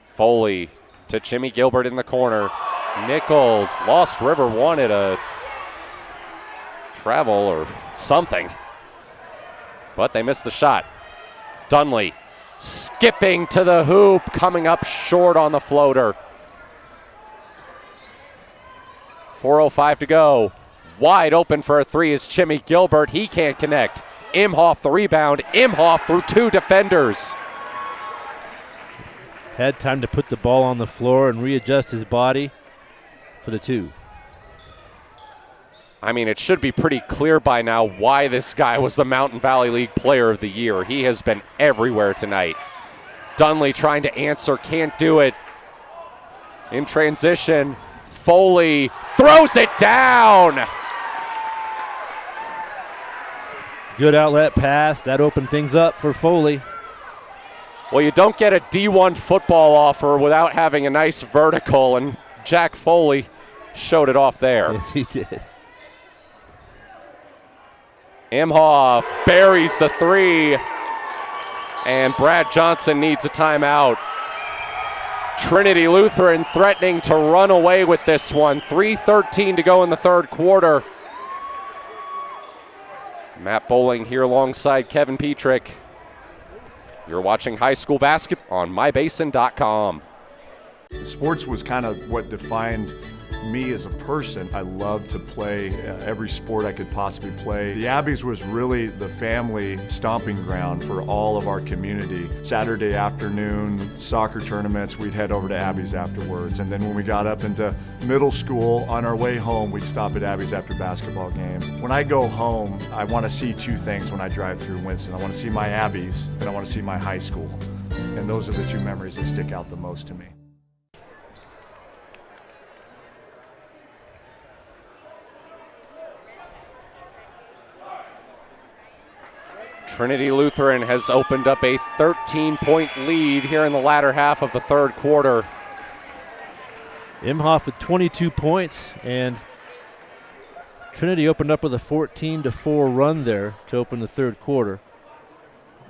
Foley to Jimmy Gilbert in the corner. Nichols, Lost River wanted a travel or something, but they missed the shot. Dunley skipping to the hoop, coming up short on the floater. 4:05 to go. Wide open for a 3 is Jimmy Gilbert. He can't connect. Imhoff the rebound. Imhoff through 2 defenders. Had time to put the ball on the floor and readjust his body for the 2. I mean, it should be pretty clear by now why this guy was the Mountain Valley League Player of the Year. He has been everywhere tonight. Dunley trying to answer, can't do it. In transition, Foley throws it down. Good outlet pass. That opened things up for Foley. Well, you don't get a D1 football offer without having a nice vertical, and Jack Foley showed it off there. Yes, he did. Imhoff buries the 3, and Brad Johnson needs a timeout. Trinity Lutheran threatening to run away with this one. 3:13 to go in the 3rd quarter. Matt Bowling here alongside Kevin Petrick. You're watching high school basketball on mybasin.com. Sports was kind of what defined me as a person. I loved to play every sport I could possibly play. The Abbeys was really the family stomping ground for all of our community. Saturday afternoon, soccer tournaments, we'd head over to Abbeys afterwards. And then when we got up into middle school, on our way home, we'd stop at Abbeys after basketball games. When I go home, I want to see 2 things when I drive through Winston. I want to see my Abbeys, and I want to see my high school. And those are the 2 memories that stick out the most to me. Trinity Lutheran has opened up a 13-point lead here in the latter half of the 3rd quarter. Imhoff with 22 points, and Trinity opened up with a 14-4 run there to open the 3rd quarter.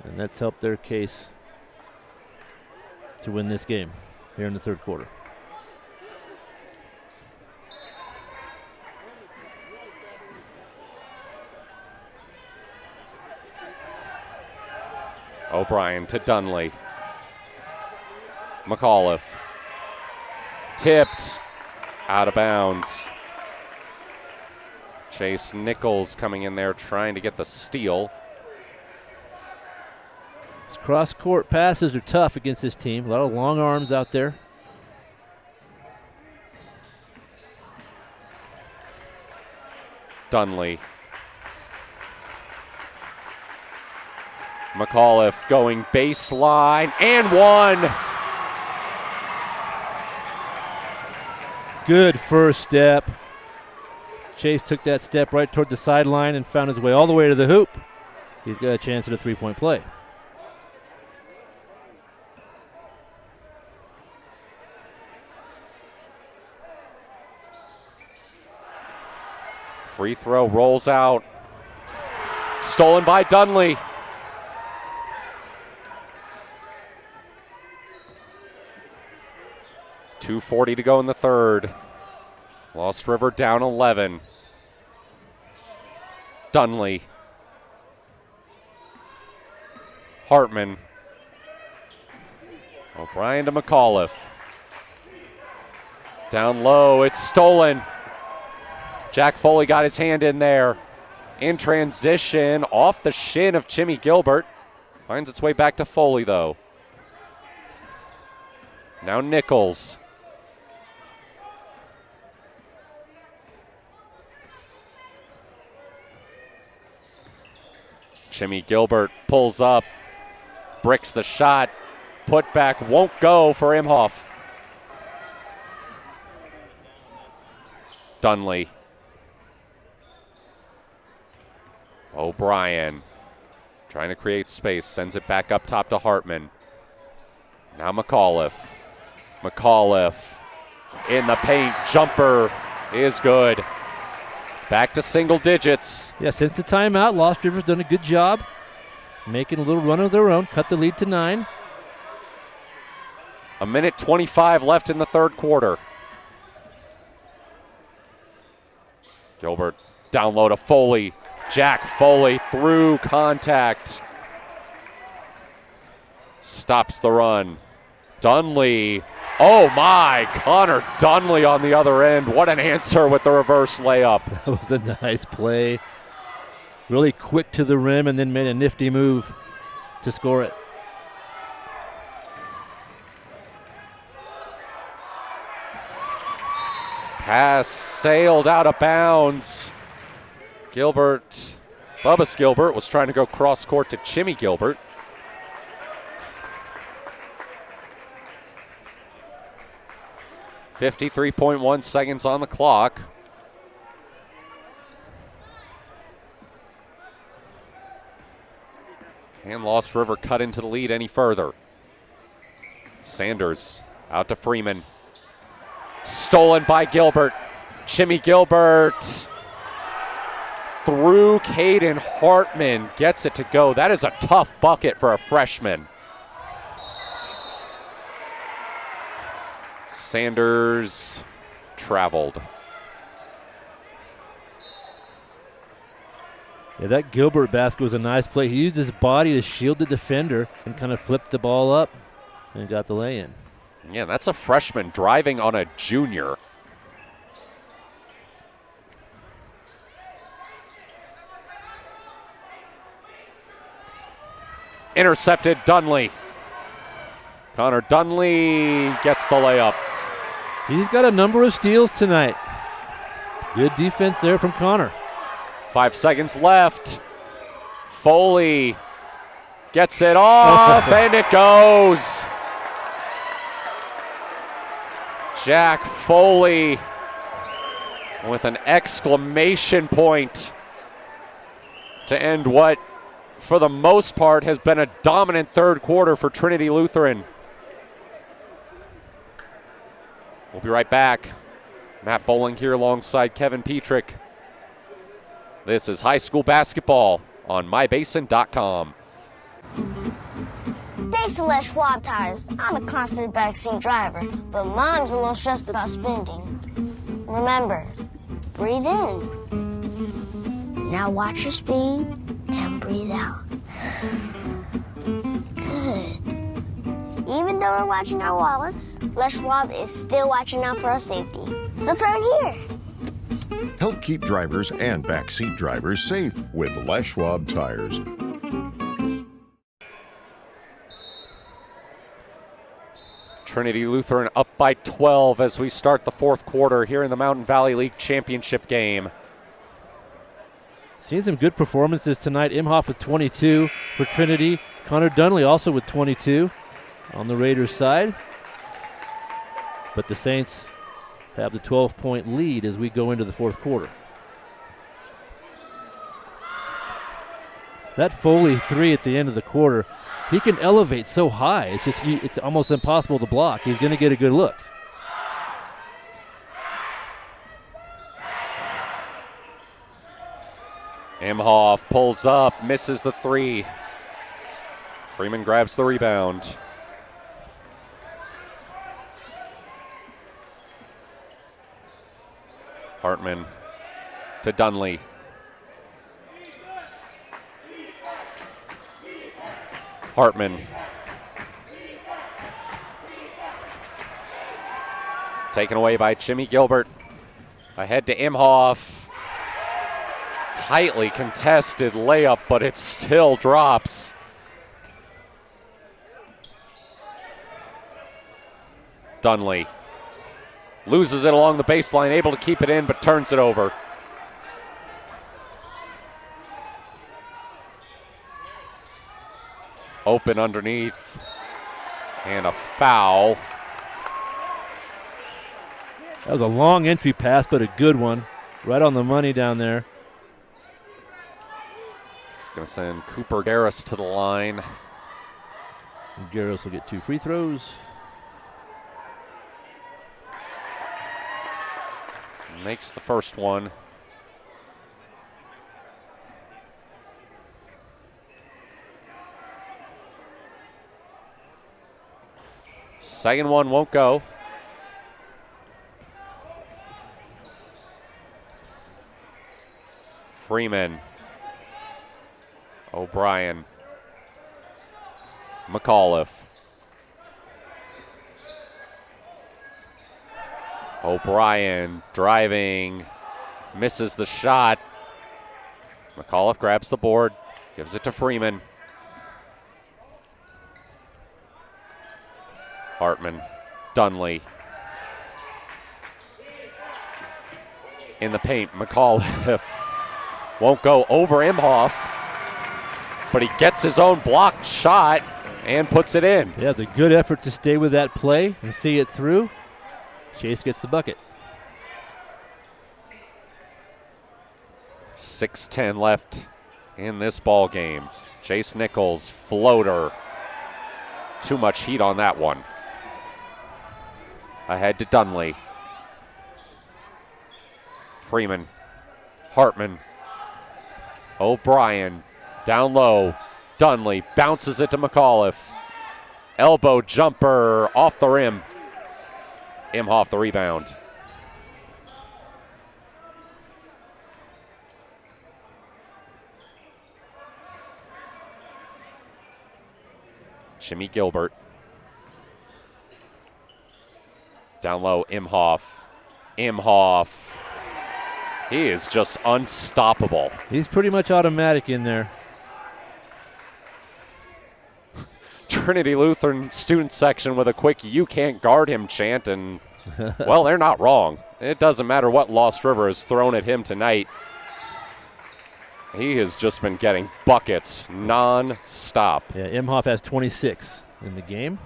And that's helped their case to win this game here in the 3rd quarter. O'Brien to Dunley. McAuliffe. Tipped. Out of bounds. Chase Nichols coming in there trying to get the steal. These cross-court passes are tough against this team. A lot of long arms out there. Dunley. McAuliffe going baseline and 1. Good first step. Chase took that step right toward the sideline and found his way all the way to the hoop. he's got a chance at a three-point play. Free throw rolls out. Stolen by Dunley. .240 to go in the third. Lost River down 11. Dunley. Hartman. O'Brien to McAuliffe. Down low, it's stolen. Jack Foley got his hand in there. In transition, off the shin of Jimmy Gilbert. Finds its way back to Foley, though. Now Nichols. Jimmy Gilbert pulls up, bricks the shot, put back won't go for Imhoff. Dunley. O'Brien trying to create space, sends it back up top to Hartman. Now McAuliffe. McAuliffe in the paint, jumper is good. Back to single digits. Yeah, since the timeout, Lost River's done a good job making a little run of their own, cut the lead to 9. A minute 25 left in the third quarter. Gilbert down low to Foley. Jack Foley through contact. Stops the run. Dunley. Oh my, Connor Dunley on the other end. What an answer with the reverse layup. That was a nice play. Really quick to the rim and then made a nifty move to score it. Pass sailed out of bounds. Bubba Gilbert was trying to go cross court to Jimmy Gilbert. .53 seconds on the clock. Can Lost River cut into the lead any further? Sanders out to Freeman. Stolen by Gilbert. Jimmy Gilbert through Caden Hartman. Gets it to go. That is a tough bucket for a freshman. Sanders traveled. Yeah, that Gilbert basket was a nice play. He used his body to shield the defender and kind of flipped the ball up and got the lay-in. Yeah, that's a freshman driving on a junior. Intercepted Dunley. Connor Dunley gets the layup. He's got a number of steals tonight. Good defense there from Connor. 5 seconds left. Foley gets it off, and it goes. Jack Foley with an exclamation point to end what, for the most part, has been a dominant third quarter for Trinity Lutheran. We'll be right back. Matt Bowling here alongside Kevin Petrick. This is high school basketball on mybasin.com. Thanks to Les Schwab Tires, I'm a confident backseat driver, but Mom's a little stressed about spending. Remember, breathe in. Now watch your speed and breathe out. Good. Even though we're watching our wallets, Les Schwab is still watching out for our safety. So turn here. Help keep drivers and backseat drivers safe with Les Schwab tires. Trinity Lutheran up by 12 as we start the fourth quarter here in the Mountain Valley League Championship game. Seeing some good performances tonight. Imhoff with 22 for Trinity. Connor Dunley also with 22 on the Raiders side. But the Saints have the 12-point lead as we go into the fourth quarter. That Foley 3 at the end of the quarter, he can elevate so high. It's just it's almost impossible to block. He's going to get a good look. Imhoff pulls up, misses the 3. Freeman grabs the rebound. Hartman to Dunley. Hartman. Taken away by Jimmy Gilbert. Ahead to Imhoff. Tightly contested layup, but it still drops. Dunley loses it along the baseline, able to keep it in, but turns it over. Open underneath, and a foul. That was a long entry pass, but a good one. Right on the money down there. Just going to send Cooper Garris to the line. And Garris will get 2 free throws. Makes the first one. Second one won't go. Freeman. O'Brien. McAuliffe. O'Brien driving, misses the shot. McAuliffe grabs the board, gives it to Freeman. Hartman, Dunley. In the paint, McAuliffe won't go over Imhoff, but he gets his own blocked shot and puts it in. Yeah, it's a good effort to stay with that play and see it through. Chase gets the bucket. 6:10 left in this ball game. Chase Nichols, floater. Too much heat on that one. Ahead to Dunley. Freeman. Hartman. O'Brien. Down low. Dunley bounces it to McAuliffe. Elbow jumper off the rim. Imhoff the rebound. Jimmy Gilbert. Down low, Imhoff. Imhoff. He is just unstoppable. He's pretty much automatic in there. Trinity Lutheran student section with a quick "you can't guard him" chant, and well, they're not wrong. It doesn't matter what Lost River has thrown at him tonight. He has just been getting buckets non-stop. Yeah, Imhoff has 26 in the game.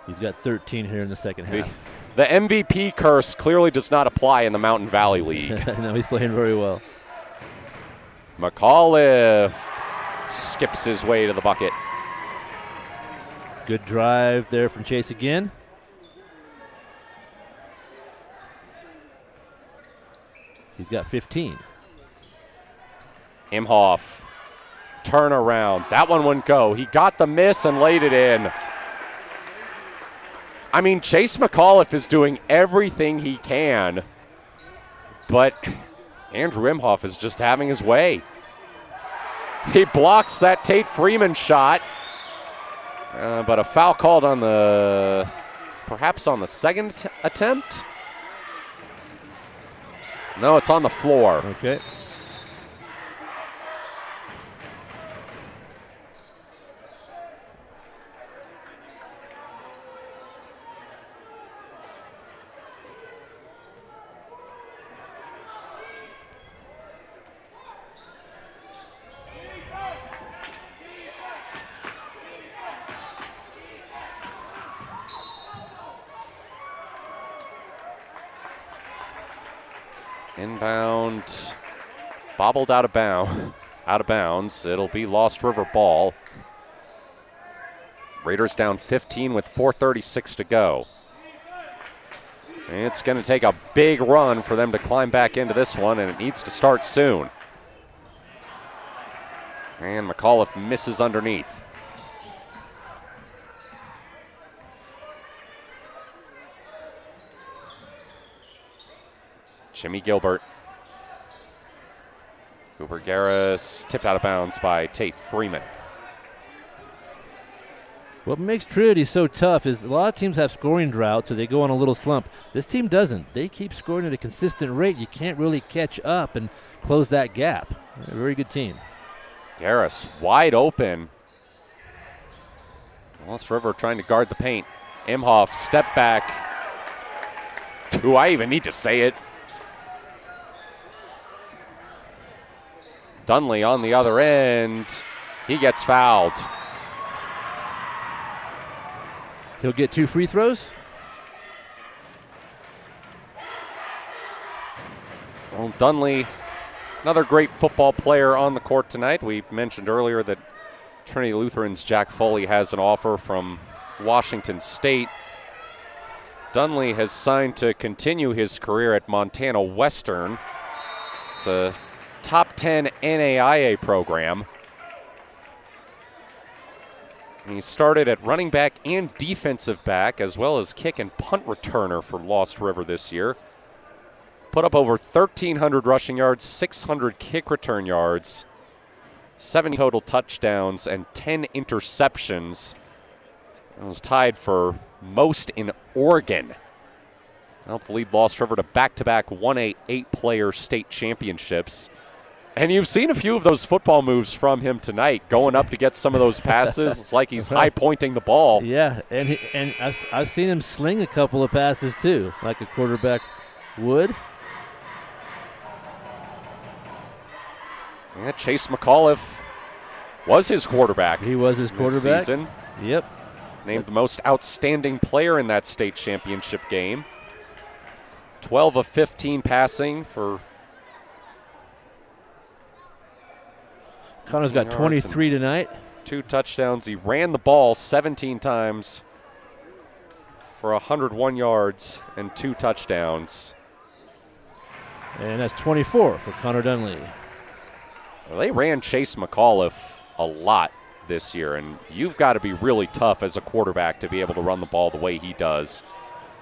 He's got 13 here in the second half. The MVP curse clearly does not apply in the Mountain Valley League. No, he's playing very well. McAuliffe skips his way to the bucket. Good drive there from Chase again. He's got 15. Imhoff, turnaround. That one wouldn't go. He got the miss and laid it in. I mean, Chase McAuliffe is doing everything he can, but Andrew Imhoff is just having his way. He blocks that Tate Freeman shot, but a foul called on perhaps on the second attempt? No, it's on the floor. Okay. Inbound Bobbled out of bounds. It'll be Lost River ball. Raiders down 15 with 4:36 to go. It's going to take a big run for them to climb back into this one, and it needs to start soon. And McAuliffe misses underneath. Jimmy Gilbert. Cooper Garris tipped out of bounds by Tate Freeman. What makes Trinity so tough is a lot of teams have scoring drought, so they go on a little slump. This team doesn't. They keep scoring at a consistent rate. You can't really catch up and close that gap. They're a very good team. Garris wide open. Lost River trying to guard the paint. Imhoff step back. Do I even need to say it? Dunley on the other end. He gets fouled. He'll get 2 free throws. Well, Dunley, another great football player on the court tonight. We mentioned earlier that Trinity Lutheran's Jack Foley has an offer from Washington State. Dunley has signed to continue his career at Montana Western. It's a top 10 NAIA program. He started at running back and defensive back, as well as kick and punt returner for Lost River this year. Put up over 1,300 rushing yards, 600 kick return yards, 7 total touchdowns, and 10 interceptions. It was tied for most in Oregon. Helped lead Lost River to back-to-back 1A 8-player state championships. And you've seen a few of those football moves from him tonight, going up to get some of those passes. It's like he's high-pointing the ball. Yeah, and I've seen him sling a couple of passes too, like a quarterback would. Yeah, Chase McAuliffe was his quarterback. He was his quarterback. This season. Yep. Named the most outstanding player in that state championship game. 12 of 15 passing for Connor's got 23 tonight. 2 touchdowns. He ran the ball 17 times for 101 yards and 2 touchdowns. And that's 24 for Connor Dunley. Well, they ran Chase McAuliffe a lot this year, and you've got to be really tough as a quarterback to be able to run the ball the way he does.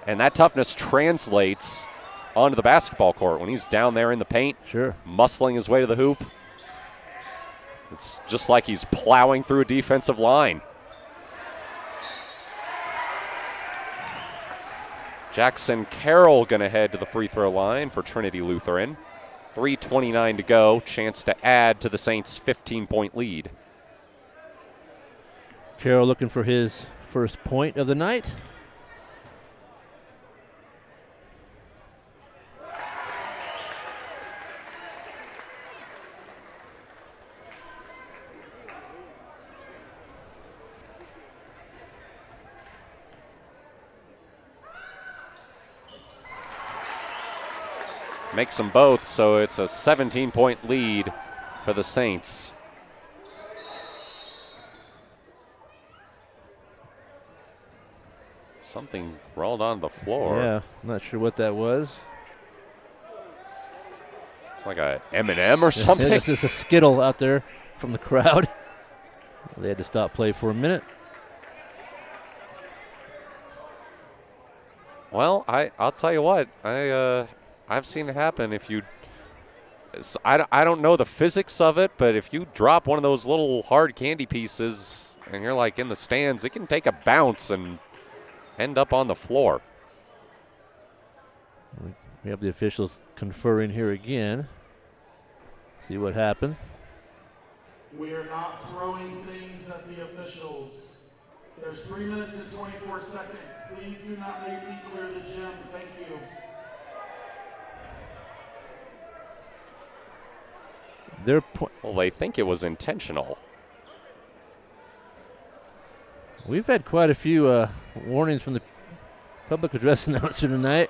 And that toughness translates onto the basketball court when he's down there in the paint, muscling his way to the hoop. It's just like he's plowing through a defensive line. Jackson Carroll going to head to the free throw line for Trinity Lutheran. 3:29 to go. Chance to add to the Saints' 15-point lead. Carroll looking for his first point of the night. Makes them both, so it's a 17-point lead for the Saints. Something rolled on the floor. Yeah, I'm not sure what that was. It's like a M&M or something. It's just a Skittle out there from the crowd. They had to stop play for a minute. Well, I'll tell you what. I've seen it happen. If you, I don't know the physics of it, but if you drop one of those little hard candy pieces and you're like in the stands, it can take a bounce and end up on the floor. We have the officials conferring here again. See what happened. We are not throwing things at the officials. There's 3 minutes and 24 seconds. Please do not make me clear the gym. Thank you. Well, they think it was intentional. We've had quite a few warnings from the public address announcer tonight.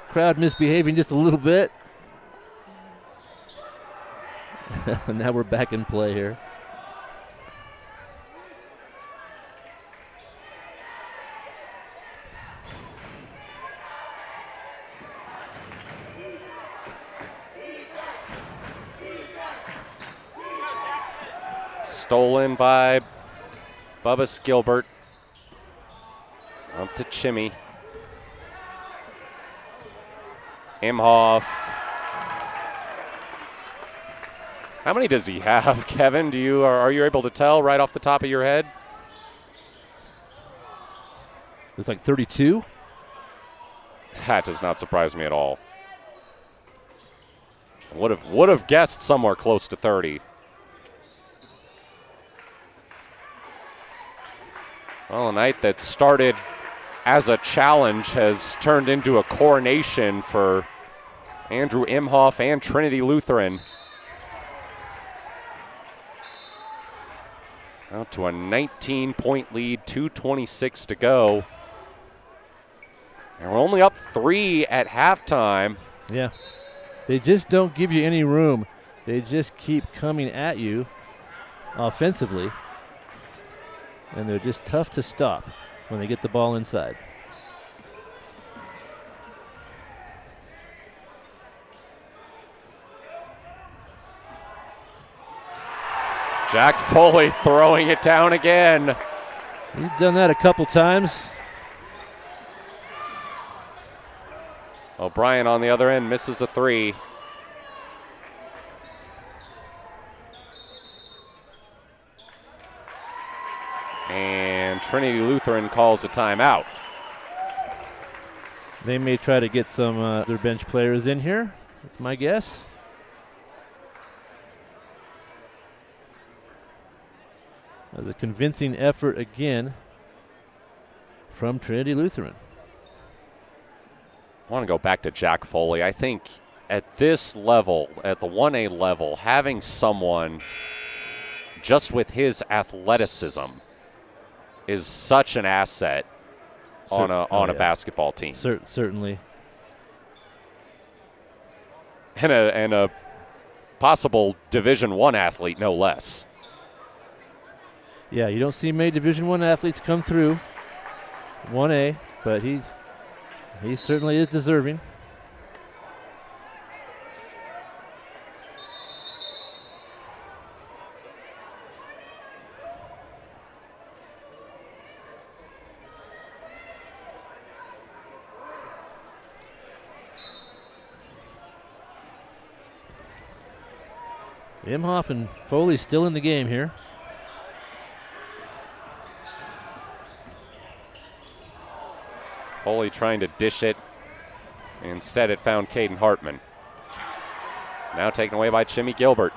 Crowd misbehaving just a little bit. Now we're back in play here. Stolen by Bubba Gilbert. Up to Chimmy. Imhoff. How many does he have, Kevin? Are you able to tell right off the top of your head? It's like 32. That does not surprise me at all. Would have guessed somewhere close to 30. Well, a night that started as a challenge has turned into a coronation for Andrew Imhoff and Trinity Lutheran. Out to a 19-point lead, 2:26 to go. And we're only up 3 at halftime. Yeah. They just don't give you any room. They just keep coming at you offensively. And they're just tough to stop when they get the ball inside. Jack Foley throwing it down again. He's done that a couple times. O'Brien on the other end misses a 3. And Trinity Lutheran calls a timeout. They may try to get some other bench players in here. That's my guess. That was a convincing effort again from Trinity Lutheran. I want to go back to Jack Foley. I think at this level, at the 1A level, having someone just with his athleticism is such an asset on a basketball team. Certainly. And a possible Division I athlete, no less. Yeah, you don't see many Division I athletes come through 1A, but he certainly is deserving. Imhoff and Foley still in the game here. Foley trying to dish it. Instead, it found Caden Hartman. Now taken away by Chimmy Gilbert.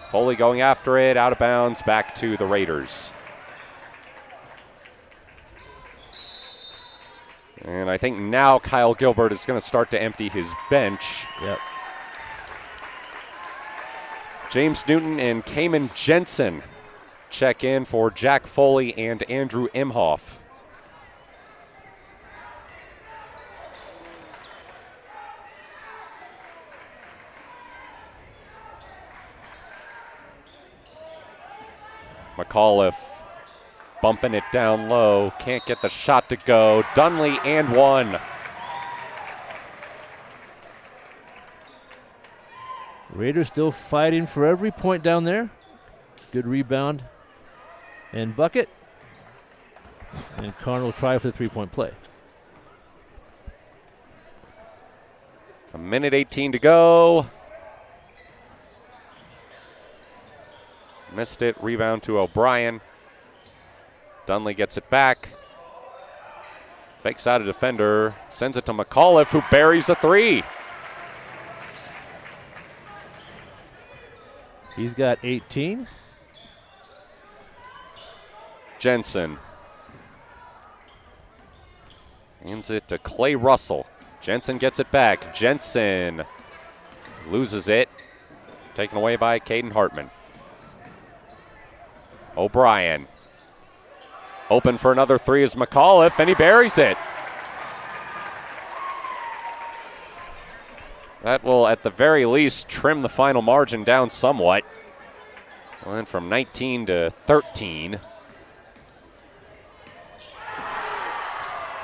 Foley going after it, out of bounds, back to the Raiders. And I think now Kyle Gilbert is going to start to empty his bench. Yep. James Newton and Cayman Jensen check in for Jack Foley and Andrew Imhoff. McAuliffe bumping it down low. Can't get the shot to go. Dunley and one. Raiders still fighting for every point down there. Good rebound and bucket. And Karn will try for the three-point play. A minute 18 to go. Missed it. Rebound to O'Brien. Dunley gets it back. Fakes out a defender. Sends it to McAuliffe, who buries a three. He's got 18. Jensen. Hands it to Clay Russell. Jensen gets it back. Jensen loses it. Taken away by Caden Hartman. O'Brien. Open for another three is McAuliffe, and he buries it. That will, at the very least, trim the final margin down somewhat. Went from 19 to 13.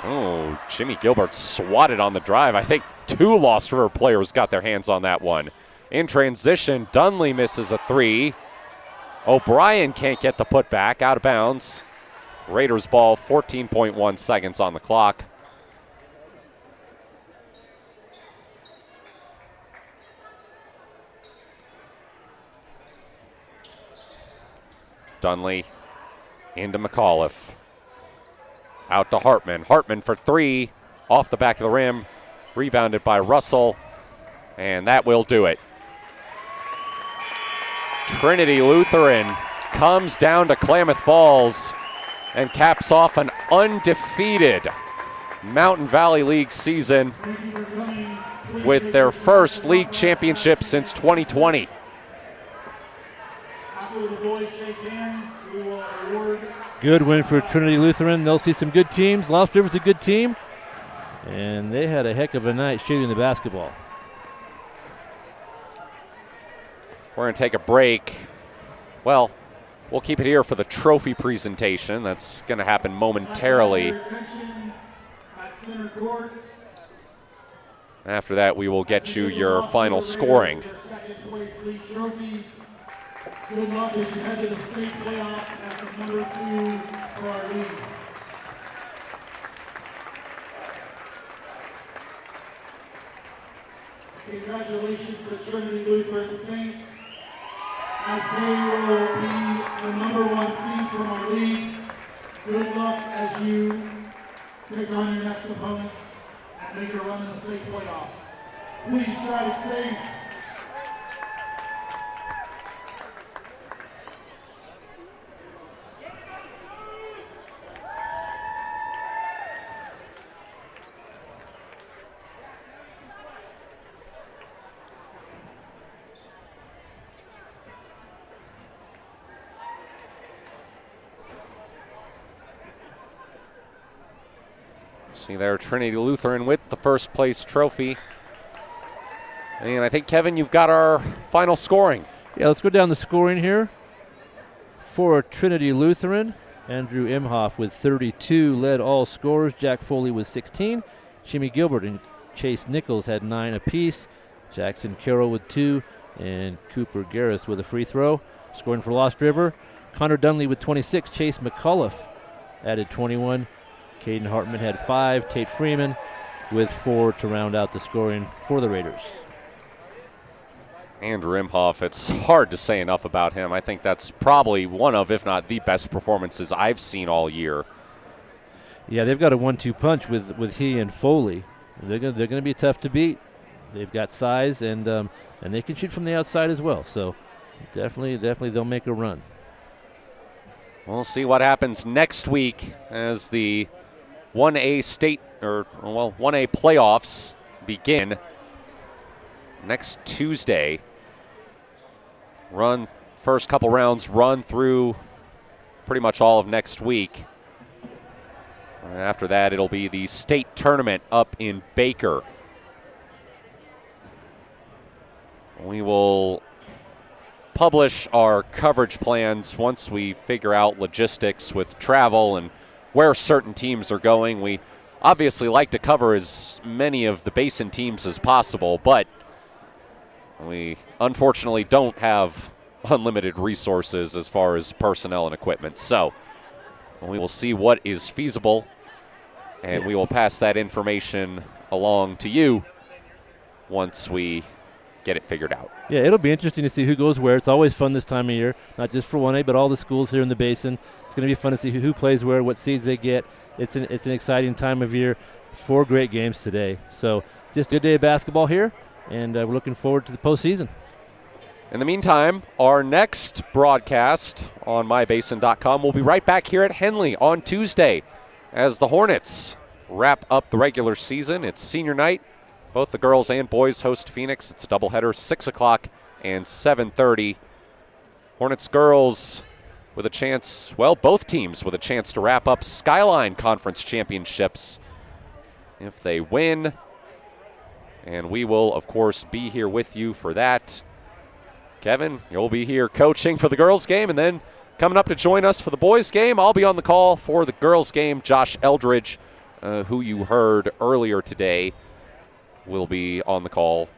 Oh, Jimmy Gilbert swatted on the drive. I think 2 Lost River players got their hands on that one. In transition, Dunley misses a 3. O'Brien can't get the putback, out of bounds. Raiders ball, 14.1 seconds on the clock. Dunley into McAuliffe. Out to Hartman. Hartman for 3. Off the back of the rim. Rebounded by Russell. And that will do it. Trinity Lutheran comes down to Klamath Falls and caps off an undefeated Mountain Valley League season with their first league championship since 2020. After the boys shake hands, we will award. Good win for Trinity Lutheran. They'll see some good teams. Lost River's a good team, and they had a heck of a night shooting the basketball. We're going to take a break. Well, we'll keep it here for the trophy presentation. That's going to happen momentarily. After that, we will get you your final scoring. Good luck as you head to the state playoffs as the number 2 for our league. Congratulations to Trinity Lutheran Saints, as they will be the number 1 seed from our league. Good luck as you take on your next opponent and make a run in the state playoffs. Please drive safe. See there, Trinity Lutheran with the first place trophy. And I think, Kevin, you've got our final scoring. Yeah, let's go down the scoring here. For Trinity Lutheran, Andrew Imhoff with 32 led all scorers. Jack Foley with 16. Jimmy Gilbert and Chase Nichols had 9 apiece. Jackson Carroll with 2. And Cooper Garris with a free throw. Scoring for Lost River, Connor Dunley with 26. Chase McAuliffe added 21. Caden Hartman had 5. Tate Freeman with 4 to round out the scoring for the Raiders. Andrew Imhoff, it's hard to say enough about him. I think that's probably one of, if not the best performances I've seen all year. Yeah, they've got a 1-2 punch with he and Foley. They're gonna be tough to beat. They've got size and they can shoot from the outside as well. So definitely they'll make a run. We'll see what happens next week as the 1A state, 1A playoffs begin next Tuesday. First couple rounds run through pretty much all of next week. After that, it'll be the state tournament up in Baker. We will publish our coverage plans once we figure out logistics with travel and where certain teams are going. We obviously like to cover as many of the Basin teams as possible, but we unfortunately don't have unlimited resources as far as personnel and equipment. So we will see what is feasible, and we will pass that information along to you once we get it figured out. Yeah, it'll be interesting to see who goes where. It's always fun this time of year, not just for 1A, but all the schools here in the Basin. It's going to be fun to see who plays where, what seeds they get. It's an exciting time of year. 4 great games today. So just a good day of basketball here, and we're looking forward to the postseason. In the meantime, our next broadcast on mybasin.com will be right back here at Henley on Tuesday as the Hornets wrap up the regular season. It's senior night. Both the girls and boys host Phoenix. It's a doubleheader, 6 o'clock and 7:30. Hornets girls with a chance, well, both teams with a chance to wrap up Skyline Conference Championships if they win. And we will, of course, be here with you for that. Kevin, you'll be here coaching for the girls' game, and then coming up to join us for the boys' game, I'll be on the call for the girls' game. Josh Eldredge, who you heard earlier today, will be on the call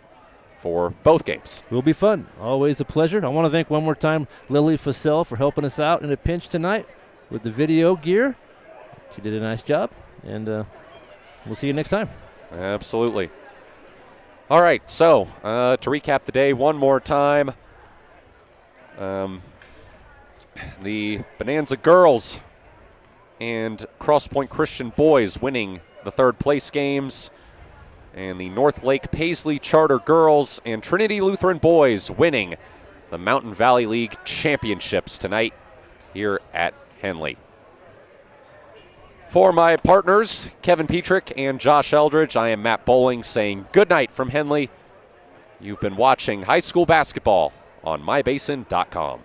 for both games. Will be fun. Always a pleasure. I want to thank one more time Lily Fussell for helping us out in a pinch tonight with the video gear. She did a nice job, and we'll see you next time. Absolutely. All right, so to recap the day one more time, the Bonanza girls and Cross Point Christian boys winning the third place games, and the North Lake Paisley Charter girls and Trinity Lutheran boys winning the Mountain Valley League championships tonight here at Henley. For my partners, Kevin Petrick and Josh Eldredge, I am Matt Bowling saying good night from Henley. You've been watching high school basketball on mybasin.com.